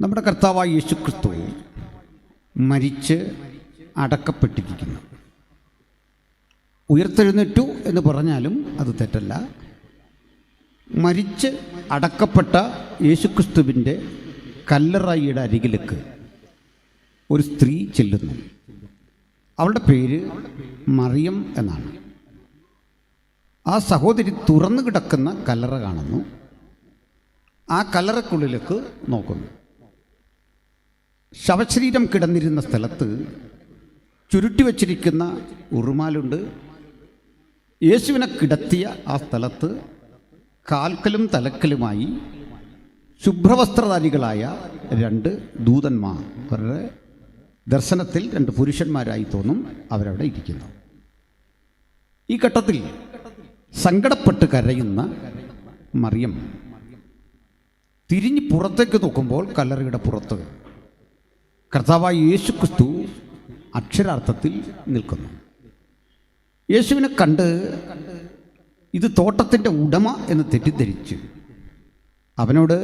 നമ്മുടെ കർത്താവായ യേശുക്രിസ്തു മരിച്ച് അടക്കപ്പെട്ടിരിക്കുന്നു. ഉയർത്തെഴുന്നേറ്റു എന്ന് പറഞ്ഞാലും അത് തെറ്റല്ല. മരിച്ച് അടക്കപ്പെട്ട യേശുക്രിസ്തുവിൻ്റെ കല്ലറയുടെ അരികിലേക്ക് ഒരു സ്ത്രീ ചെല്ലുന്നു. അവളുടെ പേര് മറിയം എന്നാണ്. ആ സഹോദരി തുറന്നു കിടക്കുന്ന കല്ലറ കാണുന്നു. ആ കല്ലറക്കുള്ളിലേക്ക് നോക്കുന്നു. ശവശരീരം കിടന്നിരുന്ന സ്ഥലത്ത് ചുരുട്ടി വച്ചിരിക്കുന്ന ഉറുമാലുണ്ട്. യേശുവിനെ കിടത്തിയ ആ സ്ഥലത്ത് കാൽക്കലും തലക്കലുമായി ശുഭ്രവസ്ത്രധാരികളായ രണ്ട് ദൂതന്മാർ, അവരുടെ ദർശനത്തിൽ രണ്ട് പുരുഷന്മാരായി തോന്നും, അവരവിടെ ഇരിക്കുന്നു. ഈ ഘട്ടത്തിൽ സങ്കടപ്പെട്ട് കരയുന്ന മറിയം തിരിഞ്ഞ് പുറത്തേക്ക് നോക്കുമ്പോൾ കല്ലറയുടെ പുറത്ത് കർത്താവായ യേശുക്രിസ്തു അക്ഷരാർത്ഥത്തിൽ നിൽക്കുന്നു. യേശുവിനെ കണ്ട് ഇത് തോട്ടത്തിൻ്റെ ഉടമ എന്ന് തെറ്റിദ്ധരിച്ച് അവനോട്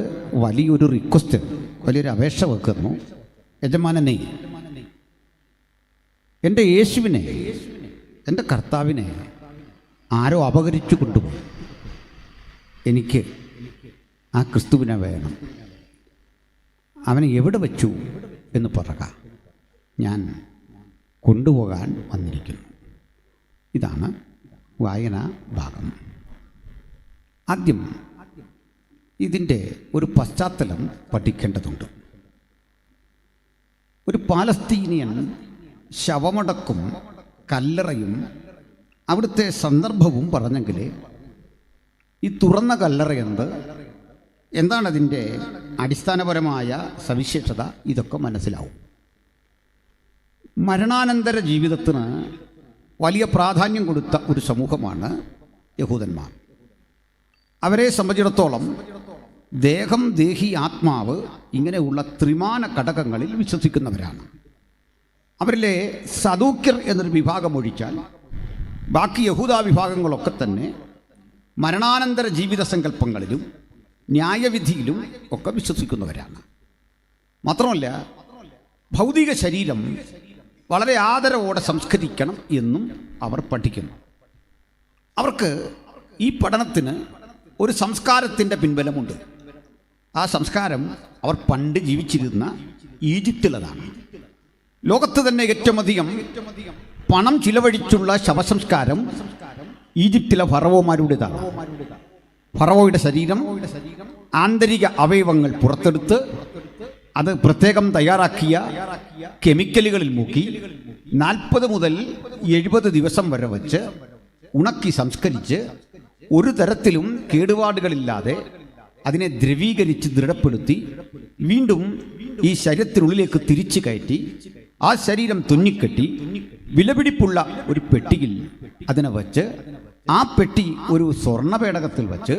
വലിയൊരു റിക്വസ്റ്റ്, വലിയൊരു അപേക്ഷ വെക്കുന്നു. യജമാനനെ, എൻ്റെ യേശുവിനെ, എൻ്റെ കർത്താവിനെ ആരോ അപഹരിച്ചു കൊണ്ടുപോയി. എനിക്ക് ആ ക്രിസ്തുവിനെ വേണം. അവനെ എവിടെ വച്ചു എന്ന് പറയുക, ഞാൻ കൊണ്ടുപോകാൻ വന്നിരിക്കുന്നു. ഇതാണ് വായനാ ഭാഗം. ആദ്യം ഇതിൻ്റെ ഒരു പശ്ചാത്തലം പഠിക്കേണ്ടതുണ്ട്. ഒരു പാലസ്തീനിയൻ ശവമടക്കും കല്ലറയും അവിടുത്തെ സന്ദർഭവും പറഞ്ഞെങ്കിൽ ഈ തുറന്ന കല്ലറയെന്ത്, എന്താണ് അതിൻ്റെ അടിസ്ഥാനപരമായ സവിശേഷത, ഇതൊക്കെ മനസ്സിലാവും. മരണാനന്തര ജീവിതത്തിന് വലിയ പ്രാധാന്യം കൊടുത്ത ഒരു സമൂഹമാണ് യഹൂദന്മാർ. അവരെ സംബന്ധിച്ചിടത്തോളം ദേഹം, ദേഹി, ആത്മാവ് ഇങ്ങനെയുള്ള ത്രിമാന ഘടകങ്ങളിൽ വിശ്വസിക്കുന്നവരാണ്. അവരിലെ സദൂക്യർ എന്നൊരു വിഭാഗം ഒഴിച്ചാൽ ബാക്കി യഹൂദ വിഭാഗങ്ങളൊക്കെ തന്നെ മരണാനന്തര ജീവിത സങ്കല്പങ്ങളിലും ന്യായവിധിയിലും ഒക്കെ വിശ്വസിക്കുന്നവരാണ്. മാത്രമല്ല, ഭൗതിക ശരീരം വളരെ ആദരവോടെ സംസ്കരിക്കണം എന്നും അവർ പഠിക്കുന്നു. അവർക്ക് ഈ പഠനത്തിന് ഒരു സംസ്കാരത്തിൻ്റെ പിൻബലമുണ്ട്. ആ സംസ്കാരം അവർ പണ്ട് ജീവിച്ചിരുന്ന ഈജിപ്തിലതാണ്. ലോകത്ത് തന്നെ ഏറ്റവും അധികം പണം ചിലവഴിച്ചുള്ള ശവസംസ്കാരം ഈജിപ്തിലെ ഫറവോമാരുടേതാണ്. ഫറവോയുടെ ശരീരം, ആന്തരിക അവയവങ്ങൾ പുറത്തെടുത്ത് അത് പ്രത്യേകം തയ്യാറാക്കിയ കെമിക്കലുകളിൽ മുക്കി 40 മുതൽ 70 ദിവസം വരെ വച്ച് ഉണക്കി സംസ്കരിച്ച് ഒരു തരത്തിലും കേടുപാടുകളില്ലാതെ അതിനെ ദ്രവീകരിച്ച് ദൃഢപ്പെടുത്തി വീണ്ടും ഈ ശരീരത്തിനുള്ളിലേക്ക് തിരിച്ചു കയറ്റി ആ ശരീരം തുന്നിക്കെട്ടി വിലപിടിപ്പുള്ള ഒരു പെട്ടിയിൽ അതിനെ വച്ച് ആ പെട്ടി ഒരു സ്വർണ്ണപേടകത്തിൽ വച്ച്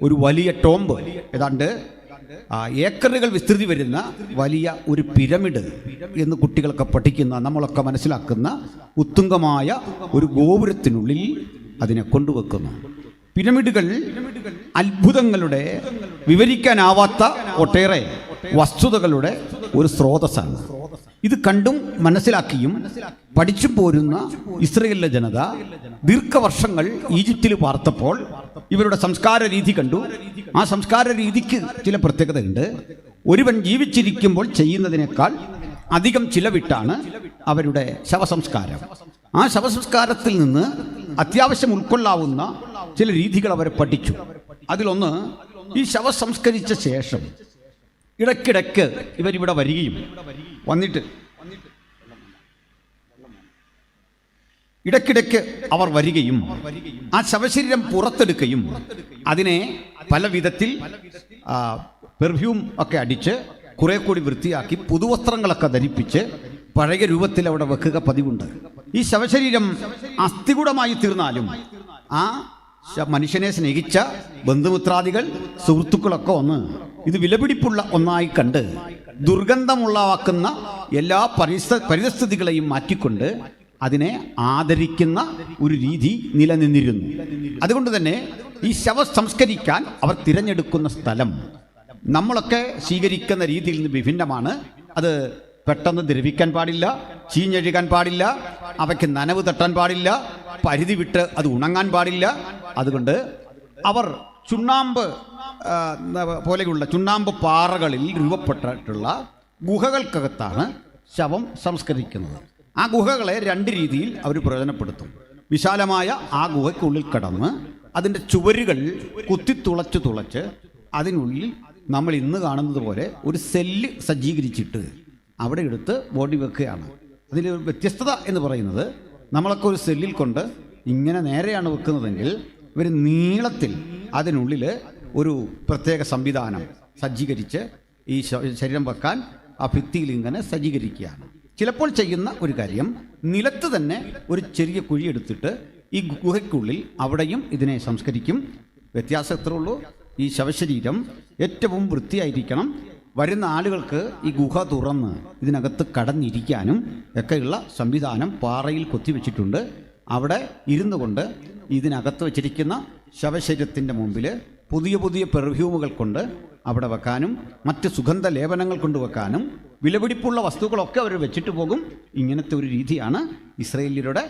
ഒരു വലിയ ടോംബ്, ഏതാണ്ട് ഏക്കറുകൾ വിസ്തൃതി വരുന്ന വലിയ ഒരു പിരമിഡ് എന്ന് കുട്ടികളൊക്കെ പഠിക്കുന്ന, നമ്മളൊക്കെ മനസ്സിലാക്കുന്ന ഉത്തുംഗമായ ഒരു ഗോപുരത്തിനുള്ളിൽ അതിനെ കൊണ്ടുവെക്കുന്നു. പിരമിഡുകൾ അത്ഭുതങ്ങളുടെ, വിവരിക്കാനാവാത്ത ഒട്ടേറെ വസ്തുതകളുടെ ഒരു സ്രോതസ്സാണ്. ഇത് കണ്ടും മനസ്സിലാക്കിയും പഠിച്ചും പോരുന്ന ഇസ്രയേലിലെ ജനത ദീർഘവർഷങ്ങൾ ഈജിപ്തിൽ പാർത്തപ്പോൾ ഇവരുടെ സംസ്കാര രീതി കണ്ടു. ആ സംസ്കാര രീതിക്ക് ചില പ്രത്യേകതയുണ്ട്. ഒരുവൻ ജീവിച്ചിരിക്കുമ്പോൾ ചെയ്യുന്നതിനേക്കാൾ അധികം ചിലവിട്ടാണ് അവരുടെ ശവസംസ്കാരം. ആ ശവസംസ്കാരത്തിൽ നിന്ന് അത്യാവശ്യം ഉൾക്കൊള്ളാവുന്ന ചില രീതികൾ അവർ പഠിച്ചു. അതിലൊന്ന്, ഈ ശവസംസ്കരിച്ച ശേഷം ഇടയ്ക്കിടയ്ക്ക് ഇവരിവിടെ വരികയും ഇടയ്ക്കിടയ്ക്ക് അവർ വരികയും ആ ശവശരീരം പുറത്തെടുക്കുകയും അതിനെ പല വിധത്തിൽ പെർഫ്യൂം ഒക്കെ അടിച്ച് കുറെ കൂടി വൃത്തിയാക്കി പുതുവസ്ത്രങ്ങളൊക്കെ ധരിപ്പിച്ച് പഴയ രൂപത്തിൽ അവിടെ വെക്കുക പതിവുണ്ട്. ഈ ശവശരീരം അസ്ഥികൂടമായി തീർന്നാലും ആ മനുഷ്യനെ സ്നേഹിച്ച ബന്ധുമിത്രാദികൾ, സുഹൃത്തുക്കളൊക്കെ ഒന്ന് ഇത് വിലപിടിപ്പുള്ള ഒന്നായി കണ്ട് ദുർഗന്ധമുള്ളവാക്കുന്ന എല്ലാ പരിസ്ഥിതികളെയും മാറ്റിക്കൊണ്ട് അതിനെ ആദരിക്കുന്ന ഒരു രീതി നിലനിന്നിരുന്നു. അതുകൊണ്ട് തന്നെ ഈ ശവ സംസ്കരിക്കാൻ അവർ തിരഞ്ഞെടുക്കുന്ന സ്ഥലം നമ്മളൊക്കെ സ്വീകരിക്കുന്ന രീതിയിൽ നിന്ന് വിഭിന്നമാണ്. അത് പെട്ടെന്ന് ദ്രവിക്കാൻ പാടില്ല, ചീഞ്ഞഴുകാൻ പാടില്ല, അവയ്ക്ക് നനവ് തട്ടാൻ പാടില്ല, പരിധി വിട്ട് അത് ഉണങ്ങാൻ പാടില്ല. അതുകൊണ്ട് അവർ ചുണ്ണാമ്പ് പോലെയുള്ള ചുണ്ണാമ്പ് പാറകളിൽ രൂപപ്പെട്ടിട്ടുള്ള ഗുഹകൾക്കകത്താണ് ശവം സംസ്കരിക്കുന്നത്. ആ ഗുഹകളെ രണ്ട് രീതിയിൽ അവർ പ്രയോജനപ്പെടുത്തും. വിശാലമായ ആ ഗുഹയ്ക്കുള്ളിൽ കടന്ന് അതിൻ്റെ ചുവരുകൾ തുളച്ച് അതിനുള്ളിൽ നമ്മൾ ഇന്ന് കാണുന്നത് പോലെ ഒരു സെല്ല് സജ്ജീകരിച്ചിട്ട് അവിടെ എടുത്ത് ബോഡി വെക്കുകയാണ്. അതിൽ വ്യത്യസ്തത എന്ന് പറയുന്നത്, നമ്മളൊക്കെ ഒരു സെല്ലിൽ കൊണ്ട് ഇങ്ങനെ നേരെയാണ് വെക്കുന്നതെങ്കിൽ ഇവർ നീളത്തിൽ അതിനുള്ളിൽ ഒരു പ്രത്യേക സംവിധാനം സജ്ജീകരിച്ച് ഈ ശരീരം വെക്കാൻ ആ ഭിത്തിയിൽ ഇങ്ങനെ സജ്ജീകരിക്കുകയാണ്. ചിലപ്പോൾ ചെയ്യുന്ന ഒരു കാര്യം, നിലത്ത് തന്നെ ഒരു ചെറിയ കുഴി എടുത്തിട്ട് ഈ ഗുഹയ്ക്കുള്ളിൽ അവിടെയും ഇതിനെ സംസ്കരിക്കും. വ്യത്യാസം എത്ര ഉള്ളൂ, ഈ ശവശരീരം ഏറ്റവും വൃത്തിയായിരിക്കണം. വരുന്ന ആളുകൾക്ക് ഈ ഗുഹ തുറന്ന് ഇതിനകത്ത് കടന്നിരിക്കാനും ഒക്കെയുള്ള സംവിധാനം പാറയിൽ കൊത്തിവെച്ചിട്ടുണ്ട്. അവിടെ ഇരുന്നു കൊണ്ട് ഇതിനകത്ത് വച്ചിരിക്കുന്ന ശവശരീരത്തിൻ്റെ മുമ്പിൽ പുതിയ പുതിയ പെർഫ്യൂമുകൾ കൊണ്ട് അവിടെ വെക്കാനും മറ്റ് സുഗന്ധ ലേപനങ്ങൾ കൊണ്ട് വെക്കാനും വിലപിടിപ്പുള്ള വസ്തുക്കളൊക്കെ അവർ വെച്ചിട്ട് പോകും. ഇങ്ങനത്തെ ഒരു രീതിയാണ് ഇസ്രായേലിയരുടെ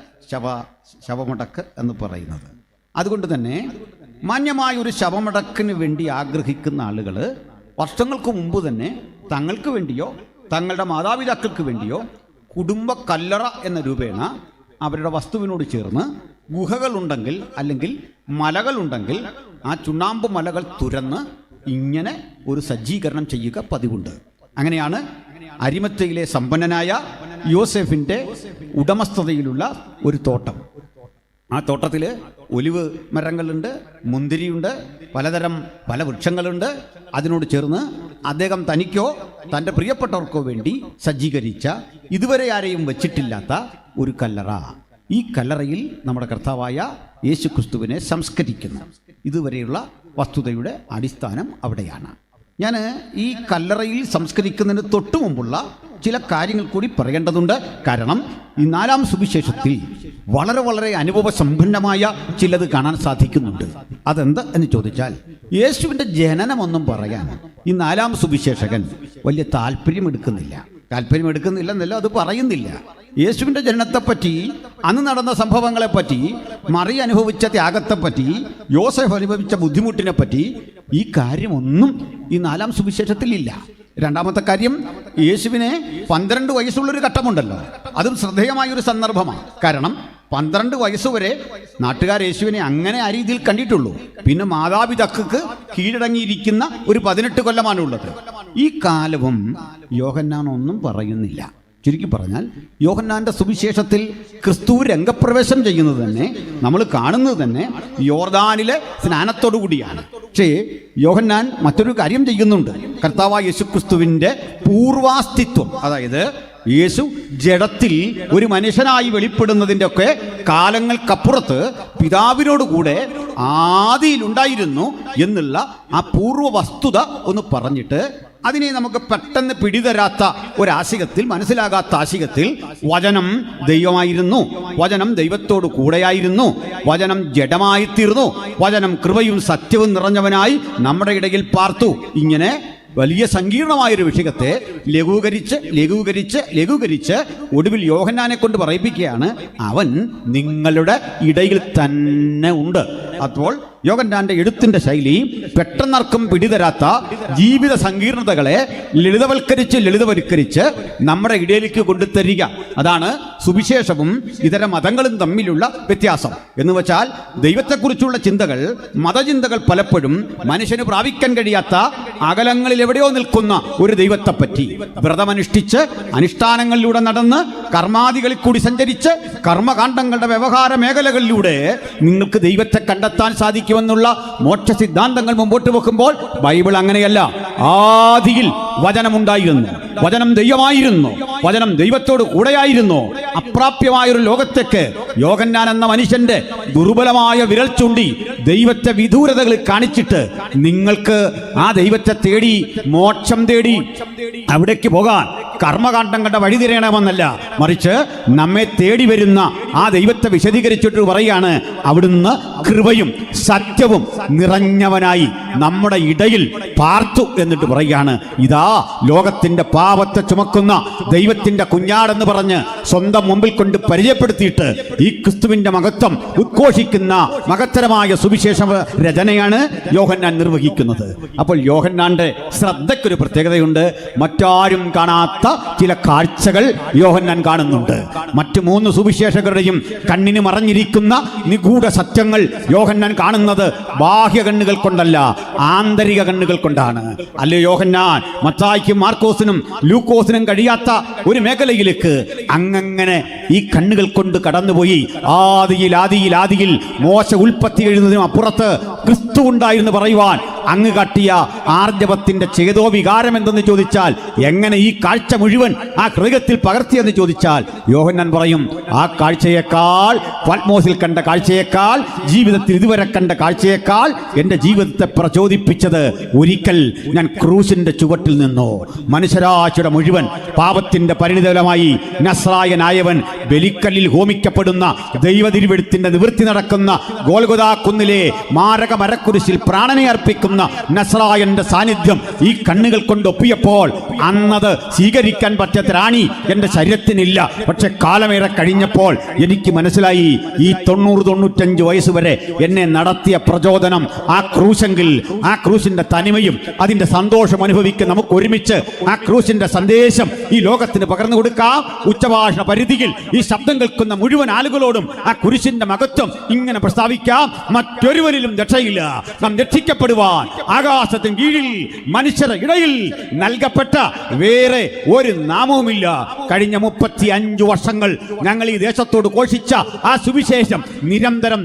ശവമടക്ക് എന്ന് പറയുന്നത്. അതുകൊണ്ട് തന്നെ മാന്യമായ ഒരു ശവമടക്കിന് വേണ്ടി ആഗ്രഹിക്കുന്ന ആളുകൾ വർഷങ്ങൾക്ക് മുമ്പ് തന്നെ തങ്ങൾക്ക് വേണ്ടിയോ തങ്ങളുടെ മാതാപിതാക്കൾക്ക് വേണ്ടിയോ കുടുംബ കല്ലറ എന്ന രൂപേണ അവരുടെ വസ്തുവിനോട് ചേർന്ന് ഗുഹകളുണ്ടെങ്കിൽ അല്ലെങ്കിൽ മലകളുണ്ടെങ്കിൽ ആ ചുണ്ണാമ്പ് മലകൾ തുരന്ന് ഇങ്ങനെ ഒരു സജ്ജീകരണം ചെയ്യുക പതിവുണ്ട്. അങ്ങനെയാണ് അരിമത്തയിലെ സമ്പന്നനായ യോസെഫിൻ്റെ ഉടമസ്ഥതയിലുള്ള ഒരു തോട്ടം. ആ തോട്ടത്തിൽ ഒലിവ് മരങ്ങളുണ്ട്, മുന്തിരിയുണ്ട്, പല വൃക്ഷങ്ങളുണ്ട്. അതിനോട് ചേർന്ന് അദ്ദേഹം തനിക്കോ തൻ്റെ പ്രിയപ്പെട്ടവർക്കോ വേണ്ടി സജ്ജീകരിച്ച, ഇതുവരെ ആരെയും വച്ചിട്ടില്ലാത്ത ഒരു കല്ലറ. ഈ കല്ലറയിൽ നമ്മുടെ കർത്താവായ യേശുക്രിസ്തുവിനെ സംസ്കരിക്കുന്നു. ഇതുവരെയുള്ള വസ്തുതയുടെ അടിസ്ഥാനം അവിടെയാണ്. ഞാൻ ഈ കല്ലറയിൽ സംസ്കരിക്കുന്നതിന് തൊട്ടു മുമ്പുള്ള ചില കാര്യങ്ങൾ കൂടി പറയേണ്ടതുണ്ട്. കാരണം ഈ 4-ാം സുവിശേഷത്തിൽ വളരെ അനുഭവ സമ്പന്നമായ ചിലത് കാണാൻ സാധിക്കുന്നുണ്ട്. അതെന്ത് എന്ന് ചോദിച്ചാൽ, യേശുവിൻ്റെ ജനനമൊന്നും പറയാൻ ഈ 4-ാം സുവിശേഷകൻ വലിയ താല്പര്യമെടുക്കുന്നില്ലെന്നല്ല, അത് പറയുന്നില്ല. യേശുവിൻ്റെ ജനനത്തെപ്പറ്റി, അന്ന് നടന്ന സംഭവങ്ങളെപ്പറ്റി, മറി അനുഭവിച്ച ത്യാഗത്തെപ്പറ്റി, യോസെഫ് അനുഭവിച്ച ബുദ്ധിമുട്ടിനെപ്പറ്റി ഈ കാര്യമൊന്നും ഈ 4-ാം സുവിശേഷത്തിലില്ല. രണ്ടാമത്തെ കാര്യം, യേശുവിനെ 12 വയസ്സുള്ളൊരു ഘട്ടമുണ്ടല്ലോ, അതും ശ്രദ്ധേയമായൊരു സന്ദർഭമാണ്. കാരണം 12 വയസ്സുവരെ നാട്ടുകാർ യേശുവിനെ അങ്ങനെ ആ രീതിയിൽ കണ്ടിട്ടുള്ളൂ. പിന്നെ മാതാപിതാക്കൾക്ക് കീഴടങ്ങിയിരിക്കുന്ന ഒരു 18 കൊല്ലമാണുള്ളത്. ഈ കാലവും യോഹന്നാൻ ഒന്നും പറയുന്നില്ല. ചുരുക്കി പറഞ്ഞാൽ, യോഹന്നാൻ്റെ സുവിശേഷത്തിൽ ക്രിസ്തു രംഗപ്രവേശം ചെയ്യുന്നത് തന്നെ, നമ്മൾ കാണുന്നത് തന്നെ യോർദാനിലെ സ്നാനത്തോടു കൂടിയാണ്. പക്ഷേ യോഹന്നാൻ മറ്റൊരു കാര്യം ചെയ്യുന്നുണ്ട്. കർത്താവായ യേശുക്രിസ്തുവിൻ്റെ പൂർവാസ്തിത്വം, അതായത് യേശു ജഡത്തിൽ ഒരു മനുഷ്യനായി വെളിപ്പെടുന്നതിൻ്റെ ഒക്കെ കാലങ്ങൾക്കപ്പുറത്ത് പിതാവിനോടുകൂടെ ആദിയിലുണ്ടായിരുന്നു എന്നുള്ള ആ പൂർവ്വ വസ്തുത ഒന്ന് പറഞ്ഞിട്ട്, അതിനെ നമുക്ക് പെട്ടെന്ന് പിടിതരാത്ത ഒരാശയത്തിൽ, മനസ്സിലാകാത്ത ആശയത്തിൽ, വചനം ദൈവമായിരുന്നു, വചനം ദൈവത്തോട് കൂടെയായിരുന്നു, വചനം ജഡമായിത്തീർന്നു, വചനം കൃപയും സത്യവും നിറഞ്ഞവനായി നമ്മുടെ ഇടയിൽ പാർത്തു. ഇങ്ങനെ വലിയ സങ്കീർണമായൊരു വിഷയത്തെ ലഘൂകരിച്ച് ഒടുവിൽ യോഹന്നാനെ കൊണ്ട് പറയിപ്പിക്കുകയാണ്, അവൻ നിങ്ങളുടെ ഇടയിൽ തന്നെ ഉണ്ട്. അപ്പോൾ യോഹന്നാന്റെ എഴുത്തിന്റെ ശൈലി പെട്ടെന്നർക്കും പിടിതരാത്ത ജീവിത സങ്കീർണതകളെ ലളിതവൽക്കരിച്ച് നമ്മുടെ ഇടയിലേക്ക് കൊണ്ടുതരിക. അതാണ് സുവിശേഷവും ഇതര മതങ്ങളും തമ്മിലുള്ള വ്യത്യാസം. എന്ന് വെച്ചാൽ, ദൈവത്തെക്കുറിച്ചുള്ള ചിന്തകൾ, മതചിന്തകൾ പലപ്പോഴും മനുഷ്യന് പ്രാപിക്കാൻ കഴിയാത്ത അകലങ്ങളിൽ എവിടെയോ നിൽക്കുന്ന ഒരു ദൈവത്തെപ്പറ്റി വ്രതമനുഷ്ഠിച്ച്, അനുഷ്ഠാനങ്ങളിലൂടെ നടന്ന്, കർമാദികളിൽ കൂടി സഞ്ചരിച്ച്, കർമ്മകാണ്ഡങ്ങളുടെ വ്യവഹാര മേഖലകളിലൂടെ നിങ്ങൾക്ക് ദൈവത്തെ കണ്ടെത്താൻ സാധിക്കുമെന്നുള്ള മോക്ഷ സിദ്ധാന്തങ്ങൾ മുമ്പോട്ട് വെക്കുമ്പോൾ, ബൈബിൾ അങ്ങനെയല്ല. ആദിയിൽ വചനമുണ്ടായിരുന്നു, വചനം ദൈവമായിരുന്നു, വചനം ദൈവത്തോട് കൂടെയായിരുന്നു. അപ്രാപ്യമായൊരു ലോകത്തേക്ക് യോഹന്നാൻ എന്ന മനുഷ്യന്റെ ദുർബലമായ വിരൽ ചൂണ്ടി ദൈവത്തെ വിദൂരതകളിൽ കാണിച്ചിട്ട്, നിങ്ങൾക്ക് ആ ദൈവത്തെ തേടി, മോക്ഷം തേടി അവിടേക്ക് പോകാൻ കർമ്മകാണ്ഡങ്ങളുടെ വഴി തിരയണമെന്നല്ല, മറിച്ച് നമ്മെ തേടി വരുന്ന ആ ദൈവത്തെ വിശദീകരിച്ചിട്ട് പറയാണ്, അവിടുന്ന് കൃപയും സത്യവും നിറഞ്ഞവനായി നമ്മുടെ ഇടയിൽ പാർത്തു എന്നിട്ട് പറയുകയാണ്, ഇതാ ലോകത്തിന്റെ പാപത്തെ ചുമക്കുന്ന ദൈവത്തിന്റെ കുഞ്ഞാടെന്ന് പറഞ്ഞ് സ്വന്തം മുമ്പിൽ കൊണ്ട് പരിചയപ്പെടുത്തിയിട്ട് ഈ ക്രിസ്തുവിന്റെ മഹത്വം ഉദ്ഘോഷിക്കുന്ന മഹത്തരമായ സുവിശേഷ രചനയാണ് യോഹന്നാൻ നിർവഹിക്കുന്നത്. അപ്പോൾ യോഹന്നാന്റെ ശ്രദ്ധയ്ക്കൊരു പ്രത്യേകതയുണ്ട്. മറ്റാരും കാണാത്ത ചില കാഴ്ചകൾ യോഹന്നാൻ കാണുന്നുണ്ട്. മറ്റു 3 സുവിശേഷകരുടെയും കണ്ണിന് മറഞ്ഞിരിക്കുന്ന നിഗൂഢ സത്യങ്ങൾ യോഹന്നാൻ കാണുന്നത് ബാഹ്യ കണ്ണുകൾ കൊണ്ടല്ല, ആന്തരിക കണ്ണുകൾ കൊണ്ടാണ്. അല്ലേ യോഹന്നാൻ മത്തായിക്കും മാർക്കോസിനും ലൂക്കോസിനും കഴിയാത്ത ഒരു മേഖലയിലേക്ക് അങ്ങനെ ഈ കണ്ണുകൾ കൊണ്ട് കടന്നുപോയി. ആദിയിൽ മോശ ഉൽപ്പത്തി എഴുതുന്നതിനും അപ്പുറത്ത് ക്രിസ്തു ഉണ്ടായിരുന്നു പറയുവാൻ അങ്ങ് കാട്ടിയ ആർജവത്തിന്റെ ചേതോ വികാരം എന്തെന്ന് ചോദിച്ചാൽ, എങ്ങനെ ഈ കാഴ്ച മുഴുവൻ ആ ഹൃദയത്തിൽ പകർത്തിയെന്ന് ചോദിച്ചാൽ, യോഹന്നാൻ പറയും, ആ കാഴ്ചയേക്കാൾ, പത്മോസിൽ കണ്ട കാഴ്ചയേക്കാൾ, ജീവിതത്തിൽ ഇതുവരെ കണ്ട കാഴ്ചയേക്കാൾ എൻ്റെ ജീവിതത്തെ പ്രചോദിപ്പിച്ചത് ഒരിക്കൽ ഞാൻ ക്രൂശിന്റെ ചുവട്ടിൽ നിന്നോ മനുഷ്യരാശിയുടെ മുഴുവൻ പാപത്തിന്റെ പരിണിതഫലമായി നസ്രായനായവൻ ബലിക്കല്ലിൽ ഹോമിക്കപ്പെടുന്ന ദൈവതിരുവെഴുത്തിന്റെ നിവൃത്തി നടക്കുന്ന ഗോൽഗോഥാ കുന്നിലെ മാരക മരക്കുരിശിൽ പ്രാണനെ അർപ്പിക്കുന്ന നസ്രായന്റെ സാന്നിധ്യം ഈ കണ്ണുകൾ കൊണ്ട് ഒപ്പിയപ്പോൾ അന്നത് സ്വീകരിക്കാൻ പറ്റാത്ത റാണി എൻ്റെ ശരീരത്തിനില്ല. പക്ഷെ കാലമേറെ കഴിഞ്ഞപ്പോൾ എനിക്ക് മനസ്സിലായി, ഈ 90-95 വയസ്സ് വരെ എന്നെ നടത്തിയ പ്രചോദനം ആ ക്രൂശെങ്കിൽ, ആ ക്രൂശിന്റെ തനിമയും അതിന്റെ സന്തോഷം അനുഭവിക്കാൻ നമുക്ക് ഒരുമിച്ച് ആ ക്രൂശിന്റെ സന്ദേശം ഈ ലോകത്തിന് പകർന്നു കൊടുക്കാം. ഉച്ചഭാഷ പരിധിയിൽ ഈ ശബ്ദം കേൾക്കുന്ന മുഴുവൻ ആളുകളോടും ആ കുരിശിന്റെ മഹത്വം ഇങ്ങനെ പ്രസ്താവിക്കാം. മറ്റൊരുവരിലും രക്ഷയില്ല. നാം രക്ഷിക്കപ്പെടുവാൻ ആകാശത്തിന് കീഴിൽ മനുഷ്യരുടെ ഇടയിൽ നൽകപ്പെട്ട വേറെ ഒരു നാമവുമില്ല. കഴിഞ്ഞ 35 വർഷങ്ങൾ ഞങ്ങൾ ഈ ദേശത്തോട് ഘോഷിച്ച ആ സുവിശേഷം നിരന്തരം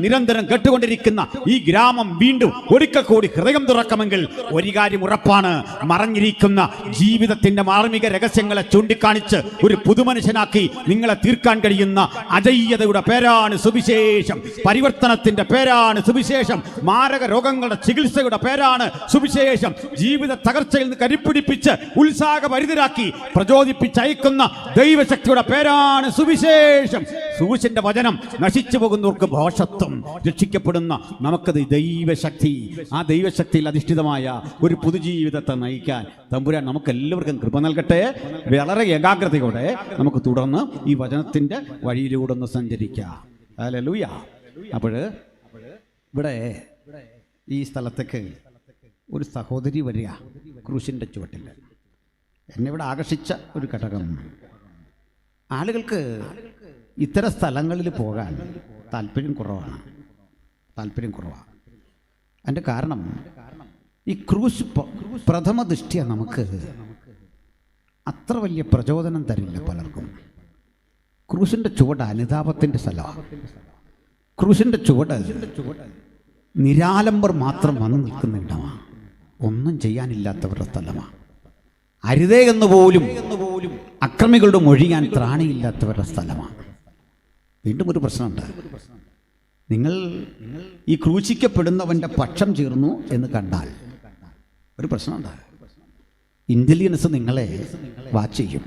കേട്ടുകൊണ്ടിരിക്കുന്ന ഈ ഗ്രാമം വീണ്ടും ഒരിക്കൽ കൂടി ഹൃദയം തുറക്കുമെങ്കിൽ ഒരു കാര്യം ഉറപ്പാണ്, മറഞ്ഞിരിക്കുന്ന ജീവിതത്തിന്റെ മാർമിക രഹസ്യങ്ങളെ ചൂണ്ടിക്കാണിച്ച് ഒരു പുതുമനുഷ്യനാക്കി നിങ്ങളെ തീർക്കാൻ കഴിയുന്ന അജയ്യതയുടെ പേരാണ് സുവിശേഷം. പരിവർത്തനത്തിന്റെ പേരാണ് സുവിശേഷം. മാരക രോഗങ്ങളുടെ ചികിത്സയുടെ പേരാണ് സുവിശേഷം. ജീവിത തകർച്ചയിൽ നിന്ന് കരിപ്പിടിപ്പിച്ച് ഉത്സാഹഭരിതരാക്കി പ്രചോദിപ്പിച്ചയക്കുന്ന ദൈവശക്തിയുടെ പേരാണ് സുവിശേഷം. സുവിശേഷന്റെ വചനം നശിച്ചു പോകുന്നവർക്ക് ഭോഷത്വം, രക്ഷിക്കപ്പെടുന്ന നമുക്കത് ദൈവശക്തി. ആ ദൈവശക്തിയിൽ അധിഷ്ഠിതമായ ഒരു പുതുജീവിതത്തെ നയിക്കാൻ തമ്പുരാൻ നമുക്ക് എല്ലാവർക്കും കൃപ നൽകട്ടെ. വളരെ ഏകാഗ്രതയോടെ നമുക്ക് തുടർന്ന് ഈ വചനത്തിന്റെ വഴിയിലൂടെ ഒന്ന് സഞ്ചരിക്കാം. ഹല്ലേലൂയ. അപ്പോൾ ഇവിടെ ഈ സ്ഥലത്തേക്ക് ഒരു സഹോദരി വരിക ക്രൂശിൻ്റെ ചുവട്ടിൽ. എന്നെ ഇവിടെ ആകർഷിച്ച ഒരു ഘടകം, ആളുകൾക്ക് ഇത്തരം സ്ഥലങ്ങളിൽ പോകാൻ താല്പര്യം കുറവാണ്. അതിൻ്റെ കാരണം ഈ ക്രൂശ് പ്രഥമ ദൃഷ്ടിയ നമുക്ക് അത്ര വലിയ പ്രചോദനം തരില്ല പലർക്കും. ക്രൂശിൻ്റെ ചുവട് അനുതാപത്തിൻ്റെ സ്ഥലമാണ്. ക്രൂശിൻ്റെ ചുവട് നിരാലംബർ മാത്രം വന്നു നിൽക്കുന്ന ഇടമാണ്. ഒന്നും ചെയ്യാനില്ലാത്തവരുടെ സ്ഥലമാണ്. അരുതേ എന്ന് പോലും അക്രമികളുടെ മൊഴിയാൻ ത്രാണിയില്ലാത്തവരുടെ സ്ഥലമാണ്. വീണ്ടും ഒരു പ്രശ്നമുണ്ട്. നിങ്ങൾ ഈ ക്രൂശിക്കപ്പെടുന്നവൻ്റെ പക്ഷം ചേർന്നു എന്ന് കണ്ടാൽ ഒരു പ്രശ്നമുണ്ട്. ഇന്റലിജൻസ് നിങ്ങളെ വാച്ച് ചെയ്യും.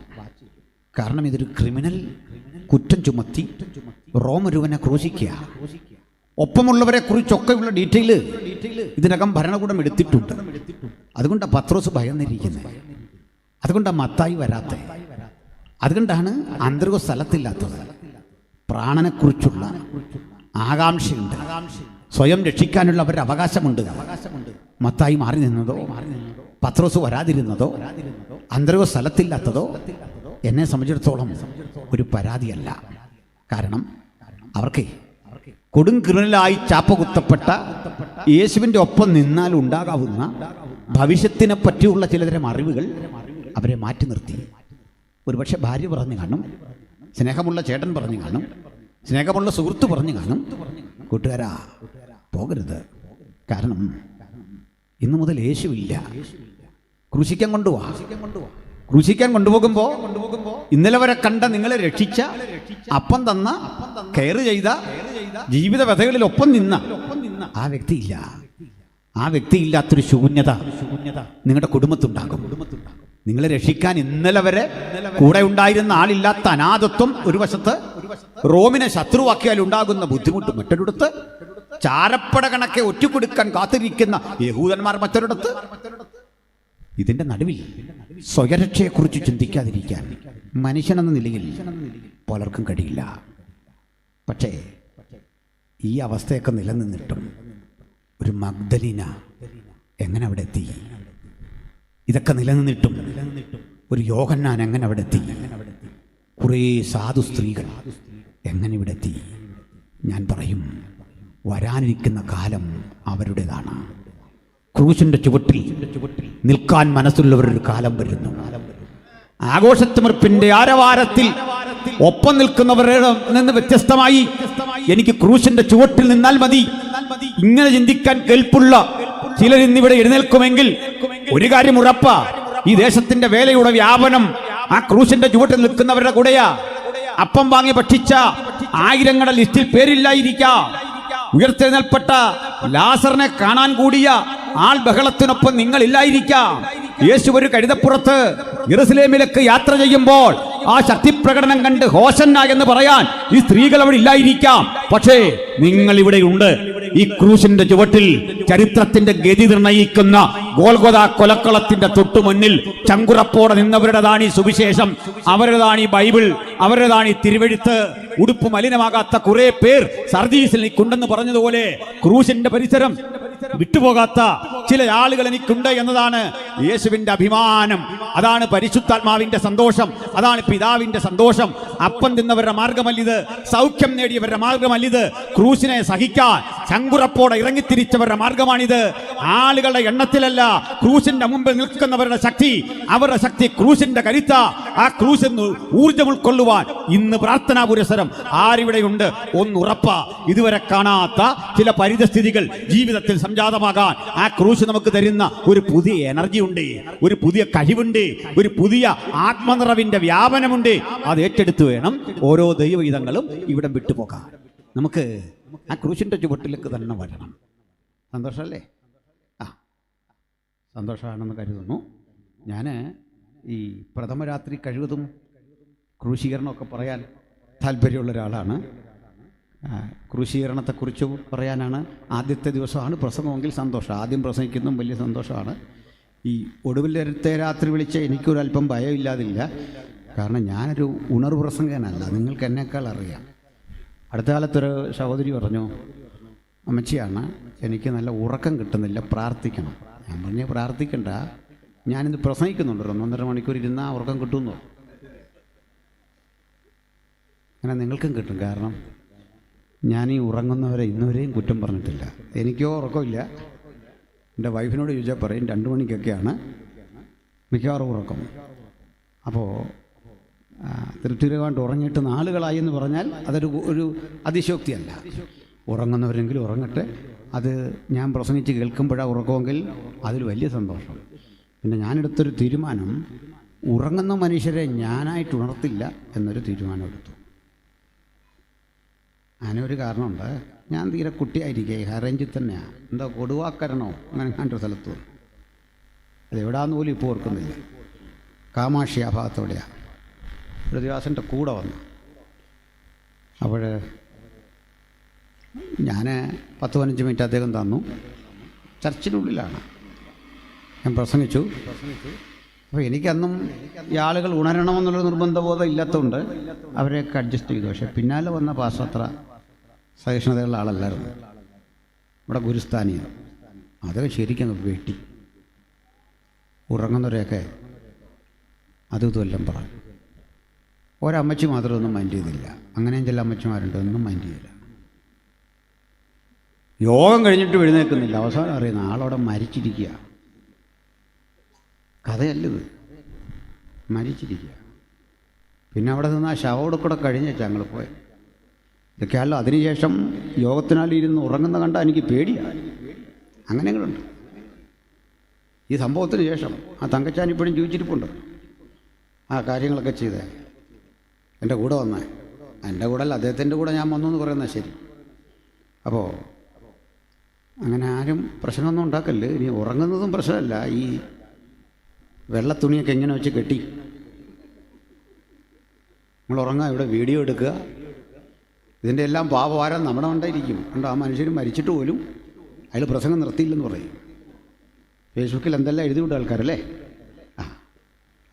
കാരണം ഇതൊരു ക്രിമിനൽ കുറ്റം ചുമത്തി റോം ഒരുവനെ ക്രൂശിക്കുക. ഒപ്പമുള്ളവരെ കുറിച്ചൊക്കെയുള്ള ഡീറ്റെയിൽ ഇതിനകം ഭരണകൂടം എടുത്തിട്ടുണ്ട്. അതുകൊണ്ടാണ് പത്രോസ് ഭയന്നിരിക്കുന്നത്. അതുകൊണ്ടാണ് മത്തായി വരാത്തത്. അതുകൊണ്ടാണ് അന്തർഗ സ്ഥലത്തില്ലാത്തത്. പ്രാണനെക്കുറിച്ചുള്ള ആകാംക്ഷയുണ്ട്. സ്വയം രക്ഷിക്കാനുള്ള അവരുടെ അവകാശമുണ്ട്. മത്തായി മാറി നിന്നതോ, പത്രോസ് വരാതിരുന്നതോ, അന്തർഗ സ്ഥലത്തില്ലാത്തതോ എന്നെ സംബന്ധിച്ചിടത്തോളം ഒരു പരാതിയല്ല. കാരണം അവർക്ക് കൊടും ക്രിമിനലായി ചാപ്പകുത്തപ്പെട്ട യേശുവിൻ്റെ ഒപ്പം നിന്നാൽ ഉണ്ടാകാവുന്ന ഭവിഷ്യത്തിനെ പറ്റിയുള്ള ചിലതരം അറിവുകൾ അവരെ മാറ്റി നിർത്തി. ഒരുപക്ഷെ ഭാര്യ പറഞ്ഞു കാണും, സ്നേഹമുള്ള ചേട്ടൻ പറഞ്ഞു കാണും, സ്നേഹമുള്ള സുഹൃത്ത് പറഞ്ഞു കാണും, കൂട്ടുകാരാ പോകരുത്. കാരണം ഇന്നു മുതൽ യേശുവില്ല. ക്രൂശിക്കാൻ കൊണ്ടുപോകുമ്പോൾ ഇന്നലെ വരെ കണ്ട നിങ്ങളെ രക്ഷിച്ച, അപ്പം തന്ന, കെയർ ചെയ്ത, ജീവിത വ്യഥകളിൽ ഒപ്പം നിന്ന ആ വ്യക്തിയില്ല. ആ വ്യക്തിയില്ലാത്തൊരു ശൂന്യത നിങ്ങളുടെ കുടുംബത്തുണ്ടാകും. നിങ്ങളെ രക്ഷിക്കാൻ ഇന്നലെ വരെ കൂടെ ഉണ്ടായിരുന്ന ആളില്ലാത്ത അനാഥത്വം ഒരു വശത്ത്, റോമിനെ ശത്രുവാക്കിയാൽ ഉണ്ടാകുന്ന ബുദ്ധിമുട്ട് മറ്റൊരിടത്ത്, ചാരപ്പട കണക്കെ ഒറ്റുകൊടുക്കാൻ കാത്തിരിക്കുന്ന യഹൂദന്മാർ മറ്റൊരിടത്ത്. ഇതിന്റെ നടുവിൽ സ്വയരക്ഷയെക്കുറിച്ച് ചിന്തിക്കാതിരിക്കാൻ മനുഷ്യനെന്ന നിലയിൽ പലർക്കും കഴിയില്ല. പക്ഷേ ഈ അവസ്ഥയൊക്കെ നിലനിന്നിട്ടും ഒരു മഗ്ദലീന എങ്ങനെ അവിടെ എത്തി? ഇതൊക്കെ നിലനിന്നിട്ടും ഒരു യോഹന്നാൻ എങ്ങനെ അവിടെ എത്തി? കുറേ സാധു സ്ത്രീകൾ എങ്ങനെ ഇവിടെ എത്തി? ഞാൻ പറയും, വരാനിരിക്കുന്ന കാലം അവരുടേതാണ്. ക്രൂശിന്റെ ചുവട്ടിൽ നിൽക്കാൻ മനസ്സുള്ളവരൊരു കാലം വരുന്നു. ആഘോഷത്തിമിർപ്പിന്റെ ആരവാരത്തിൽ ഒപ്പം നിൽക്കുന്നവരുടെ നിന്ന് വ്യത്യസ്തമായി എനിക്ക് ക്രൂശിന്റെ ചുവട്ടിൽ നിന്നാൽ മതി, ഇങ്ങനെ ചിന്തിക്കാൻ കെൽപ്പുള്ള ചിലരിന്നിവിടെ എഴുന്നേൽക്കുമെങ്കിൽ ഒരു കാര്യം ഉറപ്പാ, ഈ ദേശത്തിന്റെ വേലയുടെ വ്യാപനം ആ ക്രൂശിന്റെ ചുവട്ടിൽ നിൽക്കുന്നവരുടെ കൂടെയാ. അപ്പം വാങ്ങി ഭക്ഷിച്ച ആയിരങ്ങളുടെ ലിസ്റ്റിൽ പേരില്ലായിരിക്കാം. ഉയർത്തെഴുന്നേൽപ്പെട്ട ലാസറിനെ കാണാൻ കൂടിയ ആൾ ബഹളത്തിനൊപ്പം നിങ്ങളില്ലായിരിക്കാം. യേശു ഒരു കഴുതപ്പുറത്ത് യെരുശലേമിലേക്ക് യാത്ര ചെയ്യുമ്പോൾ ആ ശക്തിപ്രകടനം കണ്ട് ഹോശന്ന എന്ന് പറയാൻ ഈ സ്ത്രീകൾ അവിടെ ഇല്ലായിരിക്കാം. പക്ഷേ നിങ്ങൾ ഇവിടെ ഉണ്ട്. ഈ ക്രൂശിന്റെ ചുവട്ടിൽ ചരിത്രത്തിന്റെ ഗതി നിർണയിക്കുന്ന ഗോൽഗോഥ കൊലക്കളത്തിന്റെ തൊട്ടുമുന്നിൽ ചങ്കുറപ്പോടെ നിന്നവരുടേതാണ് ഈ സുവിശേഷം, അവരുടേതാണ് ഈ ബൈബിൾ, അവരുടേതാണ് ഈ തിരുവെഴുത്ത്. ഉടുപ്പ് മലിനമാകാത്ത കുറെ പേർ സർദീസിൽ എനിക്കുണ്ടെന്ന് പറഞ്ഞതുപോലെ ക്രൂശിന്റെ പരിസരം വിട്ടുപോകാത്ത ചില ആളുകൾ എനിക്കുണ്ട് എന്നതാണ് യേശുവിന്റെ അഭിമാനം. അതാണ് പരിശുദ്ധാത്മാവിന്റെ സന്തോഷം, അതാണ് പിതാവിന്റെ സന്തോഷം. അപ്പം തിന്നവരുടെ മാർഗമല്ലിത്, സൗഖ്യം നേടിയവരുടെ മാർഗമല്ലിത്, ക്രൂശിനെ സഹിക്കാൻ ചങ്കുറപ്പോടെ ഇറങ്ങിത്തിരിച്ചവരുടെ മാർഗമാണിത്. ആളുകളുടെ എണ്ണത്തിലല്ല, ക്രൂശിന്റെ മുമ്പിൽ നിൽക്കുന്നവരുടെ ശക്തി, അവരുടെ ശക്തി ക്രൂശിന്റെ കരുത്ത. ആ ക്രൂശിന് ഊർജ്ജം ഉൾക്കൊള്ളുവാൻ ഇന്ന് പ്രാർത്ഥനാ പുരസരം ആരിവിടെയുണ്ട് ഒന്നുറപ്പാ. ഇതുവരെ കാണാത്ത ചില പരിതസ്ഥിതികൾ ജീവിതത്തിൽ സംജാതമാകാൻ ആ ക്രൂശ് നമുക്ക് തരുന്ന ഒരു പുതിയ എനർജി ഉണ്ട്, ഒരു പുതിയ കഴിവുണ്ട്, ഒരു പുതിയ ആത്മനിറവിന്റെ വ്യാപനമുണ്ട്. അത് ഏറ്റെടുത്ത് വേണം ഓരോ ദൈവഹിതങ്ങളും ഇവിടെ വിട്ടുപോകാൻ. നമുക്ക് ആ ക്രൂശിന്റെ ചുവട്ടിലേക്ക് തന്നെ വരണം. സന്തോഷമല്ലേ? സന്തോഷമാണെന്ന് കരുതുന്നു. ഞാൻ ഈ പ്രഥമ രാത്രി കഴിവതും ക്രൂശീകരണമൊക്കെ പറയാൻ താല്പര്യമുള്ള ഒരാളാണ്. ക്രൂശീകരണത്തെക്കുറിച്ച് പറയാനാണ്. ആദ്യത്തെ ദിവസമാണ് പ്രസംഗമെങ്കിൽ സന്തോഷം, ആദ്യം പ്രസംഗിക്കുന്നതും വലിയ സന്തോഷമാണ്. ഈ ഒടുവിലത്തെ രാത്രി വിളിച്ച എനിക്കൊരല്പം ഭയമില്ലാതില്ല. കാരണം ഞാനൊരു ഉണർവ് പ്രസംഗനല്ല, നിങ്ങൾക്ക് എന്നേക്കാൾ അറിയാം. അടുത്ത കാലത്തൊരു സഹോദരി പറഞ്ഞു, അമ്മച്ചിയാണ്, എനിക്ക് നല്ല ഉറക്കം കിട്ടുന്നില്ല, പ്രാർത്ഥിക്കണം. ഞാൻ പറഞ്ഞ പ്രാർത്ഥിക്കണ്ട, ഞാനിന്ന് പ്രസംഗിക്കുന്നുണ്ട്, 1.5 മണിക്കൂർ ഇരുന്നാൽ ഉറക്കം കിട്ടുമെന്നോ. അങ്ങനെ നിങ്ങൾക്കും കിട്ടും. കാരണം ഞാൻ ഈ ഉറങ്ങുന്നവരെ ഇന്നുവരെയും കുറ്റം പറഞ്ഞിട്ടില്ല. എനിക്കോ ഉറക്കമില്ല. എൻ്റെ വൈഫിനോട് ചോദിച്ചാൽ പറയും 2 മണിക്കൊക്കെയാണ് മിക്കവാറും ഉറക്കം. അപ്പോൾ തൃപ്തികരമായിട്ട് ഉറങ്ങിയിട്ട് നാളുകളായി എന്ന് പറഞ്ഞാൽ അതൊരു അതിശോക്തിയല്ല. ഉറങ്ങുന്നവരെങ്കിലും ഉറങ്ങട്ടെ. അത് ഞാൻ പ്രസംഗിച്ച് കേൾക്കുമ്പോഴാണ് ഉറക്കമെങ്കിൽ അതിൽ വലിയ സന്തോഷം. പിന്നെ ഞാനെടുത്തൊരു തീരുമാനം, ഉറങ്ങുന്ന മനുഷ്യരെ ഞാനായിട്ട് ഉണർത്തില്ല എന്നൊരു തീരുമാനം എടുത്തു. അതിനൊരു കാരണമുണ്ട്. ഞാൻ തീരെ കുട്ടിയായിരിക്കേ, ഹൈറേഞ്ചിൽ തന്നെയാണ്, എന്താ കൊടുവാക്കരണോ അങ്ങനെ കണ്ടൊരു സ്ഥലത്ത്. അതെവിടാന്ന് പോലും ഇപ്പോൾ ഓർക്കുന്നില്ല. കാമാക്ഷി ആ ഭാഗത്തോടെയാണ്. ഒരു ദിവസൻ്റെ കൂടെ വന്നു. അപ്പോൾ ഞാൻ 10-15 മിനിറ്റ് അദ്ദേഹം തന്നു. ചർച്ചിനുള്ളിലാണ് ഞാൻ പ്രസംഗിച്ചു. അപ്പോൾ എനിക്കന്നും ഈ ആളുകൾ ഉണരണമെന്നുള്ള നിർബന്ധബോധം ഇല്ലാത്തതുകൊണ്ട് അവരെയൊക്കെ അഡ്ജസ്റ്റ് ചെയ്തു. പക്ഷേ പിന്നാലെ വന്ന പാസ്റ്റർ അത്ര സഹിഷ്ണുതയുള്ള ആളല്ലായിരുന്നു. ഇവിടെ ഗുരുസ്ഥാനിയാണ്. അതൊക്കെ ശരിക്കും വെട്ടി ഉറങ്ങുന്നവരെയൊക്കെ അതും ഇതുമെല്ലാം പറഞ്ഞു. ഒരമ്മച്ചി മാത്രമൊന്നും മൈൻഡ് ചെയ്തില്ല. അങ്ങനെയും ചില അമ്മച്ചിമാരുണ്ട്, ഒന്നും മൈൻഡ് ചെയ്തില്ല. യോഗം കഴിഞ്ഞിട്ട് എഴുന്നേൽക്കുന്നില്ല. അവസാനം അറിയുന്ന ആളവിടെ മരിച്ചിരിക്കുക. കഥയല്ലത്, മരിച്ചിരിക്കുക. പിന്നെ അവിടെ നിന്ന് ആ ശവോടെ കൂടെ കഴിഞ്ഞേച്ചാ ഞങ്ങൾ പോയത്. ഇതൊക്കെയല്ലോ. അതിനുശേഷം യോഗത്തിനാലിരുന്ന് ഉറങ്ങുന്ന കണ്ടാൽ എനിക്ക് പേടിയാണ്. അങ്ങനെങ്ങളുണ്ട്. ഈ സംഭവത്തിന് ശേഷം ആ തങ്കച്ചാൻ ഇപ്പോഴും ജീവിച്ചിരിപ്പുണ്ട്. ആ കാര്യങ്ങളൊക്കെ ചെയ്തേ എൻ്റെ കൂടെ വന്നേ. എൻ്റെ കൂടെ അല്ല, അദ്ദേഹത്തിൻ്റെ കൂടെ ഞാൻ വന്നു എന്ന് പറയുന്നത് ശരി. അപ്പോൾ അങ്ങനെ ആരും പ്രശ്നമൊന്നും ഉണ്ടാക്കല്ലേ. ഇനി ഉറങ്ങുന്നതും പ്രശ്നമല്ല. ഈ വെള്ളത്തുണിയൊക്കെ എങ്ങനെ വെച്ച് കെട്ടി നമ്മൾ ഉറങ്ങാം. ഇവിടെ വീഡിയോ എടുക്കുക, ഇതിൻ്റെ എല്ലാം പാപഭാരം നമ്മുടെ ഉണ്ടായിരിക്കും. കണ്ടോ, ആ മനുഷ്യർ മരിച്ചിട്ട് പോലും അയാൾ പ്രസംഗം നിർത്തിയില്ലെന്ന് പറയും. ഫേസ്ബുക്കിൽ എന്തെല്ലാം എഴുതി വിട്ട ആൾക്കാരല്ലേ.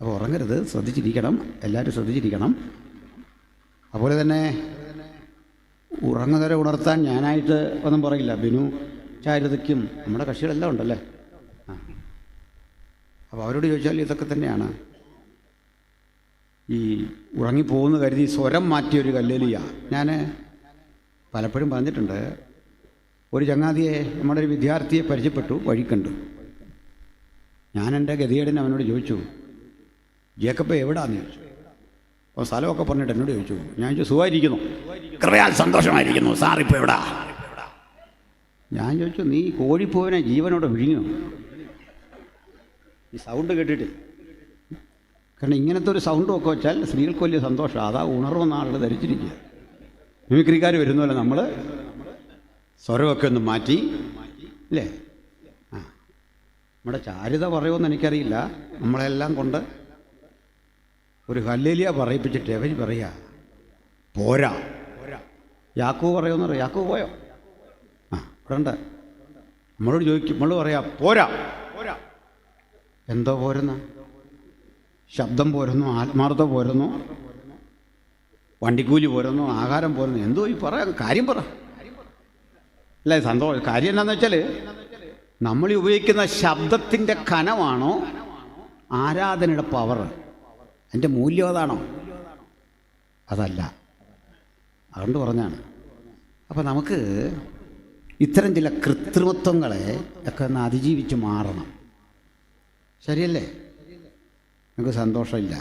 അപ്പോൾ ഉറങ്ങരുത്, ശ്രദ്ധിച്ചിരിക്കണം, എല്ലാവരും ശ്രദ്ധിച്ചിരിക്കണം. അതുപോലെ തന്നെ ഉറങ്ങുന്നവരെ ഉണർത്താൻ ഞാനായിട്ട് ഒന്നും പറയില്ല. ബിനു ചാരുതയ്ക്കും നമ്മുടെ കക്ഷികളെല്ലാം ഉണ്ടല്ലേ. അപ്പോൾ അവരോട് ചോദിച്ചാൽ ഇതൊക്കെ തന്നെയാണ്. ഈ ഉറങ്ങിപ്പോകുന്ന കരുതി സ്വരം മാറ്റിയൊരു കല്ലേലിയ ഞാൻ പലപ്പോഴും പറഞ്ഞിട്ടുണ്ട്. ഒരു ചങ്ങാതിയെ, നമ്മുടെ ഒരു വിദ്യാർത്ഥിയെ പരിചയപ്പെട്ടു, വഴി കണ്ടു. ഞാൻ എൻ്റെ ഗതികേടിന് അവനോട് ചോദിച്ചു, ജേക്കബ് എവിടാന്ന് ചോദിച്ചു. അപ്പോൾ സ്ഥലമൊക്കെ പറഞ്ഞിട്ട് എന്നോട് ചോദിച്ചു. ഞാൻ ചോദിച്ചു, സുഖമായിരിക്കുന്നു, കുറയാൽ സന്തോഷമായിരിക്കുന്നു, സാറിപ്പോൾ എവിടാ? ഞാൻ ചോദിച്ചു, നീ കോഴിപ്പോവിനെ ജീവനോടെ വിഴുങ്ങോ? ഈ സൗണ്ട് കേട്ടിട്ട്. കാരണം ഇങ്ങനത്തെ ഒരു സൗണ്ടൊക്കെ വെച്ചാൽ സ്ത്രീകൾക്ക് വലിയ സന്തോഷം. അതാ ഉണർവെന്ന ആളുകൾ ധരിച്ചിരിക്കുക. മിമിക്രിക്കാർ വരുന്നല്ലോ, നമ്മൾ സ്വരമൊക്കെ ഒന്ന് മാറ്റി അല്ലേ. നമ്മുടെ ചാരുത പറയുമെന്ന് എനിക്കറിയില്ല. നമ്മളെല്ലാം കൊണ്ട് ഒരു ഹല്ലേലൂയ പറയിപ്പിച്ചിട്ട് അവർ പറയാ പോരാ. യാക്കോബ് പറയുമെന്ന് പറയാം. യാക്കോബ് പോയോ? ഇവിടെ ഉണ്ട്. നമ്മളോട് ചോദിക്കും, നമ്മൾ പറയാ പോരാ. എന്തോ പോരുന്ന? ശബ്ദം പോരുന്നു, ആത്മാർത്ഥത പോരുന്നു, വണ്ടിക്കൂലി പോരുന്നു, ആഹാരം പോരുന്നു. എന്തോ ഈ പറയാം, കാര്യം പറ അല്ലേ. സന്തോഷം. കാര്യം എന്താണെന്ന് വെച്ചാൽ നമ്മൾ ഉപയോഗിക്കുന്ന ശബ്ദത്തിൻ്റെ കനമാണോ ആരാധനയുടെ പവർ? അതിൻ്റെ മൂല്യം അതാണോ? അതല്ല. അതുകൊണ്ട് പറഞ്ഞാണ്. അപ്പോൾ നമുക്ക് ഇത്തരം ചില കൃത്രിമത്വങ്ങളെ ഒക്കെ ഒന്ന് അതിജീവിച്ച് മാറണം. ശരിയല്ലേ? നമുക്ക് സന്തോഷമില്ല,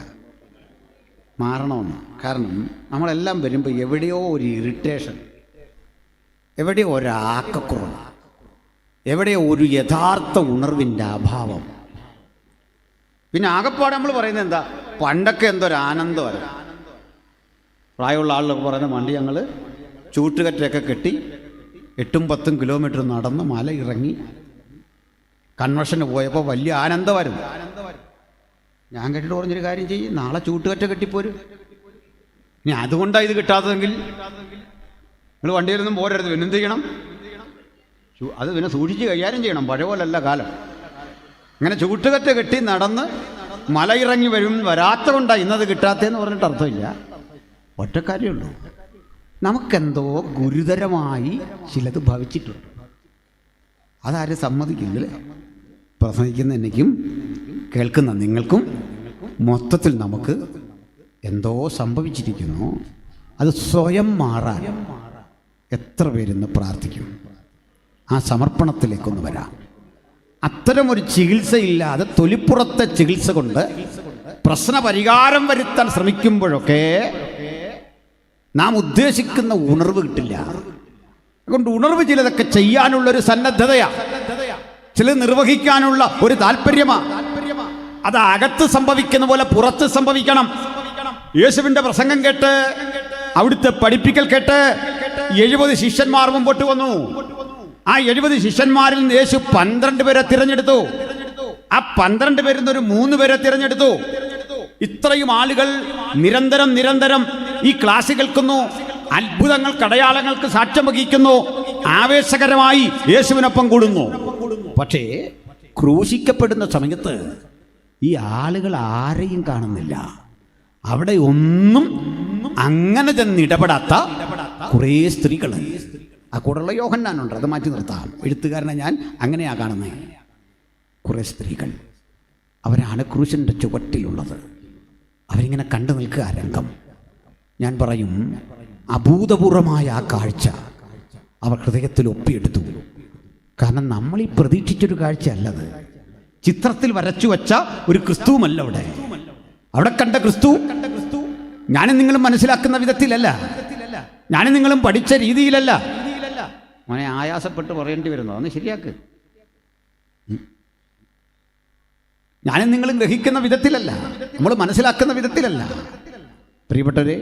മാറണമെന്ന്. കാരണം നമ്മളെല്ലാം വരുമ്പോൾ എവിടെയോ ഒരു ഇറിറ്റേഷൻ, എവിടെയോ ഒരാക്കക്കുറവ്, എവിടെയോ ഒരു യഥാർത്ഥ ഉണർവിൻ്റെ അഭാവം. പിന്നെ ആകെപ്പാടെ നമ്മൾ പറയുന്നത് എന്താ? പണ്ടൊക്കെ എന്തൊരാനന്ദമായിരുന്നു. പ്രായമുള്ള ആളുകളൊക്കെ പറയുന്ന വണ്ടി ഞങ്ങൾ ചൂട്ടുകറ്റയൊക്കെ കെട്ടി 8-10 കിലോമീറ്റർ നടന്ന് മല ഇറങ്ങി കൺവെൻഷന് പോയപ്പോൾ വലിയ ആനന്ദമായിരുന്നു. ഞാൻ കേട്ടിട്ട് പറഞ്ഞൊരു കാര്യം ചെയ്യും, നാളെ ചൂട്ടുകറ്റ കെട്ടിപ്പോരും. ഇനി അതുകൊണ്ടാണ് ഇത് കിട്ടാത്തതെങ്കിൽ നിങ്ങൾ വണ്ടിയിലൊന്നും പോരരുത്. പിന്നെ എന്ത് ചെയ്യണം? അത് പിന്നെ സൂക്ഷിച്ച് കൈകാര്യം ചെയ്യണം. പഴയ പോലല്ല കാലം. അങ്ങനെ ചൂട്ടുകറ്റ കെട്ടി നടന്ന് മല ഇറങ്ങി വരാത്ത കൊണ്ടാണ് ഇന്നത് കിട്ടാത്തതെന്ന് പറഞ്ഞിട്ട് അർത്ഥമില്ല. ഒറ്റക്കാര്യമുള്ളൂ, നമുക്കെന്തോ ഗുരുതരമായി ചിലത് ഭവിച്ചിട്ടുണ്ട്. അതാരും സമ്മതിക്കില്ലേ? പ്രസംഗിക്കുന്ന എനിക്കും കേൾക്കുന്ന നിങ്ങൾക്കും മൊത്തത്തിൽ നമുക്ക് എന്തോ സംഭവിച്ചിരിക്കുന്നു. അത് സ്വയം മാറാൻ എത്ര പേരിന്ന് പ്രാർത്ഥിക്കും? ആ സമർപ്പണത്തിലേക്കൊന്ന് വരാം. അത്തരമൊരു ചികിത്സയില്ലാതെ തൊലിപ്പുറത്തെ ചികിത്സ കൊണ്ട് പ്രശ്നപരിഹാരം വരുത്താൻ ശ്രമിക്കുമ്പോഴൊക്കെ നാം ഉദ്ദേശിക്കുന്ന ഉണർവ് കിട്ടില്ല. അതുകൊണ്ട് ഉണർവ് ചിലതൊക്കെ ചെയ്യാനുള്ളൊരു സന്നദ്ധതയാണ്, ചിലത് നിർവഹിക്കാനുള്ള ഒരു താല്പര്യമാണ്. അത് അകത്ത് സംഭവിക്കുന്ന പോലെ പുറത്ത് സംഭവിക്കണം. യേശുവിൻ്റെ പ്രസംഗം കേട്ട്, അവിടുത്തെ പഠിപ്പിക്കൽ കേട്ട് 70 ശിഷ്യന്മാർ മുമ്പോട്ട് വന്നു. ആ 70 ശിഷ്യന്മാരിൽ നിന്ന് യേശു 12 പേരെ തിരഞ്ഞെടുത്തു. ആ 12 പേരിൽ നിന്ന് ഒരു 3 പേരെ തിരഞ്ഞെടുത്തു. ഇത്രയും ആളുകൾ നിരന്തരം ഈ ക്ലാസ് കേൾക്കുന്നു, അത്ഭുതങ്ങൾക്ക് അടയാളങ്ങൾക്ക് സാക്ഷ്യം വഹിക്കുന്നു, ആവേശകരമായി യേശുവിനൊപ്പം കൂടുന്നു. പക്ഷേ ക്രൂശിക്കപ്പെടുന്ന സമയത്ത് ഈ ആളുകൾ ആരെയും കാണുന്നില്ല. അവിടെ ഒന്നും അങ്ങനെ ചെന്നിടപെടാത്ത കുറേ സ്ത്രീകൾ. ആ കൂടെയുള്ള യോഹന്നാനുണ്ട്, അത് മാറ്റി നിർത്താം. എഴുത്തുകാരനെ ഞാൻ അങ്ങനെയാണ് കാണുന്നത്. കുറേ സ്ത്രീകൾ, അവരാണ് ക്രൂശിൻ്റെ ചുവട്ടിലുള്ളത്. അവരിങ്ങനെ കണ്ടു നിൽക്കുക രംഗം. ഞാൻ പറയും, അഭൂതപൂർവമായ ആ കാഴ്ച അവർ ഹൃദയത്തിൽ ഒപ്പിയെടുത്തു. കാരണം നമ്മൾ ഈ പ്രതീക്ഷിച്ചൊരു കാഴ്ചയല്ലത്. ചിത്രത്തിൽ വരച്ചു വച്ച ഒരു ക്രിസ്തുവുമല്ല അവിടെ കണ്ട ക്രിസ്തു ഞാനും നിങ്ങളും മനസ്സിലാക്കുന്ന വിധത്തിലല്ല, ഞാനും നിങ്ങളും പഠിച്ച രീതിയിലല്ല. മോനെ ആയാസപ്പെട്ട് പറയേണ്ടി വരുന്നു, അതൊന്ന് ശരിയാക്ക്. ഞാനും നിങ്ങളും ഗ്രഹിക്കുന്ന വിധത്തിലല്ല, നമ്മൾ മനസ്സിലാക്കുന്ന വിധത്തിലല്ല. പ്രിയപ്പെട്ടവരെ,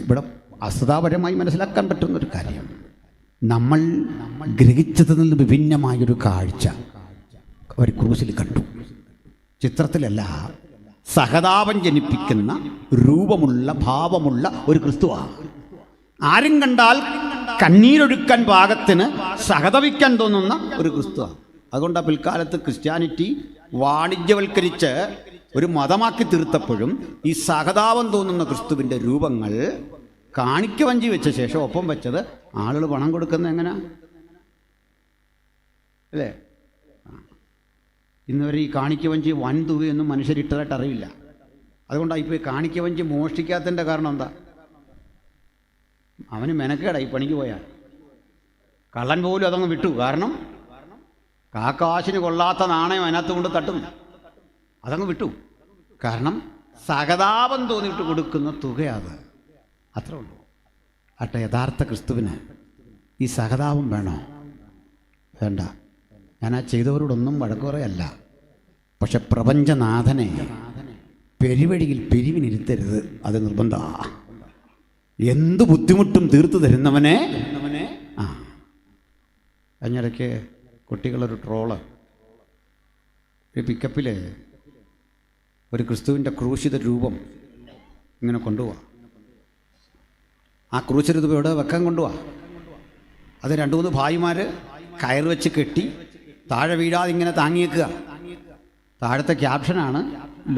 ഇവിടെ അസ്വതാപരമായി മനസ്സിലാക്കാൻ പറ്റുന്നൊരു കാര്യം, നമ്മൾ ഗ്രഹിച്ചതിൽ നിന്ന് വിഭിന്നമായൊരു കാഴ്ച അവർ ക്രൂസിൽ കണ്ടു. ചിത്രത്തിലല്ല, സഹതാപം ജനിപ്പിക്കുന്ന രൂപമുള്ള ഭാവമുള്ള ഒരു ക്രിസ്തുവാണ്. ആരും കണ്ടാൽ കണ്ണീരൊഴുക്കാൻ പാകത്തിന് സഹതപിക്കാൻ തോന്നുന്ന ഒരു ക്രിസ്തുവാണ്. അതുകൊണ്ടാണ് പിൽക്കാലത്ത് ക്രിസ്ത്യാനിറ്റി വാണിജ്യവൽക്കരിച്ച് ഒരു മതമാക്കി തീർത്തപ്പോഴും ഈ സഹതാപം തോന്നുന്ന ക്രിസ്തുവിൻ്റെ രൂപങ്ങൾ കാണിക്ക വഞ്ചി വെച്ച ശേഷം ഒപ്പം വെച്ചത് ആളുകൾ പണം കൊടുക്കുന്നത് എങ്ങനെ അല്ലേ? ഇന്നുവരെ ഈ കാണിക്ക വഞ്ചി വൻ തുകയൊന്നും മനുഷ്യരിട്ടതായിട്ട് അറിയില്ല. അതുകൊണ്ടാണ് ഇപ്പോൾ ഈ കാണിക്ക വഞ്ചി മോഷ്ടിക്കാത്തതിൻ്റെ കാരണം എന്താ? അവന് മെനക്കേടായി പണിക്ക് പോയാൽ. കള്ളൻ പോലും അതങ്ങ് വിട്ടു. കാരണം കാക്കാശിന് കൊള്ളാത്ത നാണയം അതിനകത്ത് കൊണ്ട് തട്ടും, അതങ്ങ് വിട്ടു. കാരണം സഹതാപം തോന്നിയിട്ട് കൊടുക്കുന്ന തുകയത്. അത്രേ ഉള്ളൂ. അട്ടെ, യഥാർത്ഥ ക്രിസ്തുവിന് ഈ സഹതാപം വേണോ? വേണ്ട. ഞാൻ ആ ചെയ്തവരോടൊന്നും വഴക്കുറയല്ല. പക്ഷെ പ്രപഞ്ചനാഥനെ പെരുവഴിയിൽ പിരിവിനിരുത്തരുത്, അത് നിർബന്ധമാണ്. എന്ത് ബുദ്ധിമുട്ടും തീർത്തു തരുന്നവനെ. കഴിഞ്ഞിടയ്ക്ക് കുട്ടികളൊരു ട്രോള്, ഒരു പിക്കപ്പിൽ ഒരു ക്രിസ്തുവിൻ്റെ ക്രൂശിത രൂപം ഇങ്ങനെ കൊണ്ടുപോവാ. ആ ക്രൂശിത രൂപം ഇവിടെ വെക്കാൻ കൊണ്ടുപോവാ. അത് 2-3 ഭായിമാർ കയർ വെച്ച് കെട്ടി താഴെ വീഴാതെ ഇങ്ങനെ താങ്ങിയേക്കുക. താഴത്തെ ക്യാപ്ഷനാണ്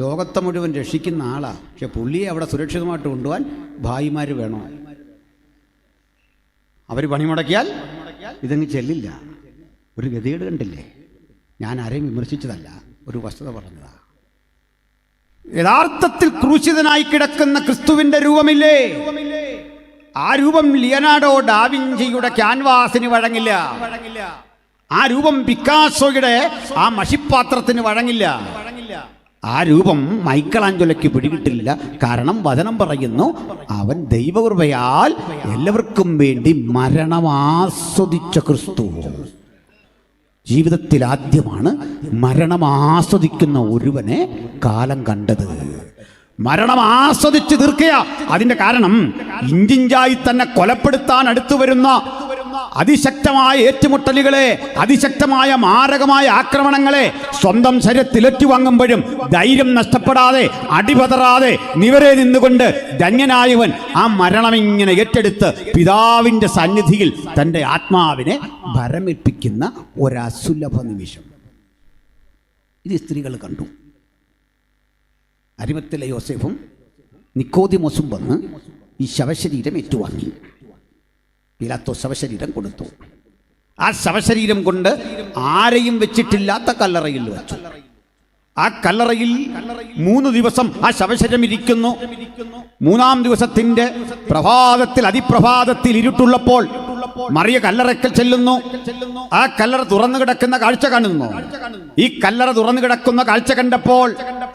ലോകത്തെ മുഴുവൻ രക്ഷിക്കുന്ന ആളാണ്, പക്ഷെ പുള്ളിയെ അവിടെ സുരക്ഷിതമായിട്ട് കൊണ്ടുപോകാൻ ഭായിമാർ വേണോ? അവർ പണിമുടക്കിയാൽ ഇതങ്ങ് ചെല്ലില്ല. ഒരു ഗതികേട് കണ്ടില്ലേ? ഞാൻ ആരെയും വിമർശിച്ചതല്ല, ഒരു വസ്തുത പറഞ്ഞതാണ്. യഥാർത്ഥത്തിൽ ക്രൂശിതനായി കിടക്കുന്ന ക്രിസ്തുവിൻ്റെ രൂപമില്ലേ, ആ രൂപം ലിയനാർഡോ ഡാവിഞ്ചിയുടെ ക്യാൻവാസിന് വഴങ്ങില്ല. ആ രൂപം പിക്കാസോയുടെ ആ മഷിപ്പാത്രത്തിന് വഴങ്ങില്ല. ആ രൂപം മൈക്കലാഞ്ചലോയ്ക്ക് പിടികിട്ടില്ല. കാരണം വചനം പറയുന്നു, അവൻ ദൈവകൃപയാൽ എല്ലാവർക്കും വേണ്ടി മരണം ആസ്വദിച്ച ക്രിസ്തു. ജീവിതത്തിൽ ആദ്യമാണ് മരണം ആസ്വദിക്കുന്ന ഒരുവനെ കാലം കണ്ടത്. മരണം ആസ്വദിച്ച് തീർക്കുക. അതിന്റെ കാരണം ഇഞ്ചിഞ്ചായി തന്നെ കൊലപ്പെടുത്താൻ അടുത്തു വരുന്ന അതിശക്തമായ ഏറ്റുമുട്ടലുകളെ, അതിശക്തമായ മാരകമായ ആക്രമണങ്ങളെ സ്വന്തം ശരീരത്തിൽ ഏറ്റുവാങ്ങുമ്പോഴും ധൈര്യം നഷ്ടപ്പെടാതെ, അടിപതറാതെ നിവരെ നിന്നുകൊണ്ട് ധന്യനായവൻ ആ മരണം ഇങ്ങനെ ഏറ്റെടുത്ത് പിതാവിൻ്റെ സന്നിധിയിൽ തൻ്റെ ആത്മാവിനെ ഭരമേൽപ്പിക്കുന്ന ഒരസുലഭ നിമിഷം ഇത് സ്ത്രീകൾ കണ്ടു. അരിമത്തിലെ യോസേഫും നിക്കോദിമോസും വന്ന് ഈ ശവശരീരം ഏറ്റുവാങ്ങി. പീലാത്തോസ് ശവശരീരം കൊടുത്തു. ആ ശവശരീരം കൊണ്ട് ആരെയും വെച്ചിട്ടില്ലാത്ത കല്ലറയിൽ വെച്ചു. ആ കല്ലറയിൽ 3 ദിവസം ആ ശവശരീരം ഇരിക്കുന്നു. 3-ാം ദിവസത്തിന്റെ പ്രഭാതത്തിൽ, അതിപ്രഭാതത്തിൽ ഇരുട്ടുള്ളപ്പോൾ മറിയ കല്ലറയ്ക്കൽ ചെല്ലുന്നു. ആ കല്ലറ തുറന്നു കിടക്കുന്ന കാഴ്ച കാണുന്നു. ഈ കല്ലറ തുറന്നു കിടക്കുന്ന കാഴ്ച കണ്ടപ്പോൾ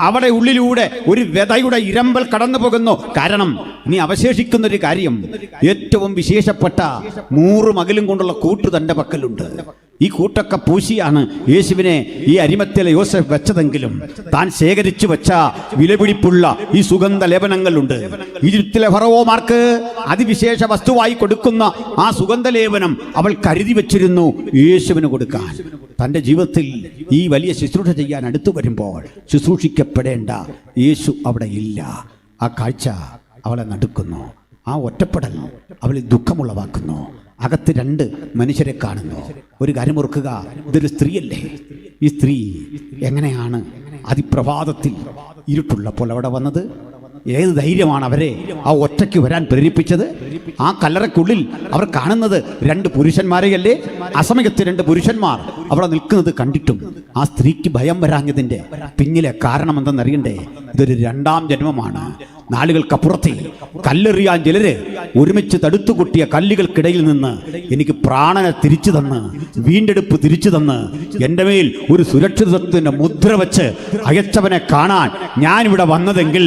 അവിടെ ഉള്ളിലൂടെ ഒരു വ്യതയുടെ ഇരമ്പൽ കടന്നു പോകുന്നു. കാരണം ഇനി അവശേഷിക്കുന്ന ഒരു കാര്യം, ഏറ്റവും വിശേഷപ്പെട്ട 100 മകിലും കൊണ്ടുള്ള കൂട്ട് തന്റെ പക്കലുണ്ട്. ഈ കൂട്ടൊക്കെ പൂശിയാണ് യേശുവിനെ ഈ അരിമത്തിലെ യോസഫ് വെച്ചതെങ്കിലും താൻ ശേഖരിച്ചു വെച്ച വിലപിടിപ്പുള്ള ഈ സുഗന്ധ ലേപനങ്ങളുണ്ട്. ഈജിപ്തിലെ ഫറവോമാർക്ക് അതിവിശേഷ വസ്തുവായി കൊടുക്കുന്ന ആ സുഗന്ധലേപനം അവൾ കരുതി വെച്ചിരുന്നു യേശുവിന് കൊടുക്കാൻ. തൻ്റെ ജീവിതത്തിൽ ഈ വലിയ ശുശ്രൂഷ ചെയ്യാൻ അടുത്തു വരുമ്പോൾ ശുശ്രൂഷിക്കപ്പെടേണ്ട യേശു അവിടെ ഇല്ല. ആ കാഴ്ച അവളെ നടുക്കുന്നു. ആ ഒറ്റപ്പെടൽ അവളിൽ ദുഃഖമുളവാക്കുന്നു. അകത്ത് 2 മനുഷ്യരെ കാണുന്നു. ഒരു കാര്യം ഓർക്കുക, ഇതൊരു സ്ത്രീയല്ലേ. ഈ സ്ത്രീ എങ്ങനെയാണ് അതിപ്രഭാതത്തിൽ ഇരുട്ടുള്ളപ്പോൾ അവിടെ വന്നത്? ഏത് ധൈര്യമാണ് അവരെ ആ ഒറ്റയ്ക്ക് വരാൻ പ്രേരിപ്പിച്ചത്? ആ കല്ലറയ്ക്കുള്ളിൽ അവർ കാണുന്നത് 2 പുരുഷന്മാരെയല്ലേ? അസമയത്ത് 2 പുരുഷന്മാർ അവിടെ നിൽക്കുന്നത് കണ്ടിട്ടും ആ സ്ത്രീക്ക് ഭയം വരാഞ്ഞതിൻ്റെ പിന്നിലെ കാരണം എന്തെന്നറിയണ്ടേ? ഇതൊരു 2ാം ജന്മമാണ്. നാളുകൾക്കപ്പുറത്തെ കല്ലെറിയാൻ ചിലര് ഒരുമിച്ച് തടുത്തുകൂട്ടിയ കല്ലുകൾക്കിടയിൽ നിന്ന് എനിക്ക് പ്രാണനെ തിരിച്ചു തന്ന്, വീണ്ടെടുപ്പ് തിരിച്ചു തന്ന്, എൻ്റെ മേൽ ഒരു സുരക്ഷിതത്വത്തിൻ്റെ മുദ്ര വെച്ച് അയച്ചവനെ കാണാൻ ഞാനിവിടെ വന്നതെങ്കിൽ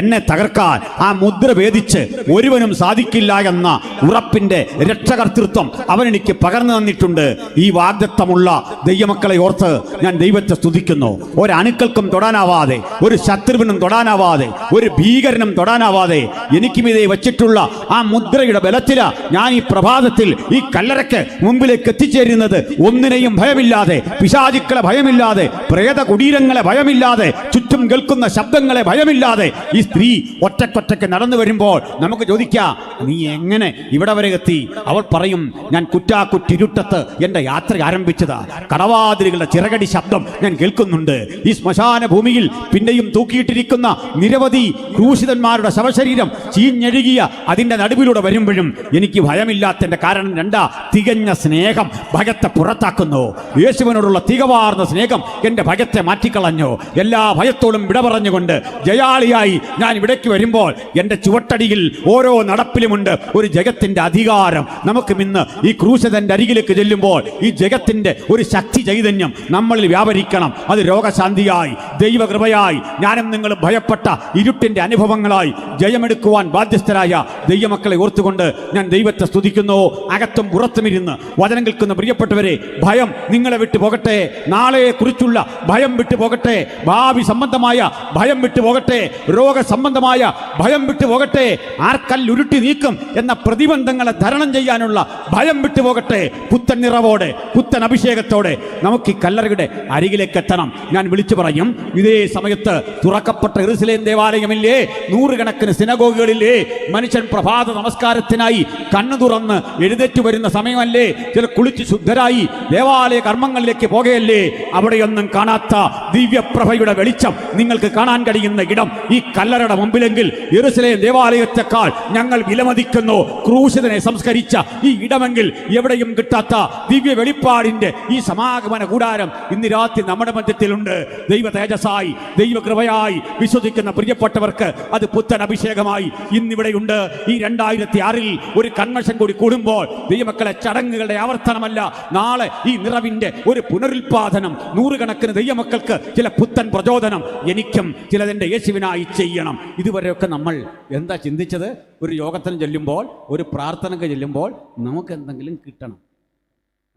എന്നെ തകർക്കാൻ ആ മുദ്ര ഭേദിച്ച് ഒരുവനും സാധിക്കില്ല എന്ന ഉറപ്പിൻ്റെ രക്ഷകർത്തൃത്വം അവൻ എനിക്ക് പകർന്നു തന്നിട്ടുണ്ട്. ഈ വാഗ്ദത്തമുള്ള ദൈവമക്കളെ ഓർത്ത് ഞാൻ ദൈവത്തെ സ്തുതിക്കുന്നു. ഒരണുക്കൾക്കും തൊടാനാവാതെ, ഒരു ശത്രുവിനും തൊടാനാവാതെ, ഒരു ഭീകരനും തൊടാനാവാതെ എനിക്കും ഇതേ വച്ചിട്ടുള്ള ആ മുദ്രയുടെ ബലത്തില ഞാൻ ഈ പ്രഭാതത്തിൽ ഈ കല്ലറയ്ക്ക് മുമ്പിലേക്ക് എത്തിച്ചേരുന്നത്. ഒന്നിനെയും ഭയമില്ലാതെ, പിശാചുക്കളെ ഭയമില്ലാതെ, പ്രേത കുടീരങ്ങളെ ഭയമില്ലാതെ, ചുറ്റും കേൾക്കുന്ന ശബ്ദങ്ങളെ ഭയമില്ലാതെ ഈ സ്ത്രീ ഒറ്റക്കൊറ്റയ്ക്ക് നടന്നു വരുമ്പോൾ നമുക്ക് ചോദിക്കാം, നീ എങ്ങനെ ഇവിടെ വരെ എത്തി? അവൾ പറയും, ഞാൻ കുറ്റാക്കുറ്റിരുട്ടത്ത് എന്റെ യാത്ര ആരംഭിച്ചതാ. കടവാതിലുകളുടെ ചിറകടി ശബ്ദം ഞാൻ കേൾക്കുന്നുണ്ട്. ഈ ശ്മശാന ഭൂമിയിൽ പിന്നെയും തൂക്കിയിട്ടിരിക്കുന്ന നിരവധി ക്രൂശിതന്മാരുടെ ശവശരീരം ചീഞ്ഞഴുകിയ അതിന്റെ നടുവിലൂടെ വരുമ്പോഴും എനിക്ക് ഭയമില്ലാത്തതിന്റെ കാരണം രണ്ടാ: തികഞ്ഞ സ്നേഹം ഭയത്തെ പുറത്താക്കുന്നു. യേശുവിനോടുള്ള തികവാർന്ന സ്നേഹം എന്റെ ഭയത്തെ മാറ്റിക്കളഞ്ഞു. എല്ലാ ഭയത്തോടും വിട പറഞ്ഞുകൊണ്ട് ജയാളിയായി ഞാൻ ഇവിടേക്ക് വരുമ്പോൾ എന്റെ ചുവട്ടടിയിൽ ഓരോ നടപ്പിലുമുണ്ട് ഒരു ജഗത്തിന്റെ അധികാരം. നമുക്ക് ഇന്ന് ഈ ക്രൂശിതന്റെ അരികിലേക്ക് ചെല്ലുമ്പോൾ ഈ ജഗത്തിന്റെ ഒരു ശക്തി ചൈതന്യം നമ്മളിൽ വ്യാപരിക്കണം. അത് രോഗശാന്തിയായി, ദൈവകൃപയായി, ഞാനും നിങ്ങളും ഭയപ്പെട്ട ഇരുട്ടിന്റെ അനുഭവങ്ങളായി ജയമെടുക്കുവാൻ ബാധ്യസ്ഥരായ ദൈവമക്കളെ ഓർത്തുകൊണ്ട് ഞാൻ ദൈവത്തെ സ്തുതിക്കുന്നു. അകത്തും പുറത്തുമിരുന്ന് വചനം കേൾക്കുന്ന പ്രിയപ്പെട്ടവരെ, ഭയം നിങ്ങളെ വിട്ടു പോകട്ടെ. നാളെയെ കുറിച്ചുള്ള ഭയം വിട്ടു പോകട്ടെ. ഭാവി സംബന്ധമായ ഭയം വിട്ടു പോകട്ടെ. രോഗസംബന്ധമായ ഭയം വിട്ടു പോകട്ടെ. ആർക്കല്ലുരുട്ടി നീക്കും എന്ന പ്രതിബന്ധങ്ങളെ തരണം ചെയ്യാനുള്ള ഭയം വിട്ടുപോകട്ടെ. പുത്തൻ നിറവോടെ, പുത്തൻ അഭിഷേകത്തോടെ നമുക്ക് ഈ കല്ലറയുടെ അരികിലേക്ക് എത്തണം. ഞാൻ വിളിച്ചു പറയും, ഇതേ സമയത്ത് തുറക്കപ്പെട്ട യെരൂശലേം ദേവാലയമില്ലേ, നൂറുകണക്കിന് സിനഗോഗുകളില്ലേ, മനുഷ്യൻ പ്രഭാത നമസ്കാരത്തിനായി കണ്ണു തുറന്ന് എഴുന്നേറ്റ് വരുന്ന സമയമല്ലേ, ചില കുളിച്ച് ശുദ്ധരായി ദേവാലയ കർമ്മങ്ങളിലേക്ക് പോകുകയല്ലേ. അവിടെയൊന്നും കാണാത്ത ദിവ്യപ്രഭയുടെ വെളിച്ചം നിങ്ങൾക്ക് കാണാൻ കഴിയുന്ന ഇടം ഈ കല്ലറയുടെ മുമ്പിലെങ്കിൽ യെരൂശലേം ദേവാലയത്തെക്കാൾ ഞങ്ങൾ വിലമതിക്കുന്നു. ക്രൂശിതനെ സംസ്കരിച്ച ഈ ഇടമെങ്കിൽ എവിടെയും കിട്ടാത്ത ദിവ്യ വെളിപ്പാടിന്റെ ഈ സമാഗമന കൂടാരം ഇന്ന് രാത്രി നമ്മുടെ മധ്യത്തിലുണ്ട്. ദൈവ തേജസ്സായി, ദൈവകൃപയായി വിശ്വസിക്കുന്ന പ്രിയപ്പെട്ടവർക്ക് അത് പുത്തൻ അഭിഷേകമായി ഇന്നിവിടെയുണ്ട്. ഈ 2006 ഒരു കൺവെൻഷൻ കൂടി കൂടുമ്പോൾ ദൈവമക്കളെ ചടങ്ങുകളുടെ ആവർത്തനമല്ല, നാളെ ഈ നിറവിന്റെ ഒരു പുനരുൽപാദനം. നൂറുകണക്കിന് ദൈവമക്കൾക്ക് ചില പുത്തൻ പ്രചോദനം എനിക്കും ചിലതിൻ്റെ യേശുവിനായി ചെയ്യണം. ഇതുവരെയൊക്കെ നമ്മൾ എന്താ ചിന്തിച്ചത്? ഒരു യോഗത്തിന് ചെല്ലുമ്പോൾ, ഒരു പ്രാർത്ഥനയ്ക്ക് ചെല്ലുമ്പോൾ നമുക്ക് എന്തെങ്കിലും കിട്ടണം.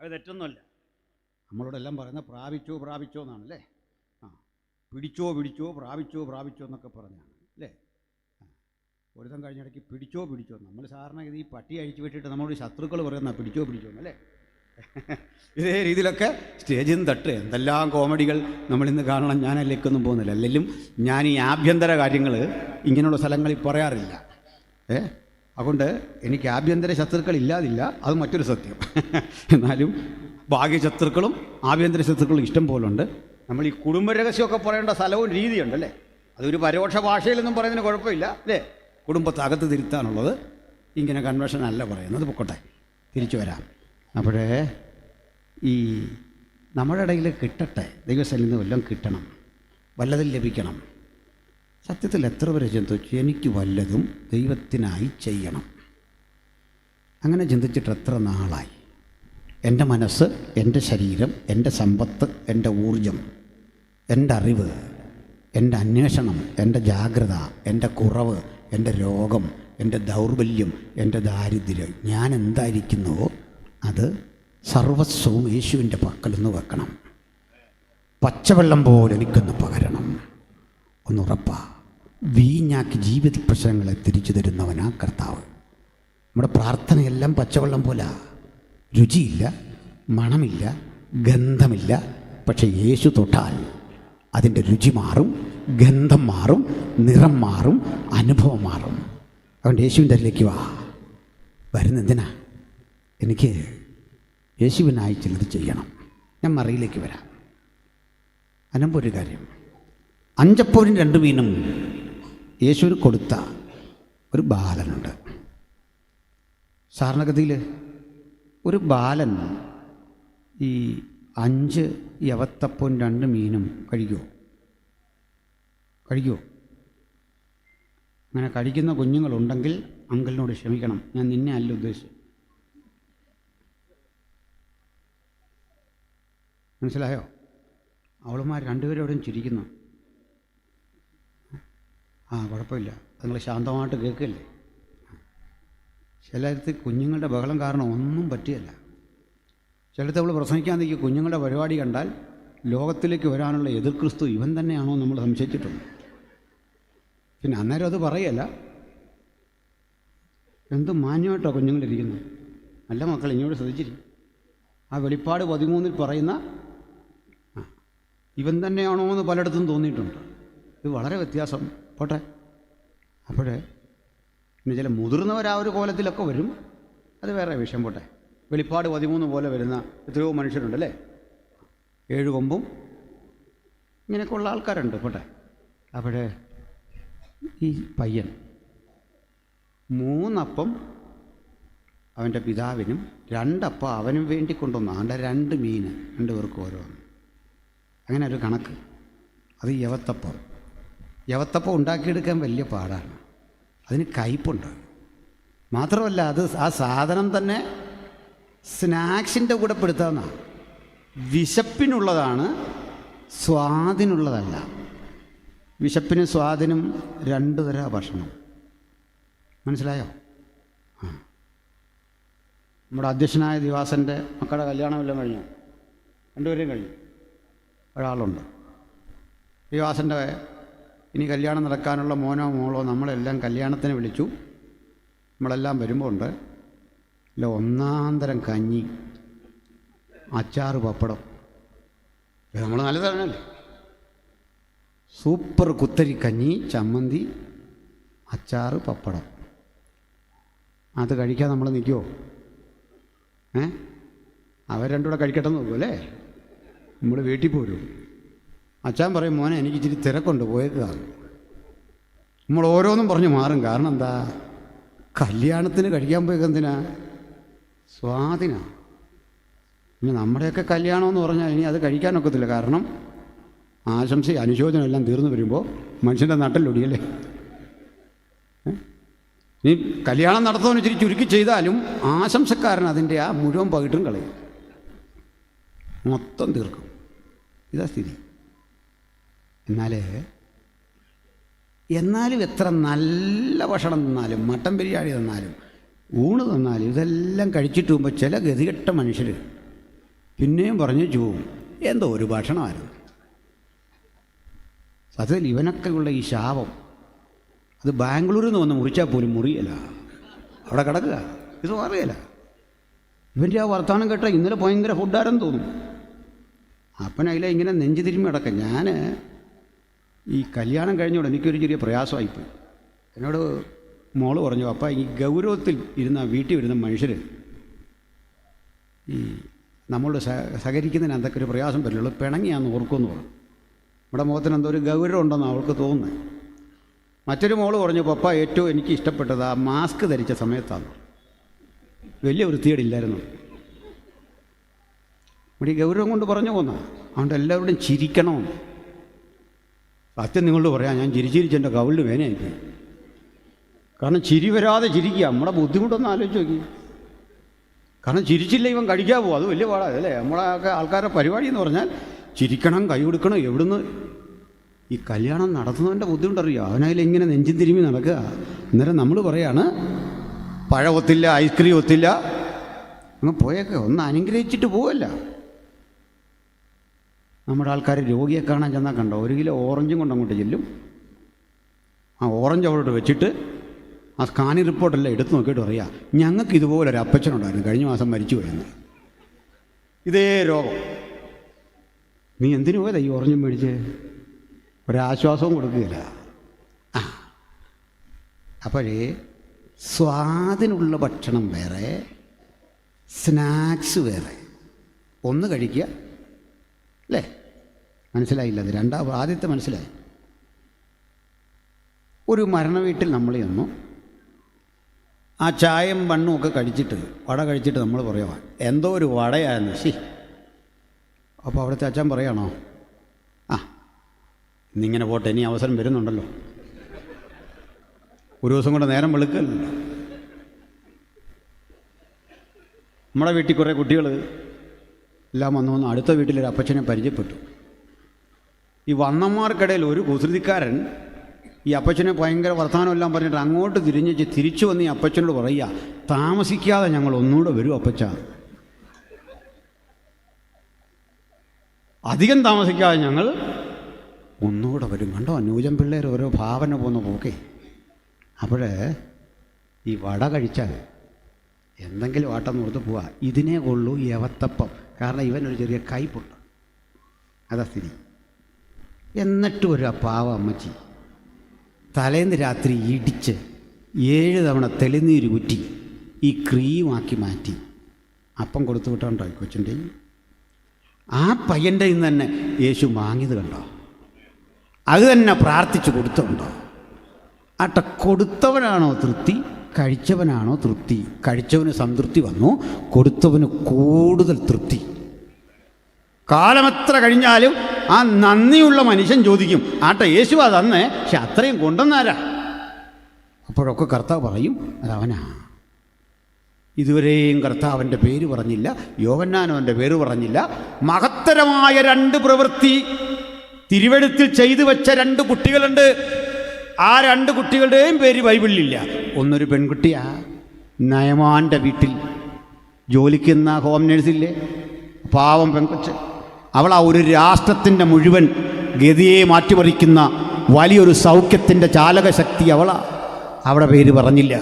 അത് തെറ്റൊന്നുമല്ല. നമ്മളോടെല്ലാം പറയുന്നത് പ്രാപിച്ചോ പ്രാപിച്ചോ എന്നാണല്ലേ. പിടിച്ചോ പിടിച്ചോ, പ്രാപിച്ചോ പ്രാപിച്ചോ എന്നൊക്കെ പറഞ്ഞാണ് അല്ലേ. ഒരുത്തം കഴിഞ്ഞിടയ്ക്ക് പിടിച്ചോ പിടിച്ചോ. നമ്മൾ സാധാരണ ഈ പട്ടി അഴിച്ചു വിട്ടിട്ട് നമ്മളോട് ശത്രുക്കൾ പറയുന്ന പിടിച്ചോ പിടിച്ചോ എന്നല്ലേ. ഇതേ രീതിയിലൊക്കെ സ്റ്റേജിൽ നിന്ന് തട്ട് എന്തെല്ലാം കോമഡികൾ നമ്മളിന്ന് കാണണം. ഞാനല്ലേക്കൊന്നും പോകുന്നില്ല. അല്ലെങ്കിലും ഞാൻ ഈ ആഭ്യന്തര കാര്യങ്ങൾ ഇങ്ങനെയുള്ള സ്ഥലങ്ങളിൽ പറയാറില്ല. അതുകൊണ്ട് എനിക്ക് ആഭ്യന്തര ശത്രുക്കൾ ഇല്ലാതില്ല, അത് മറ്റൊരു സത്യം. എന്നാലും ഭാഗ്യ ശത്രുക്കളും ആഭ്യന്തര ശത്രുക്കളും ഇഷ്ടം പോലുണ്ട്. നമ്മൾ ഈ കുടുംബരഹസ്യമൊക്കെ പറയേണ്ട സ്ഥലവും രീതിയുണ്ടല്ലേ. അതൊരു പരോക്ഷ ഭാഷയിലൊന്നും പറയുന്നതിന് കുഴപ്പമില്ല അല്ലേ. കുടുംബത്തകത്ത് തിരുത്താനുള്ളത് ഇങ്ങനെ കൺവെൻഷൻ അല്ല പറയുന്നത്. പൊക്കോട്ടെ, തിരിച്ചു വരാം. അപ്പോഴേ ഈ നമ്മുടെ ഇടയിൽ കിട്ടട്ടെ, ദൈവസ്ഥലിൽ നിന്ന് വല്ലതും കിട്ടണം, വല്ലതും ലഭിക്കണം. സത്യത്തിൽ എത്ര പേരെ ചിന്തിച്ചു എനിക്ക് വല്ലതും ദൈവത്തിനായി ചെയ്യണം? അങ്ങനെ ചിന്തിച്ചിട്ട് എത്ര നാളായി? എൻ്റെ മനസ്സ്, എൻ്റെ ശരീരം, എൻ്റെ സമ്പത്ത്, എൻ്റെ ഊർജം, എൻ്റെ അറിവ്, എൻ്റെ അന്വേഷണം, എൻ്റെ ജാഗ്രത, എൻ്റെ കുറവ്, എൻ്റെ രോഗം, എൻ്റെ ദൗർബല്യം, എൻ്റെ ദാരിദ്ര്യം, ഞാൻ എന്തായിരിക്കുന്നുവോ അത് സർവസ്വവും യേശുവിൻ്റെ പക്കലൊന്ന് വെക്കണം. പച്ചവെള്ളം പോലെ എനിക്കൊന്ന് പകരണം. ഒന്നുറപ്പാ, വീഞ്ഞാക്കി ജീവിത പ്രശ്നങ്ങളെ തിരിച്ചു തരുന്നവനാ കർത്താവ്. നമ്മുടെ പ്രാർത്ഥനയെല്ലാം പച്ചവെള്ളം പോലെ, രുചിയില്ല, മണമില്ല, ഗന്ധമില്ല. പക്ഷെ യേശു തൊട്ടാൽ അതിൻ്റെ രുചി മാറും, ഗന്ധം മാറും, നിറം മാറും, അനുഭവം മാറും. അതുകൊണ്ട് യേശുവിൻ്റെ അരിലേക്ക് വാ. വരുന്നെന്തിനാ? എനിക്ക് യേശുവിനായി ചിലത് ചെയ്യണം. ഞാൻ മറിയിലേക്ക് വരാം. അതിനുമ്പ് ഒരു കാര്യം, 5 അപ്പവും 2 മീനും യേശുവിന് കൊടുത്ത ഒരു ബാലനുണ്ട്. സാധാരണഗതിയിൽ ഒരു ബാലൻ ഈ 5 യവത്തപ്പവും 2 മീനും കഴിക്കുമോ? അങ്ങനെ കഴിക്കുന്ന കുഞ്ഞുങ്ങളുണ്ടെങ്കിൽ അങ്കിളിനോട് ക്ഷമിക്കണം, ഞാൻ നിന്നെ അല്ല ഉദ്ദേശിച്ചത്. മനസ്സിലായോ? അവളുമാർ 2 പേരും എവിടെയും ചിരിക്കുന്നു. കുഴപ്പമില്ല, നിങ്ങൾ ശാന്തമായിട്ട് കേൾക്കല്ലേ. ചിലർക്ക് കുഞ്ഞുങ്ങളുടെ ബഹളം കാരണം ഒന്നും പറ്റിയല്ല. ചിലത്ത് അവൾ പ്രസംഗിക്കാൻ നിൽക്കുക കുഞ്ഞുങ്ങളുടെ പരിപാടി കണ്ടാൽ ലോകത്തിലേക്ക് വരാനുള്ള എതിർ ക്രിസ്തു ഇവൻ തന്നെയാണോ നമ്മൾ സംശയിച്ചിട്ടുണ്ട്. പിന്നെ അന്നേരം അത് പറയല്ല, എന്ത് മാന്യമായിട്ടോ കുഞ്ഞുങ്ങളിരിക്കുന്നു. നല്ല മക്കൾ ഇങ്ങോട്ട് ശ്രദ്ധിച്ചിരിക്കും. ആ വെളിപ്പാട് 13 പറയുന്ന ഇവൻ തന്നെയാണോ എന്ന് പലയിടത്തും തോന്നിയിട്ടുണ്ട്. ഇത് വളരെ വ്യത്യാസം. പോട്ടെ. അപ്പോഴേ പിന്നെ ചില മുതിർന്നവർ ആ ഒരു കോലത്തിലൊക്കെ വരും, അത് വേറെ വിഷയം. പോട്ടെ. വെളിപ്പാട് 13 പോലെ വരുന്ന എത്രയോ മനുഷ്യരുണ്ടല്ലേ, 7 കൊമ്പും ഇങ്ങനെയൊക്കെ ഉള്ള ആൾക്കാരുണ്ട്. പോട്ടെ. അപ്പോഴേ ഈ പയ്യൻ 3 അപ്പം അവൻ്റെ പിതാവിനും 2 അപ്പം അവനും വേണ്ടി കൊണ്ടുവന്നു. അവൻ്റെ 2 മീൻ 2 പേർക്ക് ഓരോന്ന്. അങ്ങനെ ഒരു കണക്ക്. അത് യവത്തപ്പം. യവത്തപ്പം ഉണ്ടാക്കിയെടുക്കാൻ വലിയ പാടാണ്, അതിന് കയ്പുണ്ട്. മാത്രമല്ല അത് ആ സാധനം തന്നെ സ്നാക്സിൻ്റെ കൂടെ പെടുത്താവുന്നതാണ്. വിശപ്പിനുള്ളതാണ്, സ്വാദിനുള്ളതല്ല. വിശപ്പിനും സ്വാദിനും 2 തരം ഭക്ഷണം. മനസ്സിലായോ? നമ്മുടെ അധ്യക്ഷനായ ദിവാസൻ്റെ മക്കളുടെ കല്യാണമെല്ലാം കഴിഞ്ഞു, 2 പേരെയും കഴിഞ്ഞു. ഒരാളുണ്ട് ദിവാസൻ്റെ ഇനി കല്യാണം നടക്കാനുള്ള മോനോ മോളോ നമ്മളെല്ലാം കല്യാണത്തിന് വിളിച്ചു. നമ്മളെല്ലാം വരുമ്പോൾ ഉണ്ട് ഇല്ല 1 തരം കഞ്ഞി, അച്ചാറ്, പപ്പടം. നമ്മൾ നല്ലതാണല്ലേ. സൂപ്പർ കുത്തരി കഞ്ഞി, ചമ്മന്തി, അച്ചാറ്, പപ്പടം. അത് കഴിക്കാൻ നമ്മൾ നിൽക്കുമോ? അവർ 2 കൂടെ കഴിക്കട്ടെ നോക്കൂ അല്ലേ. നമ്മൾ വീട്ടിൽ പോരും. അച്ഛൻ പറയും മോനെ എനിക്ക് ഇച്ചിരി തിരക്കുണ്ട് പോയേക്കുക. നമ്മൾ ഓരോന്നും പറഞ്ഞ് മാറും. കാരണം എന്താ? കല്യാണത്തിന് കഴിക്കാൻ പോയേക്കുക എന്തിനാ? സ്വാദിനാ. ഇനി നമ്മുടെയൊക്കെ കല്യാണമെന്ന് പറഞ്ഞാൽ ഇനി അത് കഴിക്കാനൊക്കത്തില്ല. കാരണം ആശംസ അനുശോചനം എല്ലാം തീർന്നു വരുമ്പോൾ മനുഷ്യൻ്റെ നട്ടലൊടിയല്ലേ. ഇനി കല്യാണം നടത്തുന്നവന് ഇച്ചിരി ചുരുക്കി ചെയ്താലും ആശംസക്കാരൻ അതിൻ്റെ ആ മുഴുവൻ പകിട്ടും കളയും, മൊത്തം തീർക്കും. ഇതാ സ്ഥിതി. എന്നാലും എത്ര നല്ല ഭക്ഷണം തന്നാലും, മട്ടൻ ബിരിയാണി തന്നാലും, ഊണ് തന്നാലും, ഇതെല്ലാം കഴിച്ചിട്ട് പോകുമ്പോൾ ചില ഗതികെട്ട മനുഷ്യർ പിന്നെയും പറഞ്ഞു പോവും എന്തോ ഒരു ഭക്ഷണമായിരുന്നു. സത്യത്തിൽ ഇവനൊക്കെയുള്ള ഈ ശാപം അത് ബാംഗ്ലൂരിൽ നിന്ന് വന്ന് മുറിച്ചാൽ പോലും മുറിയല്ല, അവിടെ കിടക്കുക. ഇത് അറിയില്ല. ഇവൻ്റെ ആ വർത്തമാനം കേട്ടാൽ ഇന്നലെ ഭയങ്കര ഫുഡാരെന്ന് തോന്നും. അപ്പനതിലെ ഇങ്ങനെ നെഞ്ചു തിരുമ്മി കിടക്കാം. ഞാൻ ഈ കല്യാണം കഴിഞ്ഞോട് എനിക്കൊരു ചെറിയ പ്രയാസമായിപ്പോയി. എന്നോട് മോള് പറഞ്ഞു, അപ്പം ഈ ഗൗരവത്തിൽ ഇരുന്ന വീട്ടിൽ വരുന്ന മനുഷ്യർ ഈ നമ്മളോട് സഹകരിക്കുന്നതിന് എന്തൊക്കെ ഒരു പ്രയാസം പറ്റുള്ളൂ, പിണങ്ങിയാന്ന് ഓർക്കുമെന്ന് പറഞ്ഞു. നമ്മുടെ മുഖത്തിന് എന്തോ ഒരു ഗൗരവം ഉണ്ടെന്ന് അവൾക്ക് തോന്നുന്നത്. മറ്റൊരു മോള് പറഞ്ഞു, പപ്പ ഏറ്റവും എനിക്ക് ഇഷ്ടപ്പെട്ടത് ആ മാസ്ക് ധരിച്ച സമയത്താണ്. വലിയ വൃത്തികേടില്ലായിരുന്നു. ഇവിടെ ഈ ഗൗരവം കൊണ്ട് പറഞ്ഞു പോന്ന. അതുകൊണ്ട് എല്ലാവരോടും ചിരിക്കണമെന്ന്. സത്യം നിങ്ങളോട് പറയാം, ഞാൻ ചിരിച്ചിരിച്ചെൻ്റെ കവിളിന് വേനയായിപ്പോയി. കാരണം ചിരി വരാതെ ചിരിക്കുക. നമ്മുടെ ബുദ്ധിമുട്ടൊന്ന് ആലോചിച്ച് നോക്കി. കാരണം ചിരിച്ചില്ല ഇവൻ കഴിക്കാൻ പോകും, അത് വലിയ പാടാണ് അല്ലേ. നമ്മളൊക്കെ ആൾക്കാരുടെ പരിപാടി എന്ന് പറഞ്ഞാൽ ചിരിക്കണം, കൈ കൊടുക്കണം. എവിടുന്ന് ഈ കല്യാണം നടത്തുന്നതിൻ്റെ ബുദ്ധിമുട്ടറിയാം. അവനതിലിങ്ങനെ നെഞ്ചും തിരുമ്മി നടക്കുക. അന്നേരം നമ്മൾ പറയാണ് പഴം ഒത്തില്ല, ഐസ്ക്രീം ഒത്തില്ല, അങ്ങ് പോയേക്കെ ഒന്ന് അനുഗ്രഹിച്ചിട്ട് പോവല്ല. നമ്മുടെ ആൾക്കാർ രോഗിയെ കാണാൻ ചെന്നാൽ കണ്ടോ 1 കിലോ ഓറഞ്ചും കൊണ്ട് അങ്ങോട്ട് ചെല്ലും. ആ ഓറഞ്ച് അവിടോട്ട് വെച്ചിട്ട് ആ സ്കാനിങ് റിപ്പോർട്ടെല്ലാം എടുത്ത് നോക്കിയിട്ട് പറയാം, ഞങ്ങൾക്ക് ഇതുപോലൊരു അപ്പച്ചനുണ്ടായിരുന്നു, കഴിഞ്ഞ മാസം മരിച്ചു പോയെന്ന്. ഇതേ രോഗം. നീ എന്തിനു പോയതാ ഈ ഓറഞ്ചും മേടിച്ച്? ഒരാശ്വാസവും കൊടുക്കുകയില്ല. അപ്പോഴേ സ്വാദിനുള്ള ഭക്ഷണം വേറെ, സ്നാക്സ് വേറെ. ഒന്ന് കഴിക്കുക അല്ലേ? മനസ്സിലായില്ല. അത് ആദ്യത്തെ മനസ്സിലായി. ഒരു മരണ വീട്ടിൽ നമ്മൾ ചെന്നു. ആ ചായയും മണ്ണും ഒക്കെ കഴിച്ചിട്ട്, വട കഴിച്ചിട്ട് നമ്മൾ പറയുക എന്തോ ഒരു വടയായിരുന്നു. അപ്പോൾ അവിടുത്തെ അച്ഛൻ പറയാണോ, ആ ഇന്നിങ്ങനെ പോട്ടെ, ഇനി അവസരം വരുന്നുണ്ടല്ലോ, ഒരു ദിവസം കൊണ്ട് നേരം വെളുക്കല്ലോ. നമ്മുടെ വീട്ടിൽ കുറേ കുട്ടികൾ എല്ലാം വന്നു അടുത്ത വീട്ടിലൊരു അപ്പച്ചനെ പരിചയപ്പെട്ടു. ഈ വന്നന്മാർക്കിടയിൽ ഒരു കുസൃതിക്കാരൻ ഈ അപ്പച്ചനെ ഭയങ്കര വർത്തമാനമെല്ലാം പറഞ്ഞിട്ട് അങ്ങോട്ട് തിരിച്ചു വന്ന് ഈ അപ്പച്ചനോട് പറയുക, താമസിക്കാതെ ഞങ്ങൾ ഒന്നുകൂടെ വരും അപ്പച്ച. അധികം താമസിക്കാതെ ഞങ്ങൾ ഒന്നുകൂടെ വരും. കണ്ടോ ന്യൂജൻ പിള്ളേർ ഓരോ ഭാവന പോന്ന് പോക്കേ. അപ്പോഴേ ഈ വട കഴിച്ചാൽ എന്തെങ്കിലും ആട്ടം കൊടുത്ത് പോവാ. ഇതിനെ കൊള്ളൂ യവത്തപ്പം. കാരണം ഇവനൊരു ചെറിയ കയ്പുണ്ട്, അതാ സ്ഥിതി. എന്നിട്ടും ഒരു പാവ അമ്മച്ചി തലേന്ന് രാത്രി ഇടിച്ച് 7 തവണ തെളിനീര് കുറ്റി ഈ ക്രീമാക്കി മാറ്റി അപ്പം കൊടുത്തു വിട്ടുണ്ടോ ഈ കൊച്ചിൻ്റെ. ആ പയ്യൻ്റെ ഇന്ന് തന്നെ യേശു വാങ്ങിയത് കണ്ടോ? അത് തന്നെ പ്രാർത്ഥിച്ച് കൊടുത്തുണ്ടോ? ആട്ടെ, കൊടുത്തവനാണോ തൃപ്തി, കഴിച്ചവനാണോ തൃപ്തി? കഴിച്ചവന് സംതൃപ്തി വന്നു, കൊടുത്തവന് കൂടുതൽ തൃപ്തി. കാലമെത്ര കഴിഞ്ഞാലും ആ നന്ദിയുള്ള മനുഷ്യൻ ചോദിക്കും, ആട്ടെ യേശുവാ തന്നേ, പക്ഷെ അത്രയും കൊണ്ടുവന്നാരാ? അപ്പോഴൊക്കെ കർത്താവ് പറയും, അതവനാ. ഇതുവരെയും കർത്താവിൻ്റെ പേര് പറഞ്ഞില്ല, യോഹന്നാനവൻ്റെ പേര് പറഞ്ഞില്ല. മഹത്തരമായ 2 പ്രവൃത്തി തിരുവെഴുത്തിൽ ചെയ്തു വെച്ച 2 കുട്ടികളുണ്ട്. ആ 2 കുട്ടികളുടെയും പേര് ബൈബിളിലില്ല. ഒന്നൊരു പെൺകുട്ടിയാ, നയമാൻ്റെ വീട്ടിൽ ജോലിക്കുന്ന ഹോം നേഴ്സില്ലേ, പാവം പെൺകൊച്ച്. അവളാ ഒരു രാഷ്ട്രത്തിൻ്റെ മുഴുവൻ ഗതിയെ മാറ്റിമറിക്കുന്ന വലിയൊരു സൗഖ്യത്തിൻ്റെ ചാലകശക്തി അവളാ. അവിടെ പേര് പറഞ്ഞില്ല.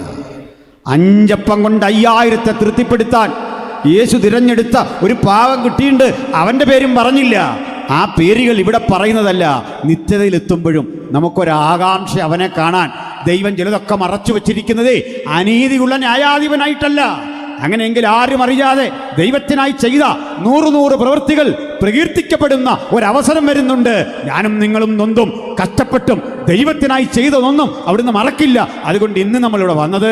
5 അപ്പം കൊണ്ട് 5000 തൃപ്തിപ്പെടുത്താൻ യേശു തിരഞ്ഞെടുത്ത ഒരു പാവം കുട്ടിയുണ്ട്, അവൻ്റെ പേരും പറഞ്ഞില്ല. ആ പേരുകൾ ഇവിടെ പറയുന്നതല്ല. നിത്യതയിലെത്തുമ്പോഴും നമുക്കൊരാകാംക്ഷ അവനെ കാണാൻ. ദൈവം ചിലതൊക്കെ മറച്ചു വച്ചിരിക്കുന്നതേ അനീതിയുള്ള ന്യായാധിപനായിട്ടല്ല. അങ്ങനെയെങ്കിൽ ആരും അറിയാതെ ദൈവത്തിനായി ചെയ്ത 100 പ്രവൃത്തികൾ പ്രകീർത്തിക്കപ്പെടുന്ന ഒരവസരം വരുന്നുണ്ട്. ഞാനും നിങ്ങളും നൊന്തും കഷ്ടപ്പെട്ടും ദൈവത്തിനായി ചെയ്തതൊന്നും അവിടുന്ന് മറക്കില്ല. അതുകൊണ്ട് ഇന്ന് നമ്മളിവിടെ വന്നത്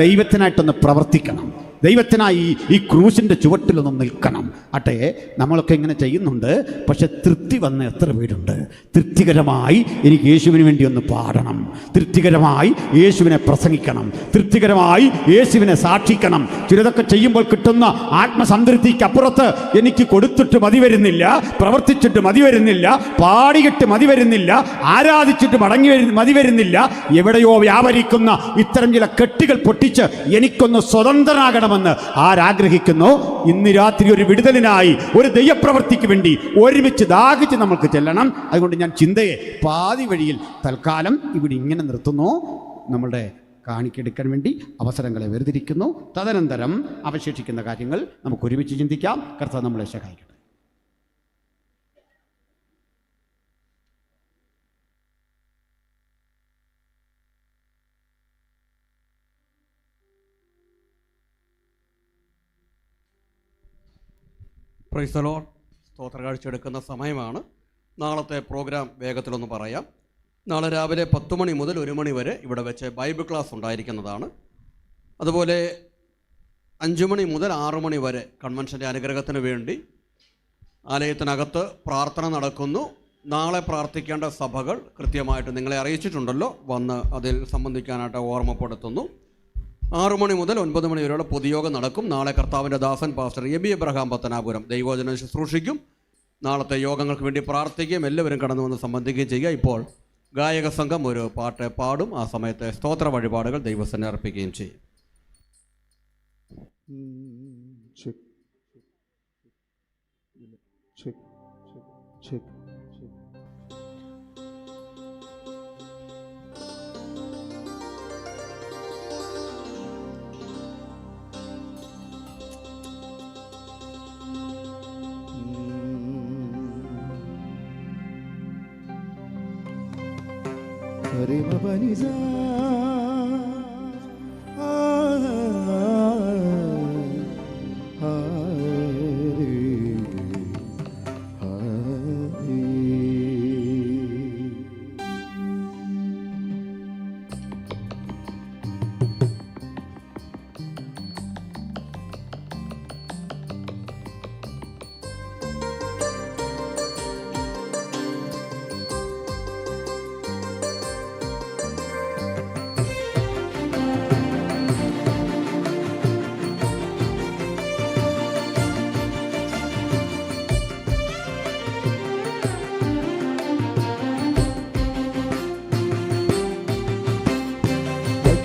ദൈവത്തിനായിട്ടൊന്ന് പ്രവർത്തിക്കണം, ദൈവത്തിനായി ഈ ക്രൂശിൻ്റെ ചുവട്ടിലൊന്നും നിൽക്കണം. ആട്ടെ, നമ്മളൊക്കെ ഇങ്ങനെ ചെയ്യുന്നുണ്ട്, പക്ഷെ തൃപ്തി വന്ന എത്ര പേരുണ്ട്? തൃപ്തികരമായി എനിക്ക് യേശുവിന് വേണ്ടി ഒന്ന് പാടണം, തൃപ്തികരമായി യേശുവിനെ പ്രസംഗിക്കണം, തൃപ്തികരമായി യേശുവിനെ സാക്ഷിക്കണം. ചിലതൊക്കെ ചെയ്യുമ്പോൾ കിട്ടുന്ന ആത്മസംതൃപ്തിക്ക് അപ്പുറത്ത് എനിക്ക് കൊടുത്തിട്ട് മതി വരുന്നില്ല, പ്രവർത്തിച്ചിട്ട് മതി വരുന്നില്ല, പാടിയിട്ട് മതി വരുന്നില്ല, ആരാധിച്ചിട്ട് മതി വരുന്നില്ല. എവിടെയോ വ്യാപരിക്കുന്ന ഇത്തരം ചില കെട്ടുകൾ പൊട്ടിച്ച് എനിക്കൊന്ന് സ്വതന്ത്രനാകണം ആരാഗ്രഹിക്കുന്നു. ഇന്ന് രാത്രി ഒരു വിടുതലിനായി, ഒരു ദൈവപ്രവൃത്തിക്ക് വേണ്ടി ഒരുമിച്ച് ദാഹിച്ച് നമുക്ക് ചെല്ലണം. അതുകൊണ്ട് ഞാൻ ചിന്തയെ പാതി വഴിയിൽ തൽക്കാലം ഇവിടെ ഇങ്ങനെ നിർത്തുന്നു. നമ്മളുടെ കാണിക്കെടുക്കാൻ വേണ്ടി അവസരങ്ങളെ വേർതിരിക്കുന്നു. തദനന്തരം അവശേഷിക്കുന്ന കാര്യങ്ങൾ നമുക്ക് ഒരുമിച്ച് ചിന്തിക്കാം. കർത്താവ് നമ്മളെ സഹായിക്കട്ടെ. Praise the Lord. സ്തോത്ര കാഴ്ച എടുക്കുന്ന സമയമാണ്. നാളത്തെ പ്രോഗ്രാം വേഗത്തിലൊന്ന് പറയാം. നാളെ രാവിലെ 10 മണി മുതൽ 1 മണി വരെ ഇവിടെ വെച്ച് ബൈബിൾ ക്ലാസ് ഉണ്ടായിരിക്കുന്നതാണ്. അതുപോലെ 5 മണി മുതൽ 6 മണി വരെ കൺവെൻഷൻ്റെ അനുഗ്രഹത്തിന് വേണ്ടി ആലയത്തിനകത്ത് പ്രാർത്ഥന നടക്കുന്നു. നാളെ പ്രാർത്ഥിക്കേണ്ട സഭകൾ കൃത്യമായിട്ട് നിങ്ങളെ അറിയിച്ചിട്ടുണ്ടല്ലോ, വന്ന് അതിൽ സംബന്ധിക്കാനായിട്ട് ഓർമ്മപ്പെടുത്തുന്നു. 6 മണി മുതൽ 9 മണി വരെയുള്ള പൊതുയോഗം നടക്കും. നാളെ കർത്താവിൻ്റെ ദാസൻ പാസ്റ്റർ എബി എബ്രഹാം പത്തനാപുരം ദൈവവചനം ശുശ്രൂഷിക്കും. നാളത്തെ യോഗങ്ങൾക്ക് വേണ്ടി പ്രാർത്ഥിക്കുകയും എല്ലാവരും കടന്നു വന്ന് സംബന്ധിക്കുകയും ചെയ്യുക. ഇപ്പോൾ ഗായക സംഘം ഒരു പാട്ട് പാടും. ആ സമയത്തെ സ്തോത്ര വഴിപാടുകൾ ദൈവസന്നിധിയിൽ അർപ്പിക്കുകയും ചെയ്യും. Baniza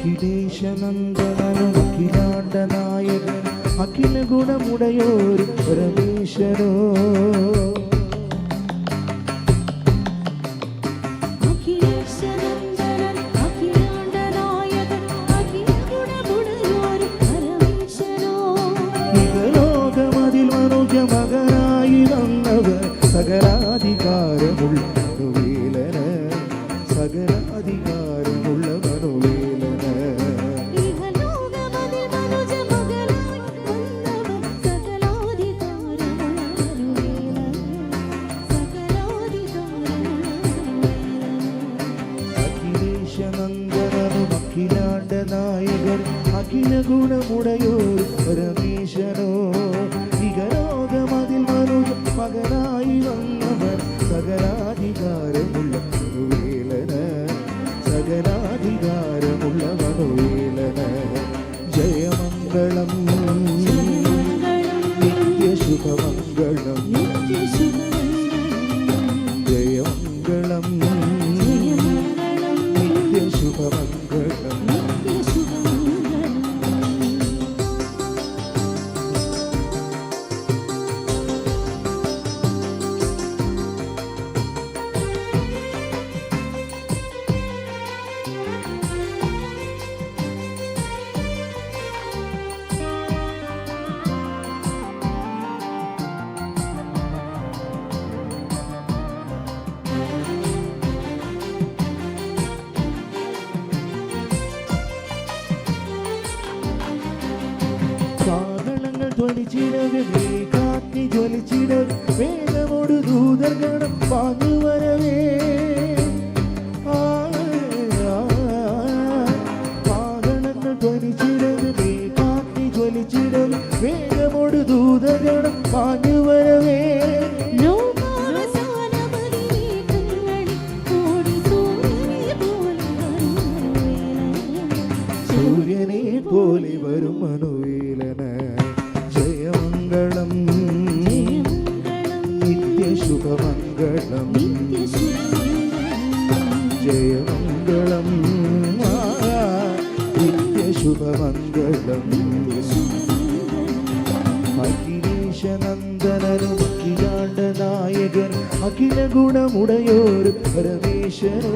അഖിലേശനന്ദനനും അഖിലാണ്ട നായകൻ അഖില ഗുണമുടയോരും പരമേശ്വരോ സകലാധികാരമുള്ള മനോവേലന അഖിലേശനന്ദനനും അഖിലാണ്ട നായകൻ അഖില ഗുണമുടയോർ പരമേശനോ ഇകലോകമതിൽ മനുജ മകനായി വന്നവർ സകലാധികാരമുള്ള മനുവേലന സകലാധികാരമുള്ള മനുവേലന ജയമംഗളം നിത്യശുഭമംഗളം ജയമംഗളം നിത്യശുഭമംഗളം കാഹളങ്ങൾ ധ്വനിച്ചിടവേ കാറ്റി ജ്വലിച്ചിടവേ വേഗമോട് ദൂതർഗണം പാഞ്ഞു വരവേ കാഹളങ്ങൾ ധ്വനിച്ചിടവേ കാറ്റി ജ്വലിച്ചിടവേ വേഗമോട് ദൂതർഗണം പാഞ്ഞു വരവേ സൂര്യനെ പോലെ വരും മനുവേലന ജയമംഗളം നിത്യശുഭമംഗളം ജയമംഗളം നിത്യശുഭമംഗളം അഖിലേശനന്ദനനും അഖിലാണ്ട നായകൻ അഖില ഗുണമുടയോർ പരമേശ്വരോ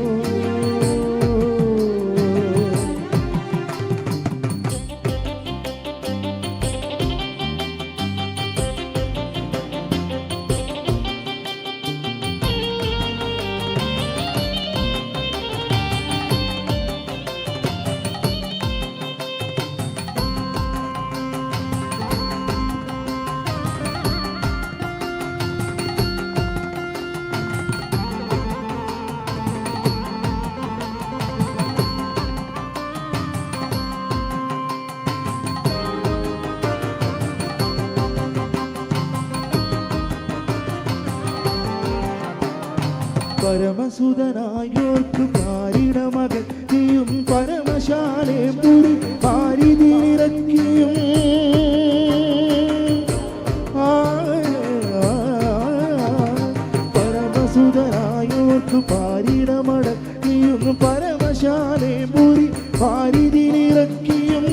പരമസുതനായോർക്ക് പാരിട മകൻ നീയും പരമശാലെ പുരി പാരിതിറക്കിയും പരമസുതനായോർക്ക് പാരിട മടക്കിയും പരമശാലെ പുരി പാരിതിറക്കിയും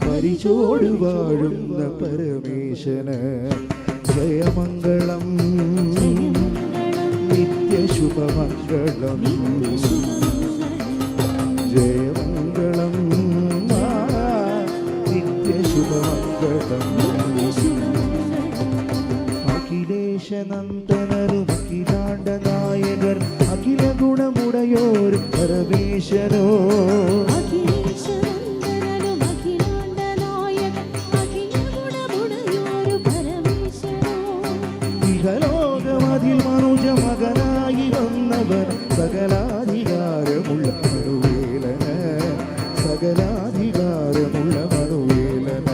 പരിചോട് വാഴുന്ന പരമേശന ജയമംഗളം നിത്യശുഭമംഗളം ജയമംഗളം നിത്യശുഭമംഗളം അഖിലേശനന്ദനനും അഖിലാണ്ട നായകർ അഖില ഗുണമുടയോർ പരമേശ്വരോ ഇഹലോകമതിൽ മനുജ മകനായി വന്നവർ സകലാധികാരമുള്ള മനുവേലന സകലാധികാരമുള്ള മനുവേലന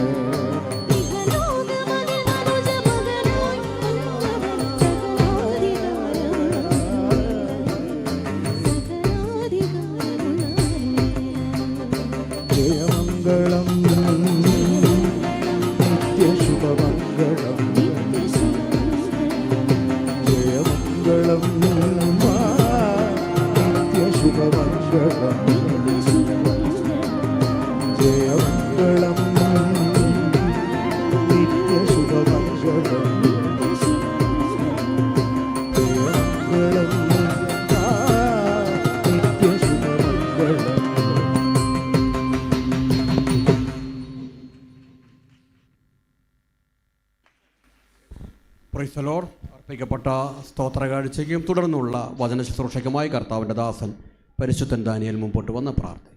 ജയമംഗളം നിത്യശുഭമംഗളം ജയമംഗളം നിത്യശുഭമംഗളം ജയമംഗളം നിത്യശുഭമംഗളം ജയമംഗളം നിത്യശുഭമംഗളം പ്രൈസ് ദി ലോർഡ്. അർപ്പിക്കപ്പെട്ട സ്തോത്ര കാഴ്ചയ്ക്കും തുടർന്നുള്ള വചന ശുശ്രൂഷയ്ക്കുമായി കർത്താവിൻ്റെ ദാസൻ പരിശുദ്ധൻ ദാനിയേൽ മുമ്പോട്ട് വന്ന് പ്രാർത്ഥിക്കും.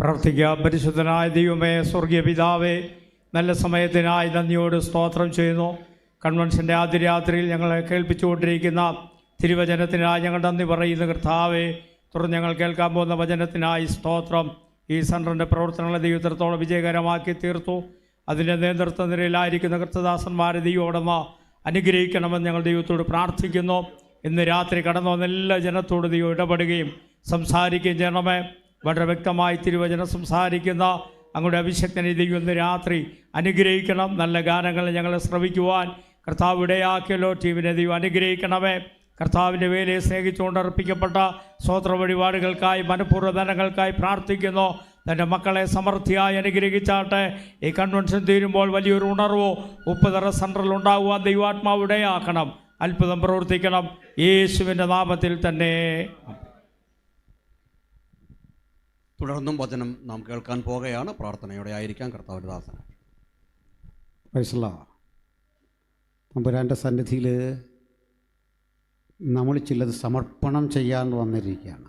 പ്രാർത്ഥിക്കാം. പരിശുദ്ധനായ ദൈവമേ, സ്വർഗീയ പിതാവേ, നല്ല സമയത്തിനായി നന്ദിയോട് സ്തോത്രം ചെയ്യുന്നു. കൺവെൻഷൻ്റെ ആദ്യ രാത്രിയിൽ ഞങ്ങളെ കേൾപ്പിച്ചുകൊണ്ടിരിക്കുന്ന തിരുവചനത്തിനായി ഞങ്ങൾ നന്ദി പറയുന്നു കർത്താവേ. തുടർന്ന് ഞങ്ങൾ കേൾക്കാൻ പോകുന്ന വചനത്തിനായി സ്തോത്രം. ഈ സെൻറ്ററിൻ്റെ പ്രവർത്തനങ്ങളെ ദൈവത്തിനത്തോളം വിജയകരമാക്കി തീർത്തു. അതിൻ്റെ നേതൃത്വ നിരയിലായിരിക്കുന്ന കർത്തദാസന്മാരെ ദൈവോടമ അനുഗ്രഹിക്കണമെന്ന് ഞങ്ങൾ ദൈവത്തോട് പ്രാർത്ഥിക്കുന്നു. ഇന്ന് രാത്രി കടന്നു വന്ന എല്ലാ ജനത്തോട് ദൈവം ഇടപെടുകയും സംസാരിക്കുകയും ചെയ്യണമേ. വളരെ വ്യക്തമായി തിരുവചനം സംസാരിക്കുന്ന അങ്ങയുടെ അഭിഷക്തനെ ദൈവം ഇന്ന് രാത്രി അനുഗ്രഹിക്കണം. നല്ല ഗാനങ്ങൾ ഞങ്ങളെ ശ്രവിക്കുവാൻ കർത്താവ് ഇടയാക്കിയല്ലോ. ടീമിനെ ദൈവം അനുഗ്രഹിക്കണമേ. കർത്താവിൻ്റെ വേലയെ സ്നേഹിച്ചുകൊണ്ട് അർപ്പിക്കപ്പെട്ട സ്വോത്ര വഴിപാടുകൾക്കായി മനഃപൂർവ്വദാനങ്ങൾക്കായി പ്രാർത്ഥിക്കുന്നു. തൻ്റെ മക്കളെ സമൃദ്ധിയായി അനുഗ്രഹിച്ചാട്ടെ. ഈ കൺവെൻഷൻ തീരുമ്പോൾ വലിയൊരു ഉണർവോ ഉപ്പുതറ സെൻട്രൽ ഉണ്ടാകുവാൻ ദൈവാത്മാവ് ഇടയാക്കണം. അത്ഭുതം പ്രവർത്തിക്കണം. യേശുവിൻ്റെ നാമത്തിൽ തന്നെ. തുടർന്നും വചനം നാം കേൾക്കാൻ പോകുകയാണ്. പ്രാർത്ഥനയോടെ ആയിരിക്കാം കർത്താവിൻ്റെ ദാസൻ. തമ്പുരാൻ്റെ സന്നിധിയിൽ നമ്മൾ ചിലത് സമർപ്പണം ചെയ്യാൻ വന്നിരിക്കുകയാണ്.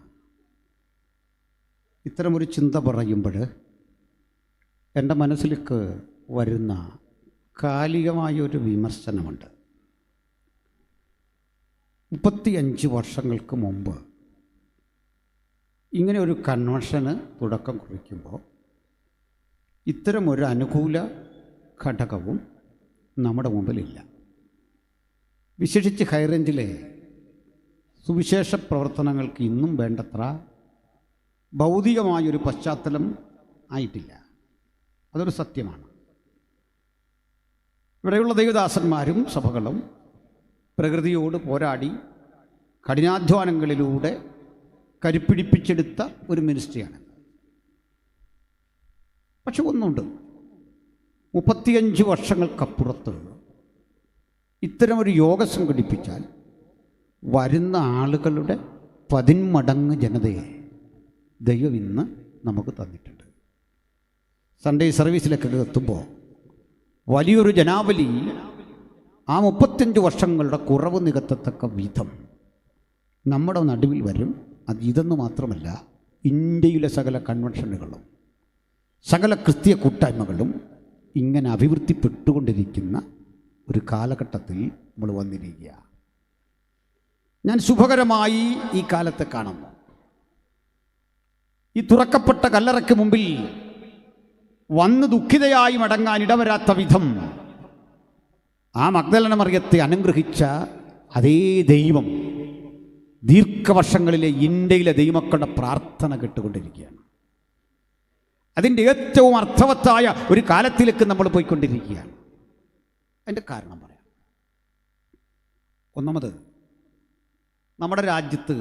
ഇത്തരമൊരു ചിന്ത പറയുമ്പോൾ എൻ്റെ മനസ്സിലേക്ക് വരുന്ന കാലികമായൊരു വിമർശനമുണ്ട്. 35 വർഷങ്ങൾക്ക് മുമ്പ് ഇങ്ങനെ ഒരു കൺവെൻഷന് തുടക്കം കുറിക്കുമ്പോൾ ഇത്തരമൊരു അനുകൂല ഘടകവും നമ്മുടെ മുമ്പിലില്ല. വിശേഷിച്ച് ഹൈറേഞ്ചിലെ സുവിശേഷ പ്രവർത്തനങ്ങൾക്ക് ഇന്നും വേണ്ടത്ര ഭൗതികമായൊരു പശ്ചാത്തലം ആയിട്ടില്ല. അതൊരു സത്യമാണ്. ഇവിടെയുള്ള ദൈവദാസന്മാരും സഭകളും പ്രകൃതിയോട് പോരാടി കഠിനാധ്വാനങ്ങളിലൂടെ കരുപ്പിടിപ്പിച്ചെടുത്ത ഒരു മിനിസ്ട്രിയാണ്. പക്ഷെ ഒന്നുണ്ട്, 35 വർഷങ്ങൾക്കപ്പുറത്ത് ഇത്തരമൊരു യോഗം സംഘടിപ്പിച്ചാൽ വരുന്ന ആളുകളുടെ 10 മടങ്ങ് ജനതയെ ദൈവം ഇന്ന് നമുക്ക് തന്നിട്ടുണ്ട്. സൺഡേ സർവീസിലൊക്കെ എത്തുമ്പോൾ വലിയൊരു ജനാവലി ആ 35 വർഷങ്ങളുടെ കുറവ് നികത്തത്തക്ക വിധം നമ്മുടെ നടുവിൽ വരും. അത് ഇതെന്ന് മാത്രമല്ല, ഇന്ത്യയിലെ സകല കൺവെൻഷനുകളും സകല ക്രിസ്തീയ കൂട്ടായ്മകളും ഇങ്ങനെ അഭിവൃദ്ധിപ്പെട്ടുകൊണ്ടിരിക്കുന്ന ഒരു കാലഘട്ടത്തിൽ നമ്മൾ വന്നിരിക്കുക. ഞാൻ ശുഭകരമായി ഈ കാലത്തെ കാണുന്നു. ഈ തുറക്കപ്പെട്ട കല്ലറയ്ക്ക് മുമ്പിൽ വന്ന് ദുഃഖിതയായി മടങ്ങാൻ ഇടവരാത്ത വിധം ആ മഗ്ദലന മറിയത്തെ അനുഗ്രഹിച്ച അതേ ദൈവം ദീർഘവർഷങ്ങളിലെ ഇന്ത്യയിലെ ദൈവമക്കളുടെ പ്രാർത്ഥന കേട്ടുകൊണ്ടിരിക്കുകയാണ്. അതിൻ്റെ ഏറ്റവും അർത്ഥവത്തായ ഒരു കാലത്തിലേക്ക് നമ്മൾ പോയിക്കൊണ്ടിരിക്കുകയാണ്. അതിൻ്റെ കാരണം പറയാം. ഒന്നാമത്, നമ്മുടെ രാജ്യത്ത്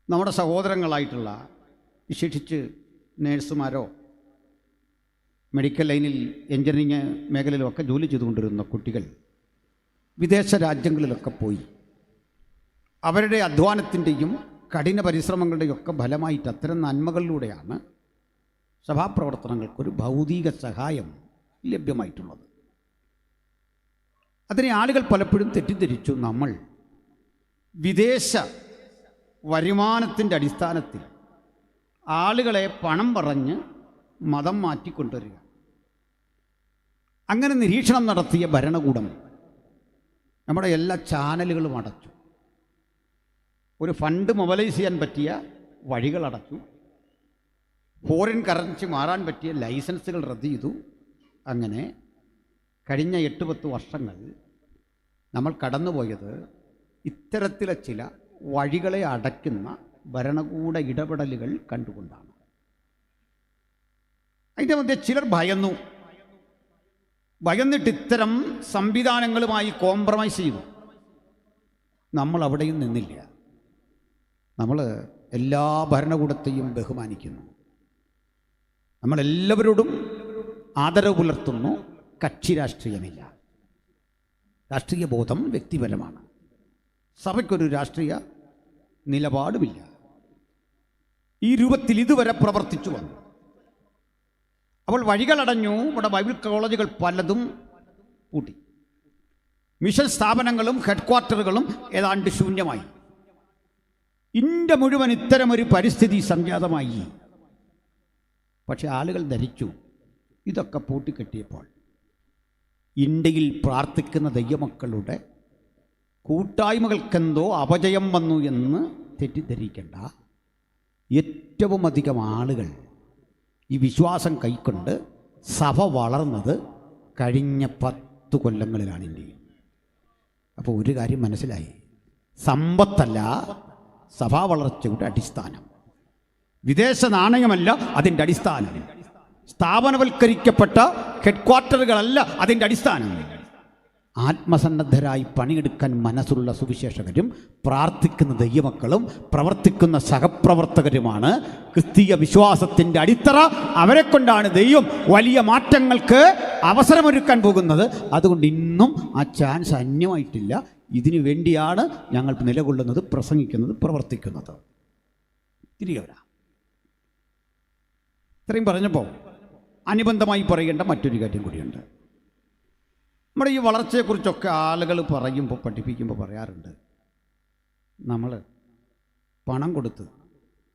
നമ്മുടെ സഹോദരങ്ങളായിട്ടുള്ള വിശേഷിച്ച് നേഴ്സുമാരോ മെഡിക്കൽ ലൈനിൽ എഞ്ചിനീയറിംഗ് മേഖലയിലൊക്കെ ജോലി ചെയ്തുകൊണ്ടിരുന്ന കുട്ടികൾ വിദേശ രാജ്യങ്ങളിലൊക്കെ പോയി അവരുടെ അധ്വാനത്തിൻ്റെയും കഠിന പരിശ്രമങ്ങളുടെയും ഒക്കെ ഫലമായിട്ട് അത്തരം നന്മകളിലൂടെയാണ് സഭാപ്രവർത്തനങ്ങൾക്കൊരു ഭൗതിക സഹായം ലഭ്യമായിട്ടുള്ളത്. അതിനെ ആളുകൾ പലപ്പോഴും തെറ്റിദ്ധരിച്ചു. നമ്മൾ വിദേശ വരുമാനത്തിൻ്റെ അടിസ്ഥാനത്തിൽ ആളുകളെ പണം പറഞ്ഞ് മതം മാറ്റിക്കൊണ്ടുവരിക. അങ്ങനെ നിരീക്ഷണം നടത്തിയ ഭരണകൂടം നമ്മുടെ എല്ലാ ചാനലുകളും അടച്ചു. ഒരു ഫണ്ട് മൊബിലൈസ് ചെയ്യാൻ പറ്റിയ വഴികൾ അടച്ചു. ഫോറിൻ കറൻസി മാറാൻ പറ്റിയ ലൈസൻസുകൾ റദ്ദ് ചെയ്തു. അങ്ങനെ കഴിഞ്ഞ 8-10 വർഷങ്ങൾ നമ്മൾ കടന്നുപോയത് ഇത്തരത്തിലെ ചില വഴികളെ അടയ്ക്കുന്ന ഭരണകൂട ഇടപെടലുകൾ കണ്ടുകൊണ്ടാണ്. അതിൻ്റെ മധ്യ ചിലർ ഭയന്നിട്ട് ഇത്തരം സംവിധാനങ്ങളുമായി കോംപ്രമൈസ് ചെയ്തു. നമ്മൾ അവിടെയും നിന്നില്ല. നമ്മൾ എല്ലാ ഭരണകൂടത്തെയും ബഹുമാനിക്കുന്നു. നമ്മളെല്ലാവരോടും ആദരവ് പുലർത്തുന്നു. കക്ഷി രാഷ്ട്രീയമില്ല. രാഷ്ട്രീയ ബോധം വ്യക്തിപരമാണ്. സഭയ്ക്കൊരു രാഷ്ട്രീയ നിലപാടുമില്ല. ഈ രൂപത്തിൽ ഇതുവരെ പ്രവർത്തിച്ചു വന്നു. അപ്പോൾ വഴികളടഞ്ഞു. ഇവിടെ ബൈബിൾ കോളേജുകൾ പലതും പൂട്ടി. മിഷൻ സ്ഥാപനങ്ങളും ഹെഡ്ക്വാർട്ടറുകളും ഏതാണ്ട് ശൂന്യമായി. ഇന്ത്യ മുഴുവൻ ഇത്തരമൊരു പരിസ്ഥിതി സംജാതമായി. പക്ഷെ ആളുകൾ ധരിച്ചു ഇതൊക്കെ പൂട്ടിക്കെട്ടിയപ്പോൾ ഇന്ത്യയിൽ പ്രാർത്ഥിക്കുന്ന ദൈവമക്കളുടെ കൂട്ടായ്മകൾക്കെന്തോ അപജയം വന്നു എന്ന് തെറ്റിദ്ധരിക്കേണ്ട. ഏറ്റവും അധികം ആളുകൾ ഈ വിശ്വാസം കൈക്കൊണ്ട് സഭ വളർന്നത് കഴിഞ്ഞ 10 കൊല്ലങ്ങളിലാണ് ഇന്ത്യയിൽ. അപ്പോൾ ഒരു കാര്യം മനസ്സിലായി, സമ്പത്തല്ല സഭാ വളർച്ചയുടെ അടിസ്ഥാനം, വിദേശ നാണയമല്ല അതിൻ്റെ അടിസ്ഥാനം, സ്ഥാപനവൽക്കരിക്കപ്പെട്ട ഹെഡ്ക്വാർട്ടറുകളല്ല അതിൻ്റെ അടിസ്ഥാനം. ആത്മസന്നദ്ധരായി പണിയെടുക്കാൻ മനസ്സുള്ള സുവിശേഷകരും പ്രാർത്ഥിക്കുന്ന ദൈവമക്കളും പ്രവർത്തിക്കുന്ന സഹപ്രവർത്തകരുമാണ് ക്രിസ്തീയ വിശ്വാസത്തിൻ്റെ അടിത്തറ. അവരെ കൊണ്ടാണ് ദൈവം വലിയ മാറ്റങ്ങൾക്ക് അവസരമൊരുക്കാൻ പോകുന്നത്. അതുകൊണ്ട് ഇന്നും ആ ചാൻസ് അന്യമായിട്ടില്ല. ഇതിനു വേണ്ടിയാണ് ഞങ്ങൾ നിലകൊള്ളുന്നത്, പ്രസംഗിക്കുന്നത്, പ്രവർത്തിക്കുന്നത്. തിരികെ വരാം. ഇത്രയും പറഞ്ഞപ്പോൾ അനുബന്ധമായി പറയേണ്ട മറ്റൊരു കാര്യം കൂടിയുണ്ട്. നമ്മുടെ ഈ വളർച്ചയെക്കുറിച്ചൊക്കെ ആളുകൾ പറയുമ്പോൾ, പഠിപ്പിക്കുമ്പോൾ പറയാറുണ്ട്, നമ്മൾ പണം കൊടുത്ത്,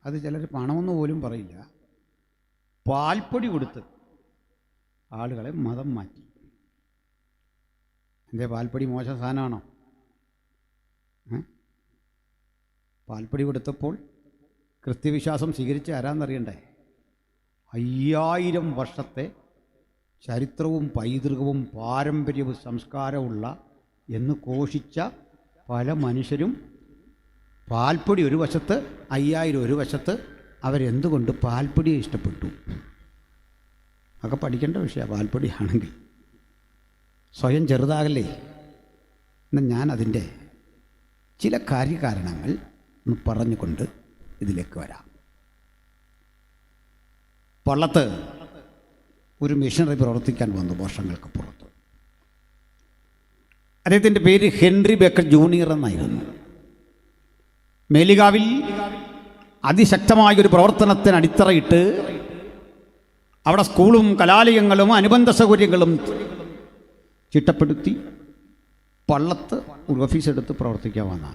അത് ചിലർ പണമെന്ന് പോലും പറയില്ല, പാൽപ്പൊടി കൊടുത്ത് ആളുകളെ മതം മാറ്റി. എന്തേ പാൽപ്പൊടി മോശം സാധനമാണോ? പാൽപ്പൊടി കൊടുത്തപ്പോൾ ക്രിസ്ത്യവിശ്വാസം സ്വീകരിച്ച് ആരാന്നറിയണ്ടേ? 5000 വർഷത്തെ ചരിത്രവും പൈതൃകവും പാരമ്പര്യവും സംസ്കാരമുള്ള എന്ന് ഘോഷിച്ച പല മനുഷ്യരും പാൽപ്പൊടി ഒരു വശത്ത്, 5000 ഒരു വശത്ത്. അവരെന്തുകൊണ്ട് പാൽപ്പൊടിയെ ഇഷ്ടപ്പെട്ടു? ഒക്കെ പഠിക്കേണ്ട വിഷയമാണ്. പാൽപ്പൊടിയാണെങ്കിൽ സ്വയം ചെറുതാകല്ലേ. എന്നാൽ ഞാൻ അതിൻ്റെ ചില കാര്യകാരണങ്ങൾ പറഞ്ഞുകൊണ്ട് ഇതിലേക്ക് വരാം. പള്ളത്ത് ഒരു മിഷണറി പ്രവർത്തിക്കാൻ വന്നു വർഷങ്ങൾക്ക് പുറത്ത്. അദ്ദേഹത്തിൻ്റെ പേര് ഹെൻറി ബേക്കർ ജൂനിയർ എന്നായിരുന്നു. മേലികാവിൽ അതിശക്തമായൊരു പ്രവർത്തനത്തിന് അടിത്തറയിട്ട് അവിടെ സ്കൂളും കലാലയങ്ങളും അനുബന്ധ സൗകര്യങ്ങളും ചിട്ടപ്പെടുത്തി പള്ളത്ത് ഒരു ഓഫീസെടുത്ത് പ്രവർത്തിക്കാൻ വന്ന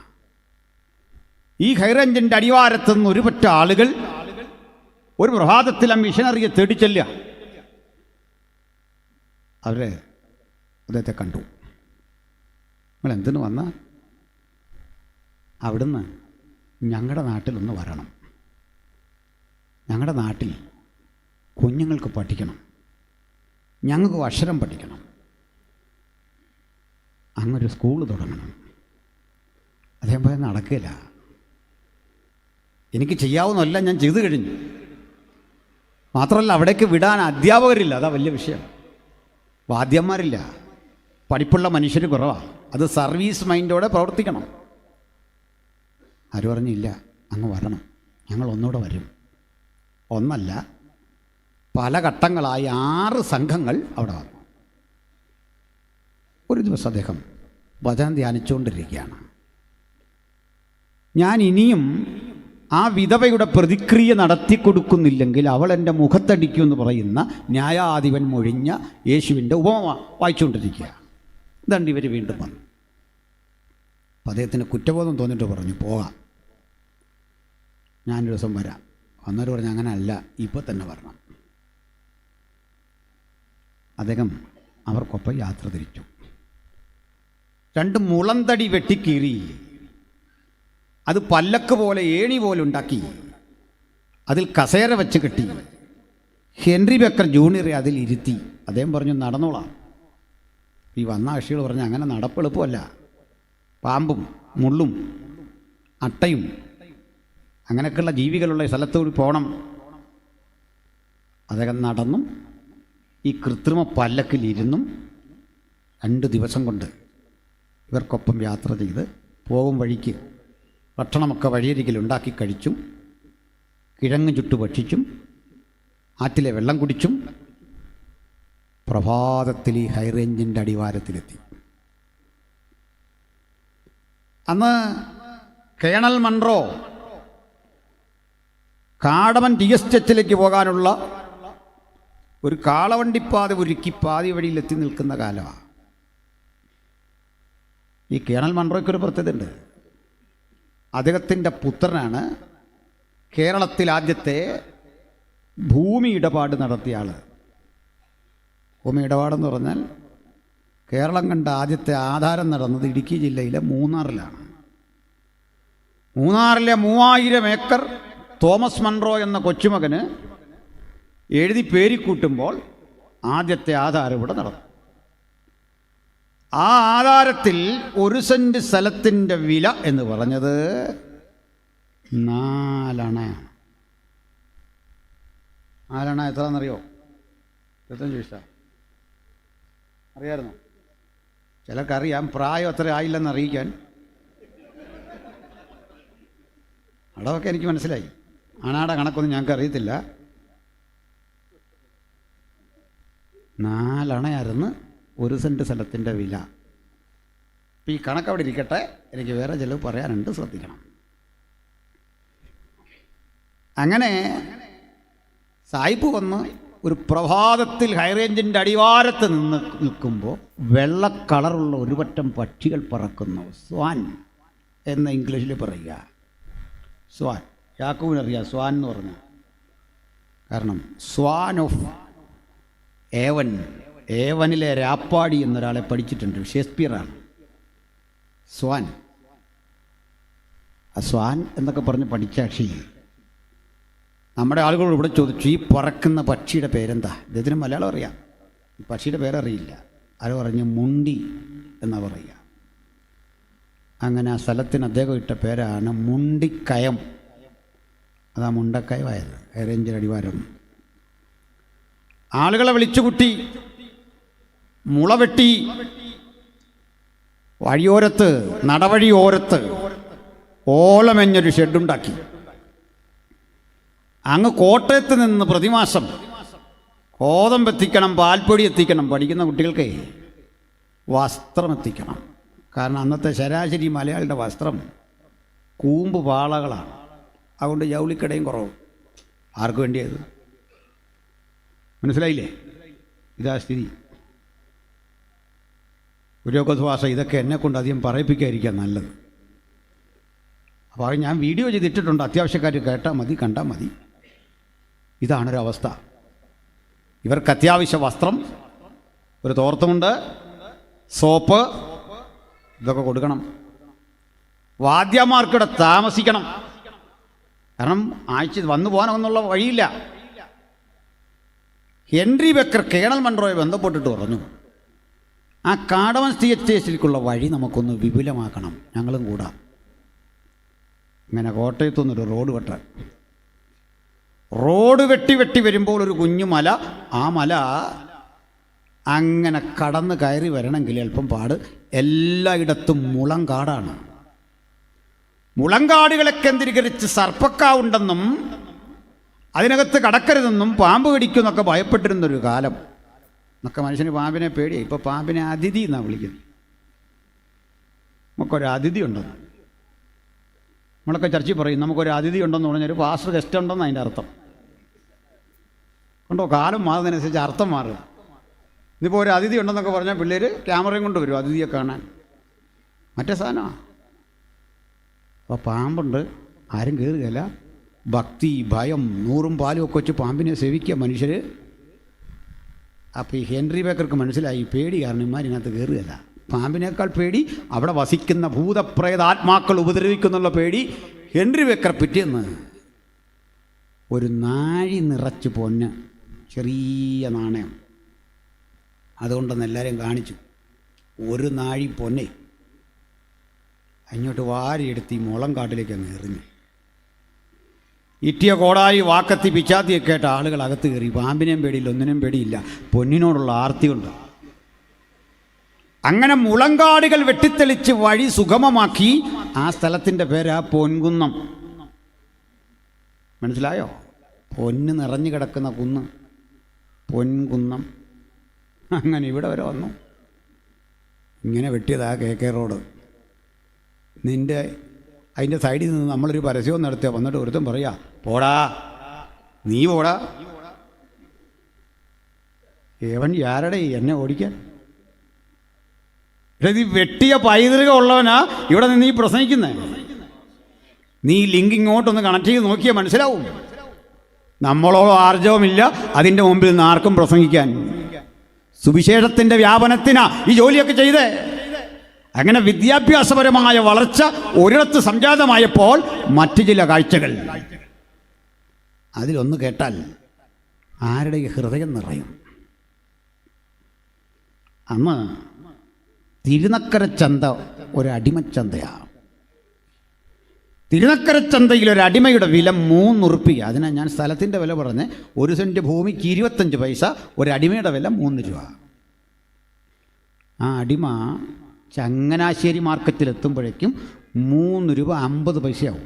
ഈ ഹൈറേഞ്ചിൻ്റെ അടിവാരത്തു നിന്ന് ഒരു പറ്റ ആളുകൾ ഒരു പ്രഭാതത്തിൽ ആ മിഷനറിയെ തേടിച്ചെല്ലുക. അവർ അദ്ദേഹത്തെ കണ്ടു. നിങ്ങൾ എന്തിനു വന്ന? അവിടുന്ന് ഞങ്ങളുടെ നാട്ടിലൊന്ന് വരണം, ഞങ്ങളുടെ നാട്ടിൽ കുഞ്ഞുങ്ങൾക്ക് പഠിക്കണം, ഞങ്ങൾക്ക് അക്ഷരം പഠിക്കണം, അങ്ങൊരു സ്കൂൾ തുടങ്ങണം. അദ്ദേഹം പറയാൻ നടക്കില്ല, എനിക്ക് ചെയ്യാവുന്നതല്ല ഞാൻ ചെയ്തു കഴിഞ്ഞു. മാത്രമല്ല അവിടേക്ക് വിടാൻ അധ്യാപകരില്ല, അതാ വലിയ വിഷയം. വാദ്യന്മാരില്ല, പഠിപ്പുള്ള മനുഷ്യർ കുറവാണ്. അത് സർവീസ് മൈൻഡോടെ പ്രവർത്തിക്കണം. ആര് പറഞ്ഞില്ല, അങ്ങ് വരണം, ഞങ്ങൾ ഒന്നുകൂടെ വരും. ഒന്നല്ല, പല ഘട്ടങ്ങളായി 6 സംഘങ്ങൾ അവിടെ വന്നു. ഒരു ദിവസം അദ്ദേഹം വചനം ധ്യാനിച്ചുകൊണ്ടിരിക്കുകയാണ്. ഞാൻ ഇനിയും ആ വിധവയുടെ പ്രതിക്രിയ നടത്തി കൊടുക്കുന്നില്ലെങ്കിൽ അവൾ എൻ്റെ മുഖത്തടിക്കുമെന്ന് പറയുന്ന ന്യായാധിപൻ മൊഴിഞ്ഞ യേശുവിൻ്റെ ഉപമ വായിച്ചുകൊണ്ടിരിക്കുക. ഇതാണ്ട് ഇവർ വീണ്ടും വന്നു. അപ്പം അദ്ദേഹത്തിന് കുറ്റബോധം തോന്നിയിട്ട് പറഞ്ഞു, പോകാം, ഞാനൊരു ദിവസം വരാം. അന്നേരം പറഞ്ഞു, അങ്ങനെ അല്ല, ഇപ്പോൾ തന്നെ വരണം. അദ്ദേഹം അവർക്കൊപ്പം യാത്ര തിരിച്ചു. 2 മുളന്തടി വെട്ടിക്കീറി, അത് പല്ലക്ക് പോലെ ഏണി പോലെ ഉണ്ടാക്കി, അതിൽ കസേര വെച്ച് കെട്ടി ഹെൻറി ബേക്കർ ജൂനിയറെ അതിൽ ഇരുത്തി. അദ്ദേഹം പറഞ്ഞു, നടന്നോളാം. ഈ വന്ന കക്ഷികൾ പറഞ്ഞു, അങ്ങനെ നടപ്പെളുപ്പമല്ല, പാമ്പും മുള്ളും അട്ടയും അങ്ങനെയൊക്കെയുള്ള ജീവികളുള്ള സ്ഥലത്തോട് പോകണം. അദ്ദേഹം നടന്നും ഈ കൃത്രിമ പല്ലക്കിലിരുന്നും 2 ദിവസം കൊണ്ട് ഇവർക്കൊപ്പം യാത്ര ചെയ്ത് പോകും വഴിക്ക് ഭക്ഷണമൊക്കെ വഴിയരികിൽ ഉണ്ടാക്കി കഴിച്ചും കിഴങ്ങ് ചുട്ടു ഭക്ഷിച്ചും ആറ്റിലെ വെള്ളം കുടിച്ചും പ്രഭാതത്തിൽ ഈ ഹൈറേഞ്ചിൻ്റെ അടിവാരത്തിലെത്തി. അന്ന് കേണൽ മൺറോ കാടമൻ ടി എസ്റ്റേറ്റിലേക്ക് പോകാനുള്ള ഒരു കാളവണ്ടിപ്പാത ഒരുക്കി പാതി വഴിയിലെത്തി നിൽക്കുന്ന കാലമാണ്. ഈ കേണൽ മൺറോയ്ക്കൊരു പ്രത്യേകതയുണ്ട്. അദ്ദേഹത്തിൻ്റെ പുത്രനാണ് കേരളത്തിൽ ആദ്യത്തെ ഭൂമി ഇടപാട് നടത്തിയ ആൾ. ഭൂമി ഇടപാടെന്ന് പറഞ്ഞാൽ കേരളം കണ്ട ആദ്യത്തെ ആധാരം നടന്നത് ഇടുക്കി ജില്ലയിലെ മൂന്നാറിലാണ്. മൂന്നാറിലെ 3000 ഏക്കർ തോമസ് മൺറോ എന്ന കൊച്ചുമകന് എഴുതി പേരിക്കൂട്ടുമ്പോൾ ആദ്യത്തെ ആധാരം ഇവിടെ നടന്നു. ആ ആധാരത്തിൽ 1 സെൻറ്റ് സ്ഥലത്തിൻ്റെ വില എന്ന് പറഞ്ഞത് 4 അണയാണ്. 4 അണ എത്രയാണെന്നറിയോ? 25 പൈസ. അറിയാമായിരുന്നോ? ചിലർക്കറിയാം, പ്രായം അത്ര ആയില്ലെന്ന് അറിയിക്കാൻ. അടവൊക്കെ എനിക്ക് മനസ്സിലായി, അണയുടെ കണക്കൊന്നും ഞങ്ങൾക്ക് അറിയത്തില്ല. 4 അണയായിരുന്നു 1 സെൻറ്റ് സ്ഥലത്തിൻ്റെ വില. അപ്പം ഈ കണക്കവിടെ ഇരിക്കട്ടെ, എനിക്ക് വേറെ ചിലവ് പറയാനുണ്ട്, ശ്രദ്ധിക്കണം. അങ്ങനെ സായിപ്പ് വന്ന് ഒരു പ്രഭാതത്തിൽ ഹൈറേഞ്ചിൻ്റെ അടിവാരത്ത് നിൽക്കുമ്പോൾ വെള്ള കളറുള്ള ഒരു പറ്റം പക്ഷികൾ പറക്കുന്നു. സ്വാൻ എന്ന ഇംഗ്ലീഷിൽ പറയുക. സ്വാൻ. യാക്കൂബിനറിയാം സ്വാൻ എന്ന് പറഞ്ഞാൽ. കാരണം സ്വാൻ ഓഫ് ഏവൻ, ഏവനിലെ രാപ്പാടി എന്നൊരാളെ പഠിച്ചിട്ടുണ്ട്, ഷേക്സ്പിയറാണ്. സ്വാൻ. ആ സ്വാൻ എന്നൊക്കെ പറഞ്ഞ് പഠിച്ച പക്ഷി നമ്മുടെ ആളുകളോട് ഇവിടെ ചോദിച്ചു, ഈ പറക്കുന്ന പക്ഷിയുടെ പേരെന്താ? ഇദ്ദേഹത്തിന് മലയാളം അറിയാം, ഈ പക്ഷിയുടെ പേരറിയില്ല. ആരോ പറഞ്ഞു മുണ്ടി എന്നാണ് പറയുക. അങ്ങനെ ആ സ്ഥലത്തിന് അദ്ദേഹം ഇട്ട പേരാണ് മുണ്ടിക്കയം. അതാ മുണ്ടക്കയമായത്, ഹൈറേഞ്ചിൻ്റെ അടിവാരം. ആളുകളെ വിളിച്ചുകൂട്ടി, മുള വെട്ടി, വഴിയോരത്ത്, നടവഴിയോരത്ത് ഓലമെഞ്ഞൊരു ഷെഡുണ്ടാക്കി. അങ്ങ് കോട്ടയത്ത് നിന്ന് പ്രതിമാസം ഗോതമ്പെത്തിക്കണം, പാൽപ്പൊടി എത്തിക്കണം, പഠിക്കുന്ന കുട്ടികൾക്ക് വസ്ത്രം എത്തിക്കണം. കാരണം അന്നത്തെ ശരാശരി മലയാളിയുടെ വസ്ത്രം കൂമ്പ് പാളകളാണ്. അതുകൊണ്ട് ജൗളിക്കടയും കുറവ്. ആർക്ക് വേണ്ടിയത്? മനസ്സിലായില്ലേ? ഇതാ സ്ഥിതി. പുരോഗതിഭാഷ ഇതൊക്കെ എന്നെക്കൊണ്ട് അധികം പറയിപ്പിക്കാതിരിക്കാൻ നല്ലത്. അപ്പോൾ അത് ഞാൻ വീഡിയോ ചെയ്തിട്ടിട്ടുണ്ട്, അത്യാവശ്യക്കാർ കേട്ടാൽ മതി, കണ്ടാൽ മതി. ഇതാണൊരവസ്ഥ. ഇവർക്ക് അത്യാവശ്യ വസ്ത്രം, ഒരു തോർത്തുമുണ്ട്, സോപ്പ്, ഇതൊക്കെ കൊടുക്കണം. വാദ്യമാർക്കിടെ താമസിക്കണം. കാരണം ആഴ്ച വന്നു പോകാനൊന്നുള്ള വഴിയില്ല. ഹെൻറി ബെക്കർ കേണൽ മൺറോയെ ബന്ധപ്പെട്ടിട്ട് പറഞ്ഞു, ആ കാടവൻ എസ്റ്റേറ്റിലേക്കുള്ള വഴി നമുക്കൊന്ന് വിപുലമാക്കണം, ഞങ്ങളും കൂടാം. ഇങ്ങനെ കോട്ടയത്തുനിന്നൊരു റോഡ് വെട്ടാൻ. റോഡ് വെട്ടി വെട്ടി വരുമ്പോൾ ഒരു കുഞ്ഞു മല, ആ മല അങ്ങനെ കടന്ന് കയറി വരണമെങ്കിൽ അല്പം പാട്. എല്ലായിടത്തും മുളങ്കാടാണ്. മുളങ്കാടുകളെ കേന്ദ്രീകരിച്ച് സർപ്പക്കാവുണ്ടെന്നും അതിനകത്ത് കടക്കരുതെന്നും പാമ്പ് കടിക്കുമെന്നൊക്കെ ഭയപ്പെട്ടിരുന്നൊരു കാലം. എന്നൊക്കെ മനുഷ്യന് പാമ്പിനെ പേടിയായി. ഇപ്പോൾ പാമ്പിനെ അതിഥി എന്നാണ് വിളിക്കുന്നത്. നമുക്കൊരു അതിഥി ഉണ്ടെന്ന് നമ്മളൊക്കെ ചർച്ചയിൽ പറയും. നമുക്കൊരു അതിഥി ഉണ്ടെന്ന് പറഞ്ഞാൽ ഒരു പാസ്റ്റർ ഗസ്റ്റ് ഉണ്ടെന്ന് അതിൻ്റെ അർത്ഥം. കണ്ടോ, കാലം മാറുന്നതിനനുസരിച്ച് അർത്ഥം മാറുക. ഇതിപ്പോൾ ഒരു അതിഥി ഉണ്ടെന്നൊക്കെ പറഞ്ഞാൽ പിള്ളേർ ക്യാമറയും കൊണ്ട് വരും അതിഥിയെ കാണാൻ. മറ്റേ സാധനമാണ്. അപ്പോൾ പാമ്പുണ്ട്, ആരും കയറുകയില്ല. ഭക്തി, ഭയം, 100 പാലും ഒക്കെ വെച്ച് പാമ്പിനെ സേവിക്കുക മനുഷ്യർ. അപ്പോൾ ഈ ഹെൻറി ബേക്കർക്ക് മനസ്സിലായി, പേടി കാരണം ഇമാരിനകത്ത് കയറുകയില്ല. പാമ്പിനേക്കാൾ പേടി അവിടെ വസിക്കുന്ന ഭൂതപ്രേതാത്മാക്കൾ ഉപദ്രവിക്കുന്നുള്ള പേടി. ഹെൻറി ബേക്കർ പിറ്റേന്ന് ഒരു നാഴി നിറച്ച് പൊന്ന്, ചെറിയ നാണയം, അതുകൊണ്ടെന്ന് എല്ലാവരെയും കാണിച്ചു. ഒരു നാഴി പൊന്നെ അങ്ങോട്ട് വാരിയെടുത്ത് ഈ മുളങ്കാട്ടിലേക്ക് അങ്ങ് എറിഞ്ഞു. ഇറ്റിയ കോടാലി, വാക്കത്തി, പിച്ചാത്തിയൊക്കെ ആയിട്ട് ആളുകൾ അകത്ത് കയറി. പാമ്പിനെയും പേടിയില്ല, ഒന്നിനും പേടിയില്ല, പൊന്നിനോടുള്ള ആർത്തി കൊണ്ട്. അങ്ങനെ മുളങ്കാടുകൾ വെട്ടിത്തെളിച്ച് വഴി സുഗമമാക്കി. ആ സ്ഥലത്തിൻ്റെ പേരാ പൊൻകുന്നം. മനസ്സിലായോ? പൊന്ന് നിറഞ്ഞു കിടക്കുന്ന കുന്ന്, പൊൻകുന്നം. അങ്ങനെ ഇവിടെ വരെ വന്നു. ഇങ്ങനെ വെട്ടിയതാ KK റോഡ്. അതിൻ്റെ സൈഡിൽ നിന്ന് നമ്മളൊരു പരസ്യവും നടത്തിയ വന്നിട്ട് ഒരുത്തും പറയാ, പോടാ നീ പോടാ. ഏവൻ ആരുടെ എന്നെ ഓടിക്കാൻ? ഇത് വെട്ടിയ പൈതൃകം ഉള്ളവനാ ഇവിടെ നിന്ന് ഈ പ്രസംഗിക്കുന്നേ. നീ ലിങ്ക് ഇങ്ങോട്ടൊന്ന് കണക്ട് ചെയ്ത് നോക്കിയാൽ മനസ്സിലാവും. നമ്മളോട് ആർജവമില്ല അതിൻ്റെ മുമ്പിൽ നിന്ന് ആർക്കും പ്രസംഗിക്കാൻ. സുവിശേഷത്തിൻ്റെ വ്യാപനത്തിനാ ഈ ജോലിയൊക്കെ ചെയ്തേ. അങ്ങനെ വിദ്യാഭ്യാസപരമായ വളർച്ച ഒരിടത്ത് സംജാതമായപ്പോൾ മറ്റു ചില കാഴ്ചകൾ, അതിലൊന്ന് കേട്ടാൽ ആരുടെ ഹൃദയം നിറയും. അന്ന് തിരുനക്കര ചന്ത ഒരടിമച്ചന്തയാണ്. തിരുനക്കര ചന്തയിൽ ഒരടിമയുടെ വില 3 ഉറുപ്പിക. അതിനാ ഞാൻ സ്ഥലത്തിൻ്റെ വില പറഞ്ഞ്. 1 സെൻറ്റ് ഭൂമിക്ക് 25 പൈസ, ഒരടിമയുടെ വില 3 രൂപ. ആ അടിമ ചങ്ങനാശ്ശേരി മാർക്കറ്റിലെത്തുമ്പോഴേക്കും 3 രൂപ 50 പൈസയാവും.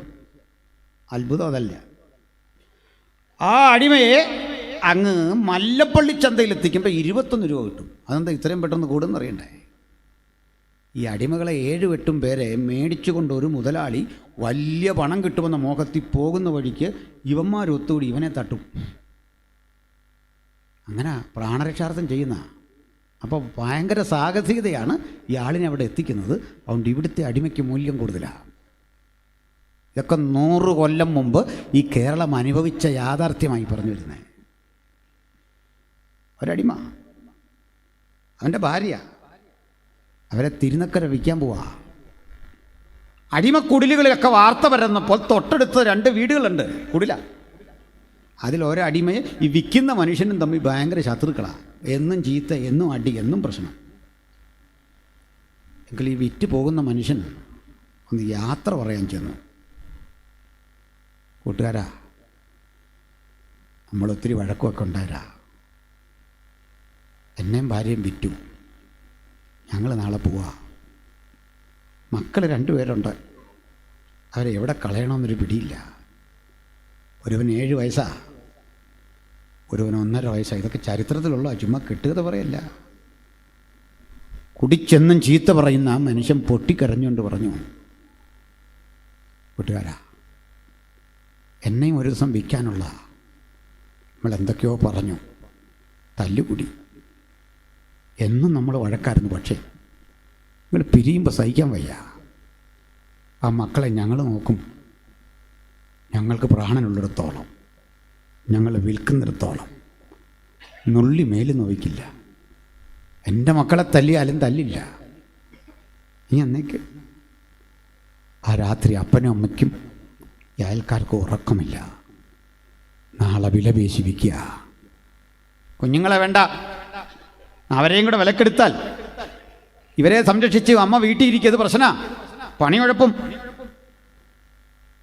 അത്ഭുതം അതല്ല. ആ അടിമയെ അങ്ങ് മല്ലപ്പള്ളി ചന്തയിലെത്തിക്കുമ്പോൾ 21 രൂപ കിട്ടും. അതെന്താ ഇത്രയും പെട്ടെന്ന് കൂടുന്നറിയണ്ടേ? ഈ അടിമകളെ 7-8 പേരെ മേടിച്ചുകൊണ്ട് ഒരു മുതലാളി വലിയ പണം കിട്ടുമെന്ന മോഹത്തിൽ പോകുന്ന വഴിക്ക് ഇവന്മാരൊത്തുകൂടി ഇവനെ തട്ടും. അങ്ങനെ പ്രാണരക്ഷാർത്ഥം ചെയ്യുന്ന. അപ്പോൾ ഭയങ്കര സാഹസികതയാണ് ഈ ആളിനെ അവിടെ എത്തിക്കുന്നത്. അതുകൊണ്ട് ഇവിടുത്തെ അടിമയ്ക്ക് മൂല്യം കൂടുതലാണ്. ഇതൊക്കെ 100 കൊല്ലം മുമ്പ് ഈ കേരളം അനുഭവിച്ച യാഥാർത്ഥ്യമായി പറഞ്ഞു വരുന്നത്. ഒരടിമ, അവൻ്റെ ഭാര്യ, അവരെ തിരുനക്കര വിൽക്കാൻ പോവാ. അടിമക്കുടിലുകളിലൊക്കെ വാർത്ത വരുന്നപ്പോൾ തൊട്ടടുത്ത് 2 വീടുകളുണ്ട്, കുടില. അതിലൊരടിമയെ ഈ വിൽക്കുന്ന മനുഷ്യനും തമ്മിൽ ഭയങ്കര ശത്രുക്കളാണ്. എന്നും ചീത്ത, എന്നും അടി, എന്നും പ്രശ്നം. എങ്കിൽ ഈ വിറ്റ് പോകുന്ന മനുഷ്യൻ ഒന്ന് യാത്ര പറയാൻ ചെന്നു. കൂട്ടുകാരാ, നമ്മളൊത്തിരി വഴക്കുമൊക്കെ ഉണ്ടായരാ. എന്നെയും ഭാര്യയും വിറ്റു. ഞങ്ങൾ നാളെ പോവാ. മക്കൾ 2 പേരുണ്ട്. അവരെ എവിടെ കളയണമെന്നൊരു പിടിയില്ല. ഒരുവൻ 7 വയസ്സാ, ഒരുവൻ 1.5 വയസ്സാണ്. ഇതൊക്കെ ചരിത്രത്തിലുള്ള, ചുമ്മാ കെട്ടുകഥ പറയല്ല. കുടിച്ചെന്നും ചീത്ത പറയുന്ന ആ മനുഷ്യൻ പൊട്ടിക്കരഞ്ഞുകൊണ്ട് പറഞ്ഞു, കൂട്ടുകാരാ, എന്നെയും ഒരു ദിവസം വിൽക്കാനുള്ള. നമ്മളെന്തൊക്കെയോ പറഞ്ഞു, തല്ലുകൂടി, എന്നും നമ്മൾ വഴക്കായിരുന്നു. പക്ഷേ നിങ്ങൾ പിരിയുമ്പോൾ സഹിക്കാൻ വയ്യ. ആ മക്കളെ ഞങ്ങൾ നോക്കും. ഞങ്ങൾക്ക് പ്രാണനുള്ളിടത്തോളം, ഞങ്ങൾ വിൽക്കുന്നിടത്തോളം നുള്ളി മേല് നോവിക്കില്ല. എൻ്റെ മക്കളെ തല്ലിയാലും തല്ലില്ല. നീ എന്നേക്ക്. ആ രാത്രി അപ്പനും അമ്മയ്ക്കും ഈ അയൽക്കാർക്കും ഉറക്കമില്ല. നാളെ വില പേശി വിൽക്കുക. കുഞ്ഞുങ്ങളെ വേണ്ട, അവരെയും കൂടെ വിലക്കെടുത്താൽ ഇവരെ സംരക്ഷിച്ച് അമ്മ വീട്ടിൽ ഇരിക്കുന്നത് പ്രശ്ന. പണി കുഴപ്പം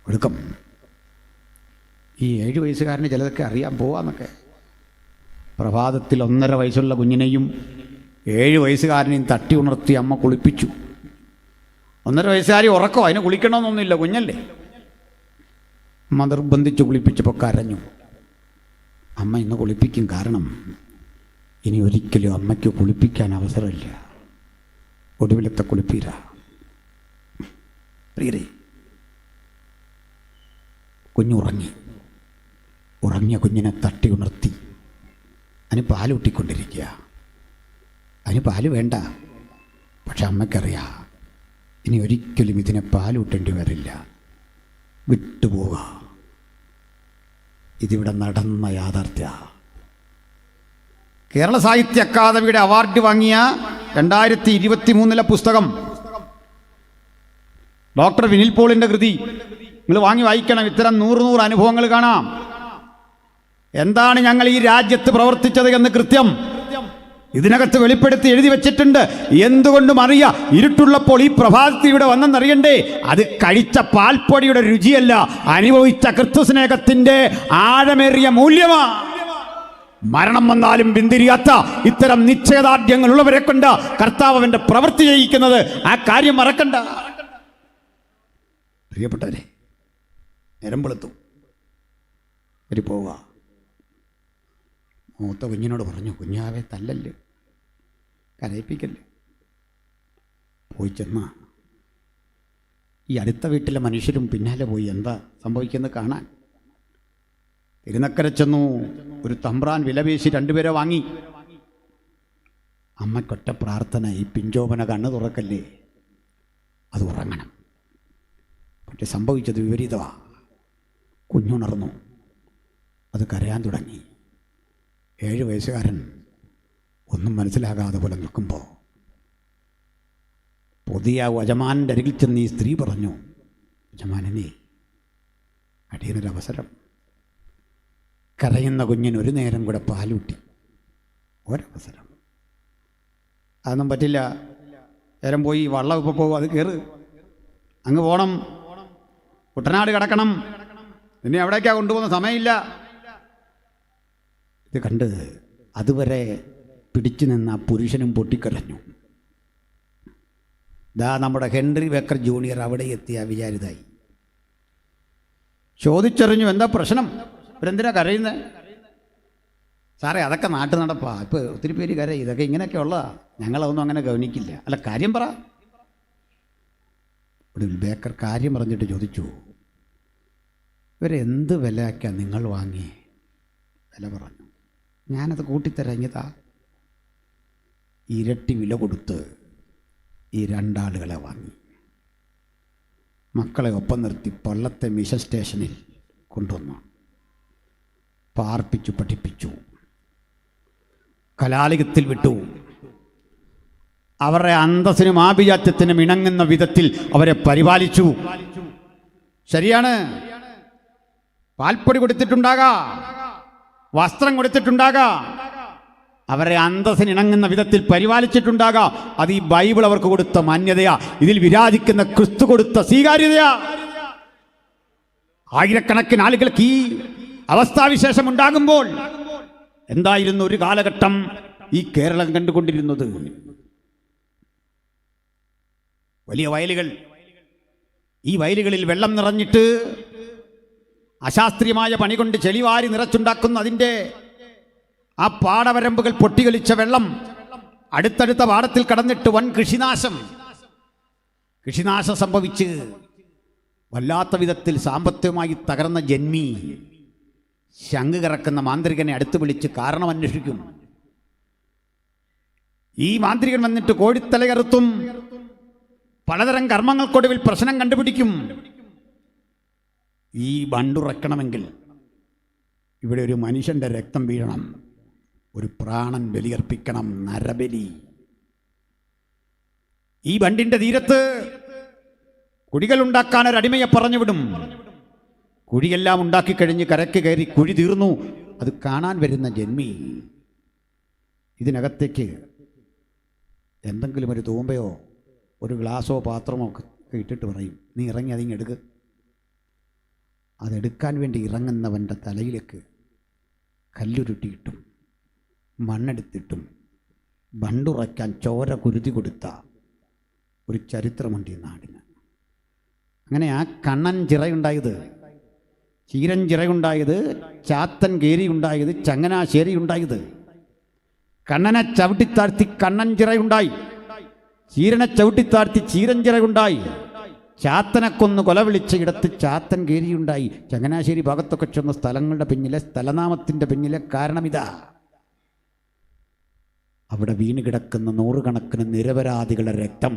ഒടുക്കം. ഈ 7 വയസ്സുകാരന് ചിലതൊക്കെ അറിയാൻ പോവാന്നൊക്കെ. പ്രഭാതത്തിൽ 1.5 വയസ്സുള്ള കുഞ്ഞിനെയും 7 വയസ്സുകാരനെയും തട്ടി ഉണർത്തി അമ്മ കുളിപ്പിച്ചു. 1.5 വയസ്സുകാരി ഉറക്കോ, അതിന് കുളിക്കണമെന്നൊന്നുമില്ല, കുഞ്ഞല്ലേ. അമ്മ നിർബന്ധിച്ച് കുളിപ്പിച്ചപ്പോൾ കരഞ്ഞു. അമ്മ ഇന്ന് കുളിപ്പിക്കും, കാരണം ഇനി ഒരിക്കലും അമ്മയ്ക്ക് കുളിപ്പിക്കാൻ അവസരമില്ല. ഒടുവിലത്തെ കുളിപ്പീര. പ്രിയരേ, കുഞ്ഞുറങ്ങി. ഉറങ്ങിയ കുഞ്ഞിനെ തട്ടി ഉണർത്തി. അതിന് പാലൂട്ടിക്കൊണ്ടിരിക്കുക. അതിന് പാല് വേണ്ട. പക്ഷെ അമ്മയ്ക്കറിയാം ഇനി ഒരിക്കലും ഇതിനെ പാലൂട്ടേണ്ടി വരില്ല, വിട്ടുപോവുക. ഇതിവിടെ നടന്ന യാഥാർത്ഥ്യ. കേരള സാഹിത്യ അക്കാദമിയുടെ അവാർഡ് വാങ്ങിയ 2023 പുസ്തകം ഡോക്ടർ വിനിൽ പോളിൻ്റെ കൃതി നിങ്ങൾ വാങ്ങി വായിക്കണം. ഇത്തരം 100 അനുഭവങ്ങൾ കാണാം. എന്താണ് ഞങ്ങൾ ഈ രാജ്യത്ത് പ്രവർത്തിച്ചത് എന്ന് കൃത്യം ഇതിനകത്ത് വെളിപ്പെടുത്തി എഴുതി വെച്ചിട്ടുണ്ട്. എന്തുകൊണ്ടും അറിയാം, ഇരുട്ടുള്ളപ്പോൾ ഈ പ്രഭാതത്തിൽ ഇവിടെ വന്നെന്നറിയണ്ടേ. അത് കഴിച്ച പാൽപ്പൊടിയുടെ രുചിയല്ല, അനുഭവിച്ച ക്രിസ്തുസ്നേഹത്തിൻ്റെ ആഴമേറിയ മൂല്യമാണ്. മരണം വന്നാലും പിന്തിരിയാത്ത ഇത്തരം നിശ്ചയദാർഢ്യങ്ങളുള്ളവരെ കൊണ്ട് കർത്താവ് അവൻ്റെ പ്രവൃത്തി ചെയ്യിക്കുന്നത്. ആ കാര്യം മറക്കണ്ട പ്രിയപ്പെട്ടവരെ. നേരം വെളുത്തു. ഒരു പോവുക. മൂത്ത കുഞ്ഞിനോട് പറഞ്ഞു, കുഞ്ഞാവെ തല്ലല്ലേ, കരയിപ്പിക്കല്ലേ. പോയി ചെന്ന ഈ അടുത്ത വീട്ടിലെ മനുഷ്യരും പിന്നാലെ പോയി എന്താ സംഭവിക്കുന്നത് കാണാൻ. തിരുനക്കര ചെന്നു. ഒരു തമ്പ്രാൻ വിലപേശി 2 പേരെ വാങ്ങി. അമ്മയ്ക്കൊറ്റ പ്രാർത്ഥന, ഈ പിഞ്ചോപന കണ്ണ് തുറക്കല്ലേ, അത് ഉറങ്ങണം. പക്ഷെ സംഭവിച്ചത് വിപരീതമാണ്. കുഞ്ഞുണർന്നു, അത് കരയാൻ തുടങ്ങി. 7 വയസ്സുകാരൻ ഒന്നും മനസ്സിലാകാതെ പോലെ നിൽക്കുമ്പോൾ പുതിയ യജമാനൻ്റെ അരികിൽ ചെന്ന് ഈ സ്ത്രീ പറഞ്ഞു, യജമാനനെ, അടിയനൊരവസരം. കരയുന്ന കുഞ്ഞിന് ഒരു നേരം കൂടെ പാലൂട്ടി. ഒരവസരം. അതൊന്നും പറ്റില്ല. നേരം പോയി വള്ളം ഇപ്പോൾ പോകും, അത് കയറ്, അങ്ങ് പോകണം, കുട്ടനാട് കിടക്കണം, പിന്നെ എവിടേക്കാണ് കൊണ്ടുപോകുന്ന സമയമില്ല. ഇത് കണ്ട് അതുവരെ പിടിച്ചു നിന്ന പുരുഷനും പൊട്ടിക്കരഞ്ഞു. നമ്മുടെ ഹെൻറി ബേക്കർ ജൂനിയർ അവിടെ എത്തിയ വിചാരിതായി. ചോദിച്ചറിഞ്ഞു, എന്താ പ്രശ്നം, ഇവരെന്തിനാ കരയുന്നത്? സാറേ, അതൊക്കെ നാട്ടു നടപ്പാ, ഇപ്പോൾ ഒത്തിരി പേര് കരയും, ഇതൊക്കെ ഇങ്ങനെയൊക്കെ ഉള്ളതാ, ഞങ്ങളതൊന്നും അങ്ങനെ ഗവനിക്കില്ല. അല്ല, കാര്യം പറ. ഒരു ബേക്കർ കാര്യം പറഞ്ഞിട്ട് ചോദിച്ചു, ഇവരെന്ത് വിലയ്ക്കാണ് നിങ്ങൾ വാങ്ങി? വില പറഞ്ഞു. ഞാനത് കൂട്ടിത്തരഞ്ഞതാ. ഇരട്ടി വില കൊടുത്ത് ഈ 2 ആളുകളെ വാങ്ങി. മക്കളെ ഒപ്പം നിർത്തി പള്ളത്തെ മിഷൻ സ്റ്റേഷനിൽ കൊണ്ടുവന്നു, പാർപ്പിച്ചു, പഠിപ്പിച്ചു, കലാലയത്തിൽ വിട്ടു. അവരുടെ അന്തസ്സിനും ആഭിജാത്യത്തിനും ഇണങ്ങുന്ന വിധത്തിൽ അവരെ പരിപാലിച്ചു. ശരിയാണ്, പാൽപ്പൊടി കൊടുത്തിട്ടുണ്ടാകാം, വസ്ത്രം കൊടുത്തിട്ടുണ്ടാകാം, അവരെ അന്തസ്സിന് ഇണങ്ങുന്ന വിധത്തിൽ പരിപാലിച്ചിട്ടുണ്ടാകാം. അത് ഈ ബൈബിൾ അവർക്ക് കൊടുത്ത മാന്യതയാ, ഇതിൽ വിരാജിക്കുന്ന ക്രിസ്തു കൊടുത്ത സ്വീകാര്യതയാ. ആയിരക്കണക്കിന് ആളുകൾക്ക് ഈ അവസ്ഥാവിശേഷം ഉണ്ടാകുമ്പോൾ എന്തായിരുന്നു ഒരു കാലഘട്ടം ഈ കേരളം കണ്ടുകൊണ്ടിരുന്നത്? വലിയ വയലുകൾ, ഈ വയലുകളിൽ വെള്ളം നിറഞ്ഞിട്ട് അശാസ്ത്രീയമായ പണി കൊണ്ട് ചെളിവാരി നിറച്ചുണ്ടാക്കുന്ന അതിൻ്റെ ആ പാടവരമ്പുകൾ പൊട്ടിയൊലിച്ച വെള്ളം അടുത്തടുത്ത പാടത്തിൽ കടന്നിട്ട് വൻ കൃഷിനാശം സംഭവിച്ച് വല്ലാത്ത വിധത്തിൽ സാമ്പത്തികമായി തകർന്ന ജന്മി ശംഖ് കറക്കുന്ന മാന്ത്രികനെ അടുത്ത് വിളിച്ച് കാരണം അന്വേഷിക്കും. ഈ മാന്ത്രികൻ വന്നിട്ട് കോഴിത്തലയറുത്തും പലതരം കർമ്മങ്ങൾക്കൊടുവിൽ പ്രശ്നം കണ്ടുപിടിക്കും. ഈ ബണ്ടുറക്കണമെങ്കിൽ ഇവിടെ ഒരു മനുഷ്യൻ്റെ രക്തം വീഴണം, ഒരു പ്രാണൻ ബലിയർപ്പിക്കണം, നരബലി. ഈ ബണ്ടിൻ്റെ തീരത്ത് കുഴികളുണ്ടാക്കാൻ ഒരടിമയെ പറഞ്ഞുവിടും. കുഴിയെല്ലാം ഉണ്ടാക്കിക്കഴിഞ്ഞ് കരയ്ക്ക് കയറി കുഴി തീർന്നു, അത് കാണാൻ വരുന്ന ജന്മി ഇതിനകത്തേക്ക് എന്തെങ്കിലും ഒരു തൂമ്പയോ ഒരു ഗ്ലാസോ പാത്രമോ ഒക്കെ ഇട്ടിട്ട് പറയും, നീ ഇറങ്ങി അതിങ്ങെടുക്ക്. അതെടുക്കാൻ വേണ്ടി ഇറങ്ങുന്നവൻ്റെ തലയിലേക്ക് കല്ലുരുട്ടിയിട്ടും മണ്ണെടുത്തിട്ടും ബണ്ടുറയ്ക്കാൻ ചോര കുരുതി കൊടുത്ത ഒരു ചരിത്രമുണ്ട് ഈ നാടിന്. അങ്ങനെ ആ കണ്ണൻ ചിറയുണ്ടായത്, ചീരൻ ചിറയുണ്ടായത്, ചാത്തൻ കേരി ഉണ്ടായത്, ചങ്ങനാശ്ശേരി ഉണ്ടായത്. കണ്ണനെ ചവിട്ടിത്താഴ്ത്തി കണ്ണൻ ചിറയുണ്ടായി, ചീരനെ ചവിട്ടിത്താഴ്ത്തി ചീരൻ ചിറയുണ്ടായി, ചാത്തനെ കൊന്ന് കൊല വിളിച്ച ഇടത്ത് ചാത്തൻ കേരിയുണ്ടായി. ചങ്ങനാശ്ശേരി ഭാഗത്തൊക്കെ ചെന്ന സ്ഥലങ്ങളുടെ പിന്നിലെ സ്ഥലനാമത്തിൻ്റെ പിന്നിലെ കാരണമിതാ. അവിടെ വീണ് കിടക്കുന്ന 100 കണക്കിന് നിരപരാധികളുടെ രക്തം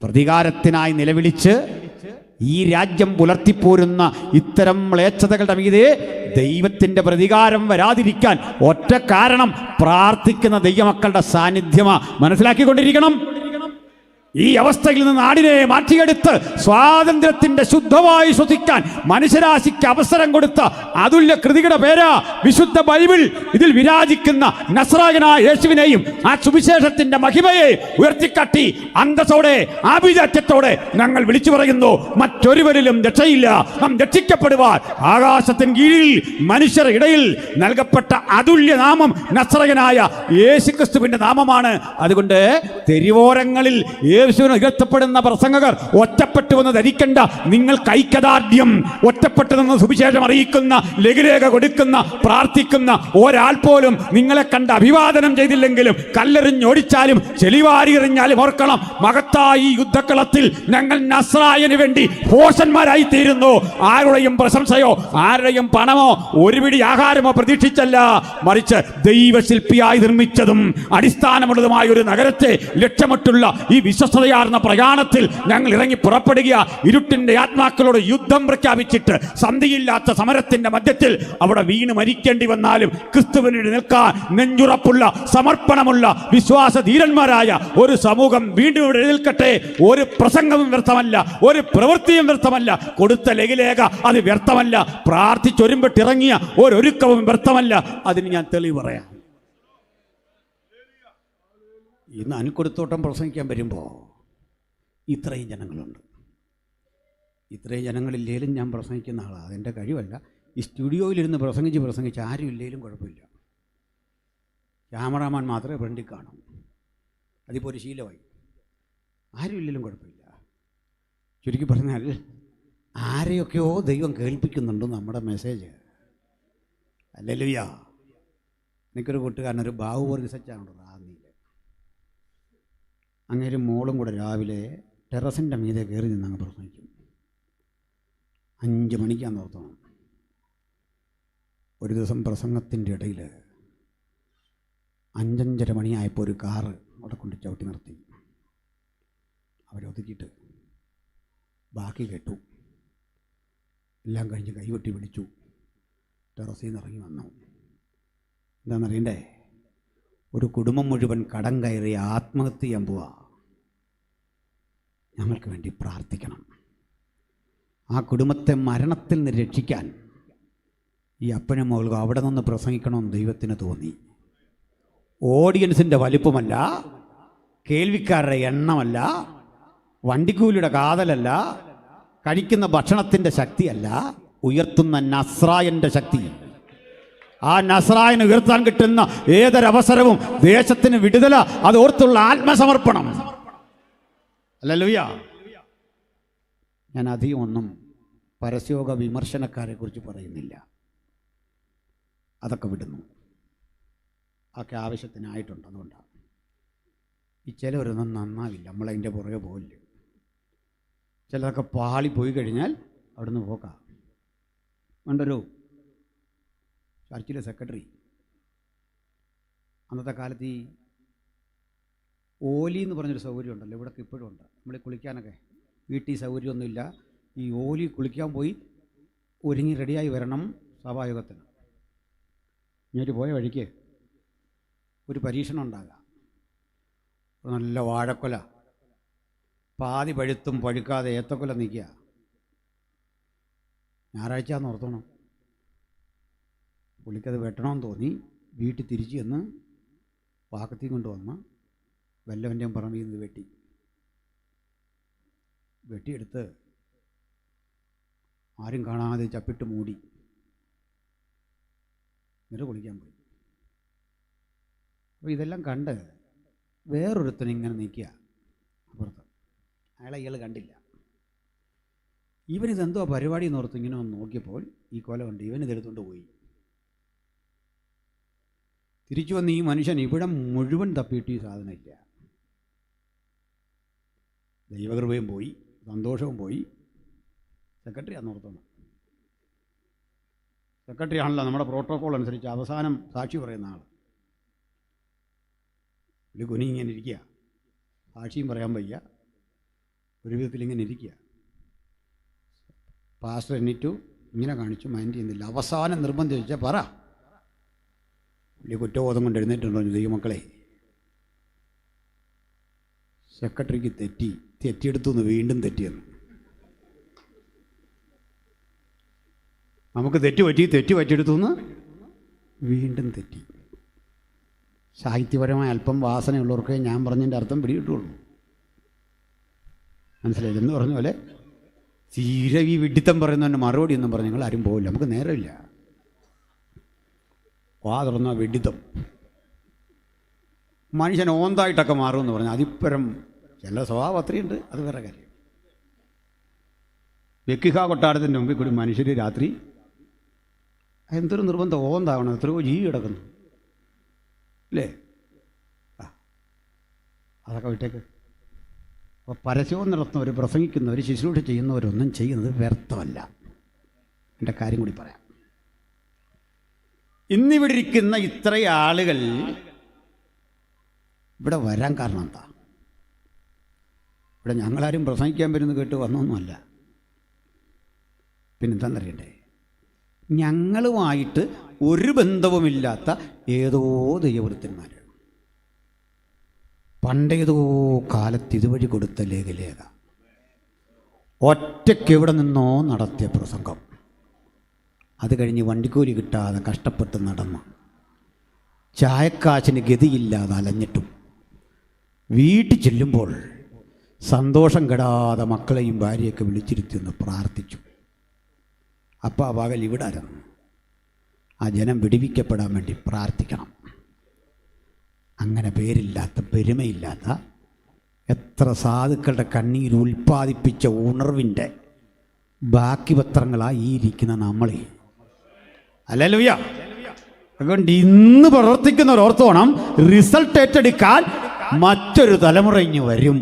പ്രതികാരത്തിനായി നിലവിളിച്ച് ഈ രാജ്യം പുലർത്തിപ്പോരുന്ന ഇത്തരം മ്ലേച്ഛതകളുടെ മീതെ ദൈവത്തിൻ്റെ പ്രതികാരം വരാതിരിക്കാൻ ഒറ്റ കാരണം പ്രാർത്ഥിക്കുന്ന ദൈവമക്കളുടെ സാന്നിധ്യമാ. മനസ്സിലാക്കിക്കൊണ്ടിരിക്കണം. ഈ അവസ്ഥയിൽ നിന്ന് നാടിനെ മാറ്റിയെടുത്ത് സ്വാതന്ത്ര്യത്തിന്റെ ശുദ്ധമായി ശ്വസിക്കാൻ മനുഷ്യരാശിക്ക് അവസരം കൊടുത്ത അതുല്യ കൃതിയുടെ പേരാ വിശുദ്ധ ബൈബിൾ. ഇതിൽ വിരാജിക്കുന്ന നസ്രായനായ യേശുവിനെയും ആ സുവിശേഷത്തിന്റെ മഹിമയെ ഉയർത്തിക്കാട്ടി അന്തസ്സോടെ ആഭിജാത്യത്തോടെ ഞങ്ങൾ വിളിച്ചു പറയുന്നു, മറ്റൊരുവരിലും രക്ഷയില്ല. നാം രക്ഷിക്കപ്പെടുവാൻ ആകാശത്തിന് കീഴിൽ മനുഷ്യരുടെ ഇടയിൽ നൽകപ്പെട്ട അതുല്യ നാമം നസ്രായനായ യേശുക്രിസ്തുവിന്റെ നാമമാണ്. അതുകൊണ്ട് തെരുവോരങ്ങളിൽ യേശുവിന് ഉയർത്തപ്പെടുന്ന പ്രസംഗകർ ഒറ്റപ്പെട്ടുവെന്ന് ധരിക്കണ്ട. നിങ്ങൾക്ക് ഐക്യദാർഢ്യം, ഒറ്റപ്പെട്ടു നിന്ന് സുവിശേഷം അറിയിക്കുന്ന, ലഘുരേഖ കൊടുക്കുന്ന, പ്രാർത്ഥിക്കുന്ന ഒരാൾ പോലും നിങ്ങളെ കണ്ട് അഭിവാദനം ചെയ്തില്ലെങ്കിലും കല്ലെറിഞ്ഞോടിച്ചാലും ചെളിവാരി എറിഞ്ഞാലും ഓർക്കണം, മഹത്വ അടുത്ത ഈ യുദ്ധക്കളത്തിൽ ഞങ്ങൾ നസ്രായന് വേണ്ടി ഭോഷന്മാരായി തീരുന്നു. ആരുടെയും പ്രശംസയോ ആരുടെയും പണമോ ഒരു പിടി ആഹാരമോ പ്രതീക്ഷിച്ചല്ല, മറിച്ച് ദൈവശില്പിയായി നിർമ്മിച്ചതും അടിസ്ഥാനമുള്ളതുമായ ഒരു നഗരത്തെ ലക്ഷ്യമിട്ടുള്ള ഈ വിശ്വസ്തയാർന്ന പ്രയാണത്തിൽ ഞങ്ങൾ ഇറങ്ങി പുറപ്പെടുക. ഇരുട്ടിന്റെ ആത്മാക്കളോട് യുദ്ധം പ്രഖ്യാപിച്ചിട്ട് സന്ധിയില്ലാത്ത സമരത്തിന്റെ മധ്യത്തിൽ അവിടെ വീണ് മരിക്കേണ്ടി വന്നാലും ക്രിസ്തുവിന് നിൽക്കാൻ നെഞ്ചുറപ്പുള്ള സമർപ്പണമുള്ള വിശ്വാസധീരന്മാരായ ഒരു സമൂഹം വീണ്ടും ഇവിടെ എഴുന്നേൽക്കട്ടെ. ഒരു പ്രസംഗവും വ്യർത്ഥമല്ല, ഒരു പ്രവൃത്തിയും വ്യർത്ഥമല്ല, കൊടുത്ത ലഘുലേഖ അത് വ്യർത്ഥമല്ല, പ്രാർത്ഥിച്ചൊരുമ്പെട്ടിറങ്ങിയ ഒരുക്കവും വ്യർത്ഥമല്ല. അതിന് ഞാൻ തെളിവ് പറയാം. ഇന്ന് അനിൽക്കൊടുത്തോട്ടം പ്രസംഗിക്കാൻ വരുമ്പോൾ ഇത്രയും ജനങ്ങളുണ്ട്. ഇത്രയും ജനങ്ങളില്ലേലും ഞാൻ പ്രസംഗിക്കുന്ന ആളാണ്. അതെൻ്റെ കഴിവല്ല. ഈ സ്റ്റുഡിയോയിലിരുന്ന് പ്രസംഗിച്ച് ആരും ഇല്ലേലും കുഴപ്പമില്ല. ക്യാമറാമാൻ മാത്രമേ ഫ്രണ്ടിൽ കാണൂ. അതിപ്പോൾ ഒരു ശീലമായി. ആരും ഇല്ലെങ്കിലും കുഴപ്പമില്ല. ചുരുക്കി പറഞ്ഞാൽ ആരെയൊക്കെയോ ദൈവം കേൾപ്പിക്കുന്നുണ്ട് നമ്മുടെ മെസ്സേജ്. ഹല്ലേലൂയ. എനിക്കൊരു കൂട്ടുകാരനൊരു ബാഹുവർഗിസച്ചാണുള്ളത്. റാന്നിയിൽ അങ്ങേരും മോളും കൂടെ രാവിലെ ടെറസിൻ്റെ മീതെ കയറി നിന്നങ്ങ് പ്രസംഗിക്കും. 5 മണിക്കാന്ന് ഓർത്തണം. ഒരു ദിവസം പ്രസംഗത്തിൻ്റെ ഇടയിൽ 5-5:30 മണിയായപ്പോൾ ഒരു കാറ് അവിടെ കൊണ്ട് ചവിട്ടി നിർത്തി. അവരൊതുക്കിയിട്ട് ബാക്കി കേട്ടു. എല്ലാം കഴിഞ്ഞ് കൈവെട്ടി വിളിച്ചു. ടെറസിൽ നിന്ന് ഇറങ്ങി വന്നു. എന്താണെന്നറിയണ്ടേ? ഒരു കുടുംബം മുഴുവൻ കടം കയറി ആത്മഹത്യ ചെയ്യാൻ പോവാ. ഞങ്ങൾക്ക് വേണ്ടി പ്രാർത്ഥിക്കണം. ആ കുടുംബത്തെ മരണത്തിൽ നിന്ന് രക്ഷിക്കാൻ ഈ അപ്പനും മകൾക്കും അവിടെ നിന്ന് പ്രസംഗിക്കണമെന്ന് ദൈവത്തിന് തോന്നി. ഓഡിയൻസിൻ്റെ വലിപ്പമല്ല, കേൾവിക്കാരുടെ എണ്ണമല്ല, വണ്ടിക്കൂലിയുടെ കാതലല്ല, കഴിക്കുന്ന ഭക്ഷണത്തിൻ്റെ ശക്തിയല്ല, ഉയർത്തുന്ന നസ്രായൻ്റെ ശക്തി. ആ നസ്രായന് ഉയർത്താൻ കിട്ടുന്ന ഏതൊരവസരവും ദേശത്തിന് വിടുതല, അത് ഓർത്തുള്ള ആത്മസമർപ്പണം. ഹല്ലേലൂയ. ഞാൻ അധികം ഒന്നും പരസ്യോഗ വിമർശനക്കാരെ കുറിച്ച് പറയുന്നില്ല. അതൊക്കെ വിടുന്നു. ഒക്കെ ആവശ്യത്തിനായിട്ടുണ്ട്. അതുകൊണ്ടാണ് ഈ ചിലവരൊന്നും നന്നാവില്ല, നമ്മളതിൻ്റെ പുറകെ പോകില്ല. ചിലതൊക്കെ പാളിപ്പോയി കഴിഞ്ഞാൽ അവിടുന്ന് പോക്കാം. വേണ്ടൊരു ചർച്ചിലെ സെക്രട്ടറി അന്നത്തെ കാലത്ത് ഈ ഓലി എന്ന് പറഞ്ഞൊരു സൗകര്യം ഉണ്ടല്ലോ, ഇവിടെയൊക്കെ ഇപ്പോഴും ഉണ്ട്. നമ്മൾ കുളിക്കാനൊക്കെ വീട്ടിൽ സൗകര്യമൊന്നുമില്ല. ഈ ഓലി കുളിക്കാൻ പോയി ഒരുങ്ങി റെഡിയായി വരണം സഭായോഗത്തിന്. ഇങ്ങോട്ട് പോയ വഴിക്ക് ഒരു പരീക്ഷണം ഉണ്ടാകാം. നല്ല വാഴക്കൊല, പാതി പഴുത്തും പഴുക്കാതെ ഏത്തക്കൊല നിൽക്കുക. ഞായറാഴ്ചയാണെന്ന് ഓർത്തോണം. പുള്ളിക്കത് വെട്ടണമെന്ന് തോന്നി. വീട്ടിൽ തിരിച്ചു ചെന്ന് പാക്കത്തിൽ കൊണ്ടുവന്ന് വല്ലവൻ്റെയും പറമ്പിൽ നിന്ന് വെട്ടിയെടുത്ത് ആരും കാണാതെ ചപ്പിട്ട് മൂടി എന്നിട്ട് കുളിക്കാൻ പോയി. അപ്പോൾ ഇതെല്ലാം കണ്ട് വേറൊരുത്തൻ ഇങ്ങനെ നിൽക്കുക അപ്പുറത്ത്. അയാളെ ഇയാൾ കണ്ടില്ല. ഇവനിതെന്തോ പരിപാടി എന്നോർത്ത് ഇങ്ങനെ ഒന്ന് നോക്കിയപ്പോൾ ഈ കൊല കണ്ട് ഇവനിതെടുത്തുകൊണ്ട് പോയി. തിരിച്ചു വന്ന് ഈ മനുഷ്യൻ ഇവിടെ മുഴുവൻ തപ്പിയിട്ട് ഈ സാധനം ഇല്ല. ദൈവകൃപയും പോയി, സന്തോഷവും പോയി. സെക്രട്ടറി അന്നോർത്തോണം. സെക്രട്ടറി ആണല്ലോ നമ്മുടെ പ്രോട്ടോക്കോൾ അനുസരിച്ച് അവസാനം സാക്ഷി പറയുന്ന ആൾ. ഒരു കുനി ഇങ്ങനെ ഇരിക്കുക, സാക്ഷിയും പറയാൻ വയ്യ, ഒരു വിധത്തിൽ ഇങ്ങനെ ഇരിക്കുക. പാസ്റ്റർ എണ്ണീറ്റു, ഇങ്ങനെ കാണിച്ചു, മൈൻഡ് ചെയ്യുന്നില്ല. അവസാനം നിർബന്ധിച്ചാൽ പറ. വലിയ കുറ്റബോധം കൊണ്ട് എഴുന്നേറ്റുണ്ടോ ദൈവമക്കളെ? സെക്രട്ടറിക്ക് തെറ്റിയെടുത്തു എന്ന് വീണ്ടും തെറ്റിയെന്ന്. നമുക്ക് തെറ്റ് പറ്റിയെടുത്തു എന്ന് വീണ്ടും തെറ്റി. സാഹിത്യപരമായ അല്പം വാസനയുള്ളവർക്ക് ഞാൻ പറഞ്ഞതിൻ്റെ അർത്ഥം പിടികിട്ടുള്ളൂ. മനസ്സിലായില്ല? എന്ന് പറഞ്ഞ പോലെ തീരെ ഈ വിഡിത്തം പറയുന്നതിന് മറുപടി ഒന്നും പറഞ്ഞ് ഞങ്ങൾ ആരും പോവില്ല. നമുക്ക് നേരമില്ല. വാ തുറന്ന വെഡിത്തം. മനുഷ്യൻ ഓന്തായിട്ടൊക്കെ മാറുമെന്ന് പറഞ്ഞാൽ അതിപ്പരം ചില സ്വഭാവം അത്രയുണ്ട്. അത് വേറെ കാര്യം. വെക്കിഹ കൊട്ടാരത്തിൻ്റെ മുമ്പിൽ കൂടി മനുഷ്യർ രാത്രി എന്തൊരു നിർബന്ധം ഓന്താവണം. എത്രയോ ജീവി കിടക്കുന്നു അല്ലേ? അതൊക്കെ വിട്ടേക്ക്. അപ്പോൾ പരസ്യവും നടത്തുന്നവർ, പ്രസംഗിക്കുന്നവർ, ശുശ്രൂഷ ചെയ്യുന്നവരൊന്നും ചെയ്യുന്നത് വ്യർത്ഥമല്ല. എൻ്റെ കാര്യം കൂടി പറയാം. ഇന്നിവിടെ ഇരിക്കുന്ന ഇത്രയും ആളുകൾ ഇവിടെ വരാൻ കാരണം എന്താ? ഇവിടെ ഞങ്ങളാരും പ്രസംഗിക്കാൻ വരുന്നത് കേട്ട് വന്നൊന്നുമല്ല. പിന്നെന്താണെന്നറിയണ്ടേ? ഞങ്ങളുമായിട്ട് ഒരു ബന്ധവുമില്ലാത്ത ഏതോ ദൈവവൃത്തന്മാർ പണ്ടേതോ കാലത്ത് ഇതുവഴി കൊടുത്ത ലേഖ ഒറ്റയ്ക്ക് എവിടെ നിന്നോ നടത്തിയ പ്രസംഗം, അത് കഴിഞ്ഞ് വണ്ടിക്കൂലി കിട്ടാതെ കഷ്ടപ്പെട്ട് നടന്ന് ചായക്കാശിന് ഗതിയില്ലാതെ അലഞ്ഞിട്ടും വീട്ടിൽ ചെല്ലുമ്പോൾ സന്തോഷം കെടാതെ മക്കളെയും ഭാര്യയൊക്കെ വിളിച്ചിരുത്തി ഒന്ന് പ്രാർത്ഥിച്ചു. അപ്പോൾ ആ പകൽ ഇവിടെ ആയിരുന്നു. ആ ജനം വിടിവിക്കപ്പെടാൻ വേണ്ടി പ്രാർത്ഥിക്കണം. അങ്ങനെ പേരില്ലാത്ത, പെരുമയില്ലാത്ത എത്ര സാധുക്കളുടെ കണ്ണീര് ഉൽപ്പാദിപ്പിച്ച ഉണർവിൻ്റെ ബാക്കി പത്രങ്ങളായി ഈ ഇരിക്കുന്ന നമ്മളെ. ഹല്ലേലൂയ. അതുകൊണ്ട് ഇന്ന് പ്രവർത്തിക്കുന്നവർ ഓർത്തോണം, റിസൾട്ട് ഏറ്റെടുക്കാൻ മറ്റൊരു തലമുറ ഇനി വരും.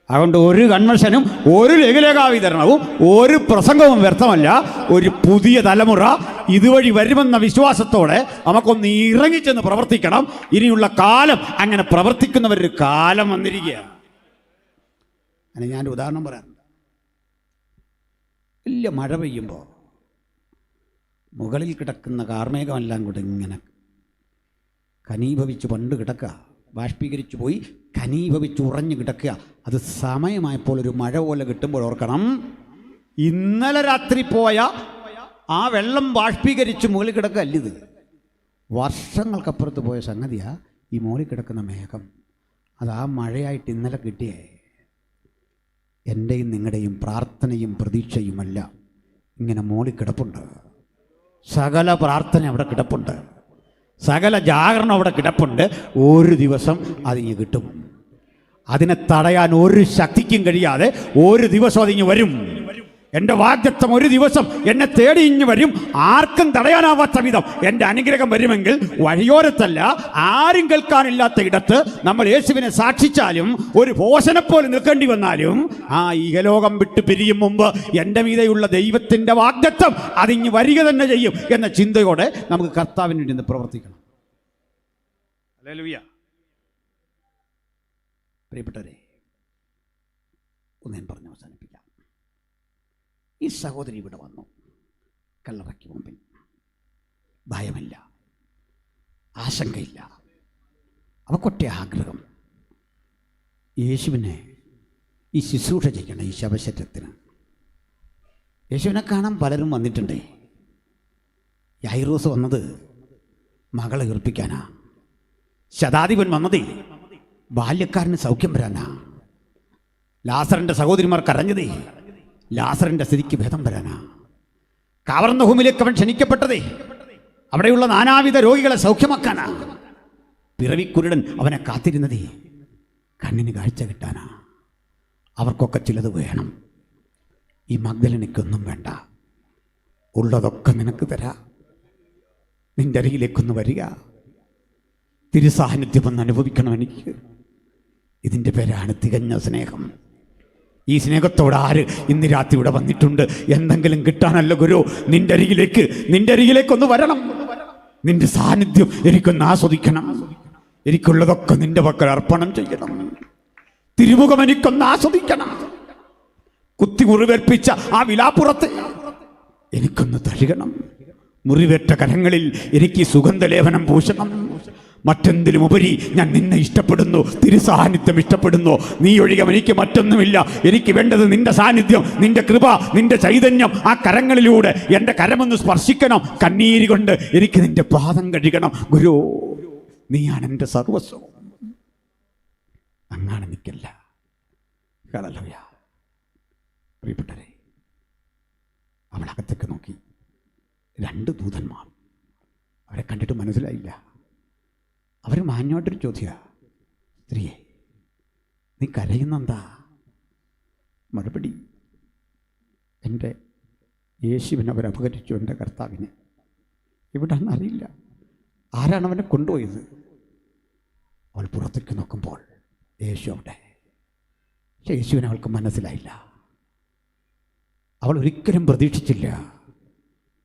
അതുകൊണ്ട് ഒരു കൺവെൻഷനും ഒരു ലഘുലേഖാ വിതരണവും ഒരു പ്രസംഗവും വ്യർത്ഥമല്ല. ഒരു പുതിയ തലമുറ ഇതുവഴി വരുമെന്ന വിശ്വാസത്തോടെ നമുക്കൊന്ന് ഇറങ്ങിച്ചെന്ന് പ്രവർത്തിക്കണം. ഇനിയുള്ള കാലം അങ്ങനെ പ്രവർത്തിക്കുന്നവരൊരു കാലം വന്നിരിക്കുകയാണ്. അങ്ങനെ ഞാനൊരു ഉദാഹരണം പറയാറുണ്ട്. വലിയ മഴ പെയ്യുമ്പോൾ മുകളിൽ കിടക്കുന്ന കാർമേഘമെല്ലാം കൂടെ ഇങ്ങനെ ഘനീഭവിച്ച് പണ്ട് കിടക്കുക, ബാഷ്പീകരിച്ചു പോയി ഘനീഭവിച്ച് ഉറഞ്ഞു കിടക്കുക. അത് സമയമായപ്പോൾ ഒരു മഴ പോലെ കിട്ടുമ്പോൾ ഓർക്കണം, ഇന്നലെ രാത്രി പോയ ആ വെള്ളം ബാഷ്പീകരിച്ച് മുകളിൽ കിടക്കുക അല്ലിത്. വർഷങ്ങൾക്കപ്പുറത്ത് പോയ സംഗതിയാ ഈ മുകളിൽ കിടക്കുന്ന മേഘം. അത് ആ മഴയായിട്ട് ഇന്നലെ കിട്ടിയേ. എൻ്റെയും നിങ്ങളുടെയും പ്രാർത്ഥനയും പ്രതീക്ഷയുമല്ല ഇങ്ങനെ മുകളിൽ കിടപ്പുണ്ട്. സകല പ്രാർത്ഥന അവിടെ കിടപ്പുണ്ട്, സകല ജാഗരണം അവിടെ കിടപ്പുണ്ട്. ഒരു ദിവസം അതിങ്ങ് കിട്ടും. അതിനെ തടയാൻ ഒരു ശക്തിക്കും കഴിയാതെ ഒരു ദിവസം അതിങ്ങ് വരും. എൻ്റെ വാഗ്ദത്തം ഒരു ദിവസം എന്നെ തേടി ഇഞ്ഞ് വരും. ആർക്കും തടയാനാവാത്ത വിധം എൻ്റെ അനുഗ്രഹം വരുമെങ്കിൽ വഴിയോരത്തല്ല, ആരും കേൾക്കാനില്ലാത്ത ഇടത്ത് നമ്മൾ യേശുവിനെ സാക്ഷിച്ചാലും ഒരു ഭോഷനെപ്പോലെ നിൽക്കേണ്ടി വന്നാലും ആ ഇഹലോകം വിട്ട് പിരിയും മുമ്പ് എൻ്റെ മീതെയുള്ള ദൈവത്തിൻ്റെ വാഗ്ദത്തം അതിങ്ങ് വരിക തന്നെ ചെയ്യും എന്ന ചിന്തയോടെ നമുക്ക് കർത്താവിന് വേണ്ടി പ്രവർത്തിക്കണം. ഹല്ലേലൂയ. പ്രിയപ്പെട്ടവരെ, ഒന്ന് ഞാൻ പറഞ്ഞ് അവസാനിപ്പിക്കാം. ഈ സഹോദരി ഇവിടെ വന്നു, കല്ലറയ്ക്ക് മുമ്പിൽ. ഭയമില്ല, ആശങ്കയില്ല, അവക്കൊറ്റ ആഗ്രഹം യേശുവിനെ ഈ ശുശ്രൂഷ ചെയ്യണം. ഈ ശവശരീരത്തിന് യേശുവിനെ കാണാൻ പലരും വന്നിട്ടുണ്ട്. യായിറോസ് വന്നത് മകളെ ഉറപ്പിക്കാനാ. ശതാധിപൻ വന്നത് ബാല്യക്കാരന് സൗഖ്യം വരാനാ. ലാസറിൻ്റെ സഹോദരിമാർ കരഞ്ഞതേ ലാസറിൻ്റെ സ്ഥിതിക്ക് ഭേദം വരാനാ. കവർന്നഹൂമിലേക്ക് അവൻ ക്ഷണിക്കപ്പെട്ടതേ അവിടെയുള്ള നാനാവിധ രോഗികളെ സൗഖ്യമാക്കാനാ. പിറവിക്കുരുടൻ അവനെ കാത്തിരുന്നതേ കണ്ണിന് കാഴ്ച കിട്ടാനാ. അവർക്കൊക്കെ ചിലത് വേണം. ഈ മഗ്ദലനയ്ക്കൊന്നും വേണ്ട, ഉള്ളതൊക്കെ നിനക്ക് തരാ. നിന്റെ അരികിലേക്കൊന്ന് വരിക, തിരുസാന്നിധ്യം ഒന്ന് അനുഭവിക്കണം എനിക്ക്. ഇതിൻ്റെ പേരാണ് തികഞ്ഞ സ്നേഹം. ഈ സ്നേഹത്തോട് ആര് ഇന്ന് രാത്രി ഇവിടെ വന്നിട്ടുണ്ട്? എന്തെങ്കിലും കിട്ടാനല്ല ഗുരു, നിന്റെ അരികിലേക്കൊന്ന് വരണം. നിന്റെ സാന്നിധ്യം എനിക്കൊന്ന് ആസ്വദിക്കണം. എനിക്കുള്ളതൊക്കെ നിന്റെ പക്കൽ അർപ്പണം ചെയ്യണം. തിരുമുഖം എനിക്കൊന്ന് ആസ്വദിക്കണം. കുത്തി മുറിവേൽപ്പിച്ച ആ വിലാപ്പുറത്ത് എനിക്കൊന്ന് തഴുകണം. മുറിവേറ്റ കരങ്ങളിൽ എനിക്ക് സുഗന്ധലേപനം പൂശണം. മറ്റെന്തിലും ഉപരി ഞാൻ നിന്നെ ഇഷ്ടപ്പെടുന്നു, തിരുസാന്നിധ്യം ഇഷ്ടപ്പെടുന്നു. നീ ഒഴികം എനിക്ക് മറ്റൊന്നുമില്ല. എനിക്ക് വേണ്ടത് നിന്റെ സാന്നിധ്യം, നിന്റെ കൃപ, നിന്റെ ചൈതന്യം. ആ കരങ്ങളിലൂടെ എൻ്റെ കരമൊന്ന് സ്പർശിക്കണം. കണ്ണീര് കൊണ്ട് എനിക്ക് നിന്റെ പാദം കഴുകണം. ഗുരു, നീയാണ് എൻ്റെ സർവസ്വം. അങ്ങാണ് നിൽക്കല്ല. ഹല്ലേലൂയ. പ്രിയപ്പെട്ടവരെ, അവളകത്തേക്ക് നോക്കി. 2 ദൂതന്മാർ. അവരെ കണ്ടിട്ട് മനസ്സിലായില്ല. അവർ മാന്യമായിട്ടൊരു ചോദ്യ, സ്ത്രീയെ നീ കരയുന്നെന്താ? മറുപടി, എൻ്റെ യേശുവിനെ അവർ അപഹരിച്ചു, എൻ്റെ കർത്താവിനെ. ഇവിടാണെന്നറിയില്ല, ആരാണ് അവനെ കൊണ്ടുപോയത്? അവൾ പുറത്തേക്ക് നോക്കുമ്പോൾ യേശു അവിടെ. പക്ഷെ യേശുവിനെ അവൾക്ക് മനസ്സിലായില്ല. അവൾ ഒരിക്കലും പ്രതീക്ഷിച്ചില്ല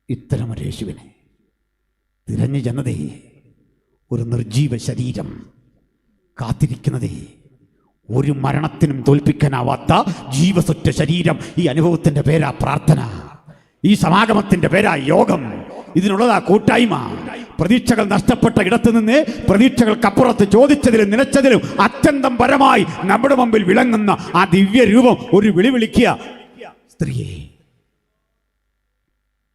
ഇത്തരമൊരു യേശുവിനെ. തിരഞ്ഞു ചെന്നതേ ഒരു നിർജീവ ശരീരം, കാത്തിരിക്കുന്നതേ ഒരു മരണത്തിനും തോൽപ്പിക്കാനാവാത്ത ജീവസുറ്റ ശരീരം. ഈ അനുഭവത്തിൻ്റെ പേരാ പ്രാർത്ഥന, ഈ സമാഗമത്തിൻ്റെ പേരാ യോഗം, ഇതിനുള്ളതാ കൂട്ടായ്മ. പ്രതീക്ഷകൾ നഷ്ടപ്പെട്ട ഇടത്തു നിന്ന് പ്രതീക്ഷകൾക്കപ്പുറത്ത് ചോദിച്ചതിലും നിലച്ചതിലും അത്യന്തം പരമായി നമ്മുടെ മുമ്പിൽ വിളങ്ങുന്ന ആ ദിവ്യ രൂപം ഒരു വിളി വിളിക്കുക, സ്ത്രീയെ.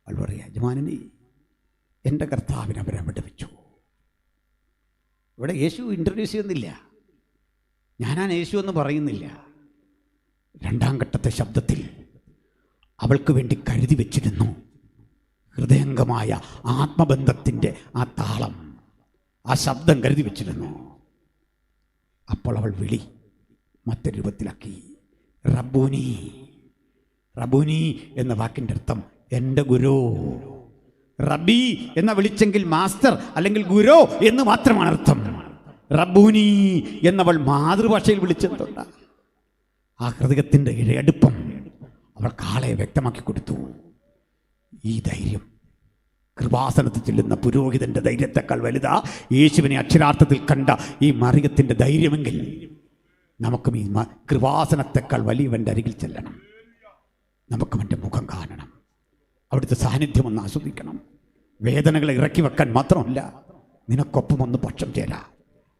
അവൾ പറയാ, യജമാനനെ, എൻ്റെ കർത്താവിനെ അവരെ അവിടെ വെച്ചു. ഇവിടെ യേശു ഇൻട്രൊഡ്യൂസ് ചെയ്യുന്നില്ല, ഞാനാണ് യേശു എന്ന് പറയുന്നില്ല. രണ്ടാം ഘട്ടത്തെ ശബ്ദത്തിൽ അവൾക്ക് വേണ്ടി കരുതി വച്ചിരുന്നു ഹൃദയംഗമായ ആത്മബന്ധത്തിൻ്റെ ആ താളം, ആ ശബ്ദം കരുതി വച്ചിരുന്നു. അപ്പോൾ അവൾ വിളി മറ്റൊരു രൂപത്തിലാക്കി. റബ്ബൂനി. റബ്ബൂനി എന്ന വാക്കിൻ്റെ അർത്ഥം എൻ്റെ ഗുരു. റബ്ബി എന്ന വിളിച്ചെങ്കിൽ മാസ്റ്റർ അല്ലെങ്കിൽ ഗുരു എന്ന് മാത്രമാണ് അർത്ഥം. റബ്ബൂനി എന്നവൾ മാതൃഭാഷയിൽ വിളിച്ചെന്തുണ്ട്. ആ ഹൃദയത്തിൻ്റെ ഇഴയടുപ്പം അവൾ കാളെ വ്യക്തമാക്കി കൊടുത്തു. ഈ ധൈര്യം കൃപാസനത്തിൽ ചെല്ലുന്ന പുരോഹിതൻ്റെ ധൈര്യത്തെക്കാൾ വലുതാ യേശുവിനെ അക്ഷരാർത്ഥത്തിൽ കണ്ട ഈ മറിയത്തിൻ്റെ ധൈര്യമെങ്കിൽ നമുക്കും ഈ കൃപാസനത്തെക്കാൾ വലിയവൻ്റെ അരികിൽ ചെല്ലണം. നമുക്കും എൻ്റെ മുഖം കാണണം, അവിടുത്തെ സാന്നിധ്യം ഒന്ന് ആസ്വദിക്കണം. വേദനകളെ ഇറക്കി വെക്കാൻ മാത്രമല്ല, നിനക്കൊപ്പം ഒന്ന് പക്ഷം ചേരാ,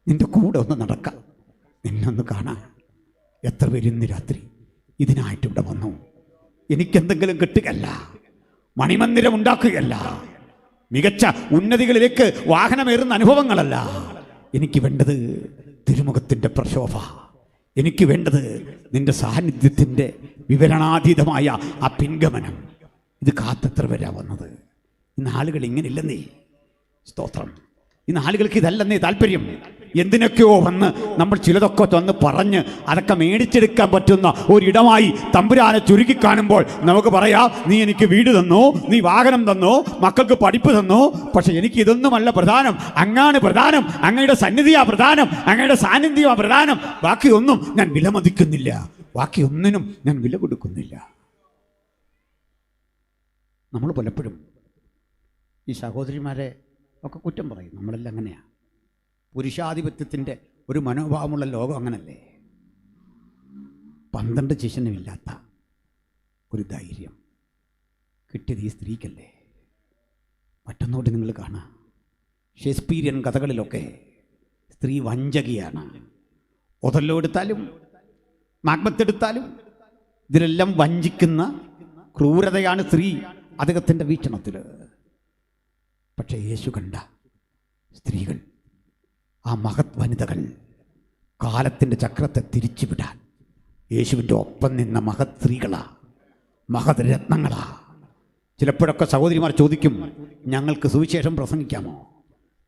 നിൻ്റെ കൂടെ ഒന്ന് നടക്കാം, നിന്നൊന്ന് കാണാൻ. എത്ര പേര് ഇന്ന് രാത്രി ഇതിനായിട്ട് ഇവിടെ വന്നു? എനിക്കെന്തെങ്കിലും കിട്ടുകയല്ല, മണിമന്ദിരം ഉണ്ടാക്കുകയല്ല, മികച്ച ഉന്നതികളിലേക്ക് വാഹനമേറുന്ന അനുഭവങ്ങളല്ല. എനിക്ക് വേണ്ടത് തിരുമുഖത്തിൻ്റെ പ്രശോഭ. എനിക്ക് വേണ്ടത് നിന്റെ സാന്നിധ്യത്തിൻ്റെ വിവരണാതീതമായ ആ പിൻഗമനം. ഇത് കാത്തെത്ര പേരാ വന്നത്? ഇന്ന് ആളുകൾ ഇങ്ങനെ ഇല്ലെന്നേ. സ്തോത്രം. ഇന്ന് ആളുകൾക്ക് ഇതല്ലെന്നേ താല്പര്യം. എന്തിനൊക്കെയോ വന്ന് നമ്മൾ ചിലതൊക്കെ വന്ന് പറഞ്ഞ് അതൊക്കെ മേടിച്ചെടുക്കാൻ പറ്റുന്ന ഒരിടമായി തമ്പുരാനെ ചുരുക്കി കാണുമ്പോൾ നമുക്ക് പറയാം, നീ എനിക്ക് വീട് തന്നു, നീ വാഹനം തന്നു, മക്കൾക്ക് പഠിപ്പ് തന്നു, പക്ഷെ എനിക്ക് ഇതൊന്നുമല്ല പ്രധാനം. അങ്ങാണ് പ്രധാനം, അങ്ങയുടെ സന്നിധിയാ പ്രധാനം, അങ്ങയുടെ സാന്നിധ്യമാ പ്രധാനം. ബാക്കിയൊന്നും ഞാൻ വിലമതിക്കുന്നില്ല, ബാക്കിയൊന്നിനും ഞാൻ വില കൊടുക്കുന്നില്ല. നമ്മൾ പലപ്പോഴും ഈ സഹോദരിമാരെ ഒക്കെ കുറ്റം പറയും. നമ്മളെല്ലാം അങ്ങനെയാണ്. പുരുഷാധിപത്യത്തിൻ്റെ ഒരു മനോഭാവമുള്ള ലോകം അങ്ങനല്ലേ. 12 ശിഷ്യനുമില്ലാത്ത ഒരു ധൈര്യം കിട്ടിയത് ഈ സ്ത്രീക്കല്ലേ. മറ്റൊന്നോട്ട് നിങ്ങൾ കാണാം, ഷേക്സ്പീരിയൻ കഥകളിലൊക്കെ സ്ത്രീ വഞ്ചകിയാണ്. ഒതല്ലോ എടുത്താലും മാക്ബത്ത് എടുത്താലും ഇതിലെല്ലാം വഞ്ചിക്കുന്ന ക്രൂരതയാണ് സ്ത്രീ അദ്ദേഹത്തിൻ്റെ വീക്ഷണത്തിൽ. പക്ഷേ യേശു കണ്ട സ്ത്രീകൾ, ആ മഹത് വനിതകൾ, കാലത്തിൻ്റെ ചക്രത്തെ തിരിച്ചുവിടാൻ യേശുവിൻ്റെ ഒപ്പം നിന്ന മഹത് സ്ത്രീകളാ, മഹത് രത്നങ്ങളാ. ചിലപ്പോഴൊക്കെ സഹോദരിമാർ ചോദിക്കും, ഞങ്ങൾക്ക് സുവിശേഷം പ്രസംഗിക്കാമോ?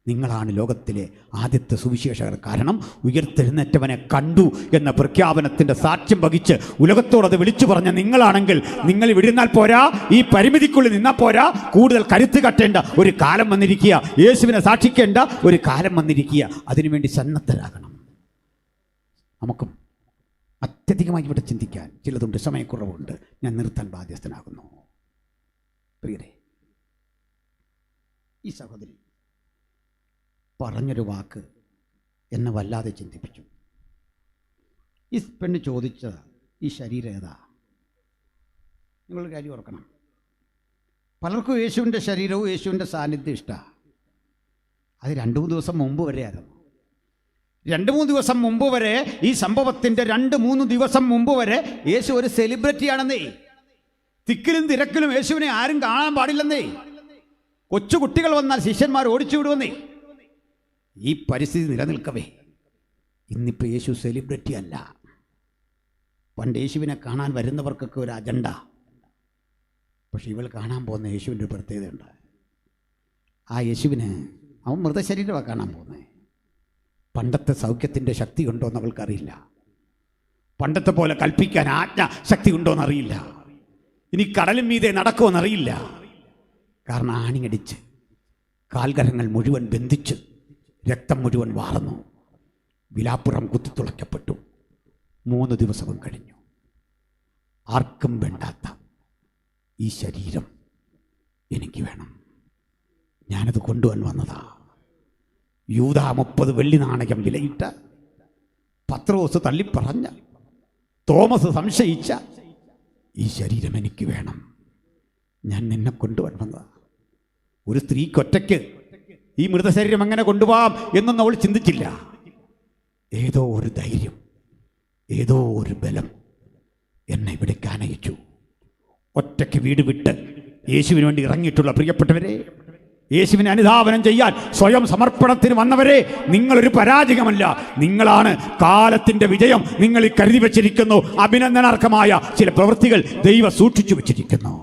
നിങ്ങളാണ് ലോകത്തിലെ ആദ്യത്തെ സുവിശേഷകർ. കാരണം ഉയർത്തെഴുന്നേറ്റവനെ കണ്ടു എന്ന പ്രഖ്യാപനത്തിൻ്റെ സാക്ഷ്യം വഹിച്ച് ഉലകത്തോടത് വിളിച്ചു പറഞ്ഞ നിങ്ങളാണെങ്കിൽ നിങ്ങൾ വിടുന്നാൽ പോരാ, ഈ പരിമിതിക്കുള്ളിൽ നിന്നാൽ പോരാ, കൂടുതൽ കരുത്ത് കട്ടേണ്ട ഒരു കാലം വന്നിരിക്കുക, യേശുവിനെ സാക്ഷിക്കേണ്ട ഒരു കാലം വന്നിരിക്കുക. അതിനുവേണ്ടി സന്നദ്ധരാകണം. നമുക്കും അത്യധികമായി ഇവിടെ ചിന്തിക്കാൻ ചിലതുണ്ട്, സമയക്കുറവുണ്ട്. ഞാൻ നിർത്താൻ ബാധ്യസ്ഥനാകുന്നു. പ്രിയരെ, ഈ സഹോദരി പറഞ്ഞൊരു വാക്ക് എന്നെ വല്ലാതെ ചിന്തിപ്പിച്ചു. ഈ പെണ്ണ് ചോദിച്ച ഈ ശരീരം ഏതാ? നിങ്ങളൊരു കാര്യം ഓർക്കണം, പലർക്കും യേശുവിൻ്റെ ശരീരവും യേശുവിൻ്റെ സാന്നിധ്യം ഇഷ്ടമാണ്. അത് 2-3 ദിവസം മുമ്പ് വരെ ആയിരുന്നു. 2-3 ദിവസം മുമ്പ് വരെ, ഈ സംഭവത്തിൻ്റെ 2-3 ദിവസം മുമ്പ് വരെ യേശു ഒരു സെലിബ്രിറ്റിയാണെന്നേ. തിക്കിലും തിരക്കിലും യേശുവിനെ ആരും കാണാൻ പാടില്ലെന്നേ. കൊച്ചു കുട്ടികൾ വന്നാൽ ശിഷ്യന്മാർ ഓടിച്ചു വിടുവന്നേ. ഈ പരിസ്ഥിതി നിലനിൽക്കവേ ഇന്നിപ്പോൾ യേശു സെലിബ്രിറ്റി അല്ല. പണ്ട് യേശുവിനെ കാണാൻ വരുന്നവർക്കൊക്കെ ഒരു അജണ്ട. പക്ഷെ ഇവൾ കാണാൻ പോകുന്ന യേശുവിൻ്റെ ഒരു പ്രത്യേകതയുണ്ട്. ആ യേശുവിന് അവൻ മൃതശരീരമാണ് കാണാൻ പോകുന്നത്. പണ്ടത്തെ സൗഖ്യത്തിൻ്റെ ശക്തി ഉണ്ടോ എന്ന് അവൾക്കറിയില്ല. പണ്ടത്തെ പോലെ കൽപ്പിക്കാൻ ആജ്ഞ ശക്തി ഉണ്ടോ എന്നറിയില്ല. ഇനി കടലും മീതെ നടക്കുമെന്നറിയില്ല. കാരണം ആണിയടിച്ച് കാൽകരങ്ങൾ മുഴുവൻ ബന്ധിച്ച് രക്തം മുഴുവൻ വാർന്നു, വിലാപ്പുറം കുത്തിത്തുളയ്ക്കപ്പെട്ടു. 3 ദിവസവും കഴിഞ്ഞു. ആർക്കും വേണ്ടാത്ത ഈ ശരീരം എനിക്ക് വേണം. ഞാനത് കൊണ്ടുവന്ന് വന്നതാ. യൂദാ 30 വെള്ളി നാണയം വിലയിട്ട, പത്രോസ് തള്ളിപ്പറഞ്ഞ, തോമസ് സംശയിച്ച ഈ ശരീരം എനിക്ക് വേണം. ഞാൻ നിന്നെ കൊണ്ടുവന്നതാ. ഒരു സ്ത്രീക്കൊറ്റയ്ക്ക് ഈ മൃതശരീരം എങ്ങനെ കൊണ്ടുപോകാം എന്നൊന്നും അവൾ ചിന്തിച്ചില്ല. ഏതോ ഒരു ധൈര്യം, ഏതോ ഒരു ബലം എന്നെ ഇവിടേക്ക് ആനയിച്ചു. ഒറ്റയ്ക്ക് വീട് വിട്ട് യേശുവിന് വേണ്ടി ഇറങ്ങിയിട്ടുള്ള പ്രിയപ്പെട്ടവരെ, യേശുവിനെ അനുധാവനം ചെയ്യാൻ സ്വയം സമർപ്പണത്തിന് വന്നവരെ, നിങ്ങളൊരു പരാജയമല്ല, നിങ്ങളാണ് കാലത്തിന്റെ വിജയം. നിങ്ങൾ കരുതി വച്ചിരിക്കുന്നു. അഭിനന്ദനാർഹമായ ചില പ്രവൃത്തികൾ ദൈവം സൂക്ഷിച്ചു വച്ചിരിക്കുന്നു.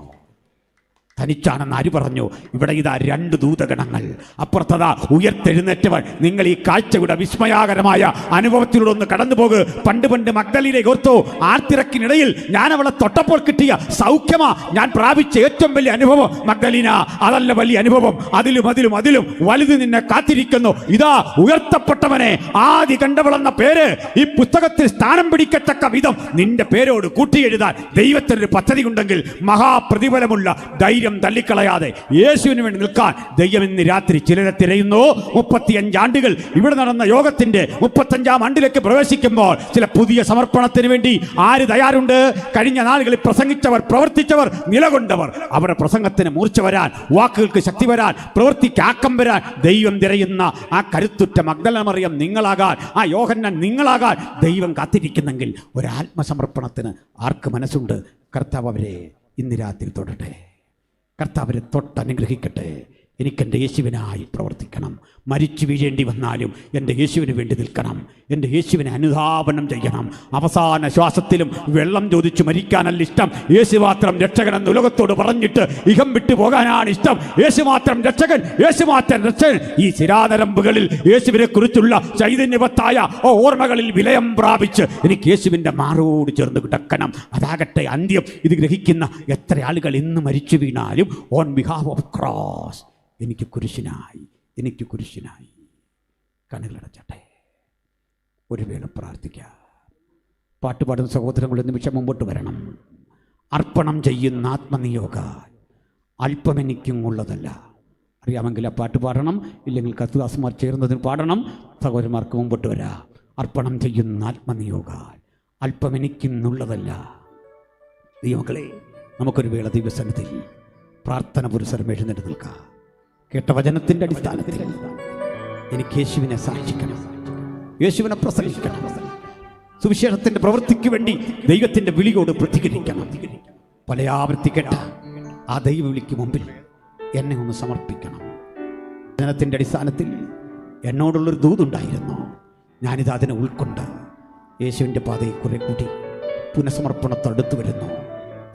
തനിച്ചാണെന്ന് ആര് പറഞ്ഞു? ഇവിടെ ഇതാ 2 ദൂതഗണങ്ങൾ, അപ്പുറത്തതാ ഉയർത്തെഴുന്നേറ്റവൻ. നിങ്ങൾ ഈ കാഴ്ചയുടെ വിസ്മയാകരമായ അനുഭവത്തിലൂടെ ഒന്ന് കടന്നു പോകുക. പണ്ട് മഗ്ദലീനെ ഓർത്തോ? ആർത്തിരക്കിനിടയിൽ ഞാൻ അവളെ തൊട്ടപ്പോൾ കിട്ടിയ സൗഖ്യമാ ഞാൻ പ്രാപിച്ച ഏറ്റവും വലിയ അനുഭവം. മഗ്ദലീന, അതല്ല വലിയ അനുഭവം. അതിലും വലുത് നിന്നെ കാത്തിരിക്കുന്നു. ഇതാ ഉയർത്തപ്പെട്ടവനെ, ആദി കണ്ടവളെന്ന പേര് ഈ പുസ്തകത്തിൽ സ്ഥാനം പിടിക്കത്തക്ക വിധം നിന്റെ പേരോട് കൂട്ടിയെഴുതാൻ ദൈവത്തിനൊരു പദ്ധതി ഉണ്ടെങ്കിൽ മഹാപ്രതിഫലമുള്ള ധൈര്യം തള്ളിക്കളയാതെ യേശുവിന് വേണ്ടി നിൽക്കാൻ ദൈവം ഇന്ന് രാത്രി ചിലരെ തിരയുന്നു. 35 ആണ്ടുകൾ ഇവിടെ നടന്ന യോഗത്തിന്റെ 35ാം ആണ്ടിലേക്ക് പ്രവേശിക്കുമ്പോൾ ചില പുതിയ സമർപ്പണത്തിന് വേണ്ടി ആര് തയ്യാറുണ്ട്? കഴിഞ്ഞ നാളുകളിൽ പ്രസംഗിച്ചവർ, പ്രവർത്തിച്ചവർ, നിലകൊണ്ടവർ, അവരുടെ പ്രസംഗത്തിന് മൂർച്ച വരാൻ, വാക്കുകൾക്ക് ശക്തി വരാൻ, പ്രവൃത്തിക്ക് ആക്കം വരാൻ ദൈവം തിരയുന്ന ആ കരുത്തുറ്റ മഗ്ദലന മറിയം നിങ്ങളാകാൻ, ആ യോഹന്നാൻ നിങ്ങളാകാൻ ദൈവം കാത്തിരിക്കുന്നെങ്കിൽ ഒരു ആത്മസമർപ്പണത്തിന് ആർക്ക് മനസ്സുണ്ട്? കർത്താവ് അവരെ ഇന്ന് രാത്രി തൊടട്ടെ. കർത്താവരെ തൊട്ടനുഗ്രഹിക്കട്ടെ. എനിക്കെൻ്റെ യേശുവിനായി പ്രവർത്തിക്കണം. മരിച്ചു വീഴേണ്ടി വന്നാലും എൻ്റെ യേശുവിന് വേണ്ടി നിൽക്കണം. എൻ്റെ യേശുവിനെ അനുധാവനം ചെയ്യണം. അവസാന ശ്വാസത്തിലും വെള്ളം ചോദിച്ചു മരിക്കാനല്ല ഇഷ്ടം. യേശു മാത്രം രക്ഷകനെന്ന് ഉലകത്തോട് പറഞ്ഞിട്ട് ഇഹം വിട്ടു പോകാനാണ് ഇഷ്ടം. യേശു മാത്രം രക്ഷകൻ, യേശു മാത്രം രക്ഷകൻ. ഈ ശിരാനരമ്പുകളിൽ യേശുവിനെ കുറിച്ചുള്ള ചൈതന്യവത്തായ ഓർമ്മകളിൽ വിലയം പ്രാപിച്ച് എനിക്ക് യേശുവിൻ്റെ മാറോട് ചേർന്ന് കിടക്കണം. അതാകട്ടെ അന്ത്യം. ഇത് ഗ്രഹിക്കുന്ന എത്ര ആളുകൾ ഇന്ന് മരിച്ചു വീണാലും ഓൺ ബിഹാഫ് ഓഫ് ക്രോസ്, എനിക്ക് കുരിശിനായി കണ്ണുകളടച്ചട്ടെ. ഒരു വേള പ്രാർത്ഥിക്കാം. പാട്ടുപാടുന്ന സഹോദരങ്ങളുടെ നിമിഷം മുമ്പോട്ട് വരണം. അർപ്പണം ചെയ്യുന്ന ആത്മനിയോഗ അല്പം എനിക്കും ഉള്ളതല്ല. അറിയാമെങ്കിൽ ആ പാട്ട് പാടണം, ഇല്ലെങ്കിൽ കത്തുദാസന്മാർ ചേർന്നതിന് പാടണം. സഹോദരന്മാർക്ക് മുമ്പോട്ട് വരാം. അർപ്പണം ചെയ്യുന്ന ആത്മനിയോഗ അല്പം എനിക്കുള്ളതല്ല. ദൈവമക്കളെ, നമുക്കൊരു വേള ദൈവസന്നിധിയിൽ പ്രാർത്ഥന പുരസ്സരം എഴുന്നേറ്റ് നിൽക്കാം. കേട്ട വചനത്തിൻ്റെ അടിസ്ഥാനത്തിൽ എനിക്ക് യേശുവിനെ സാക്ഷിക്കണം, യേശുവിനെ പ്രസംഗിക്കണം, സുവിശേഷത്തിൻ്റെ പ്രവൃത്തിക്ക് വേണ്ടി ദൈവത്തിൻ്റെ വിളിയോട് പ്രതികരിക്കണം. പല ആവർത്തി കേട്ട ആ ദൈവ വിളിക്ക് മുമ്പിൽ എന്നെ ഒന്ന് സമർപ്പിക്കണം. വചനത്തിൻ്റെ അടിസ്ഥാനത്തിൽ എന്നോടുള്ളൊരു ദൂതുണ്ടായിരുന്നു. ഞാനിത് അതിനെ ഉൾക്കൊണ്ട് യേശുവിൻ്റെ പാതയിൽ കുറെ കൂടി പുനഃസമർപ്പണത്തടുത്ത് വരുന്നു.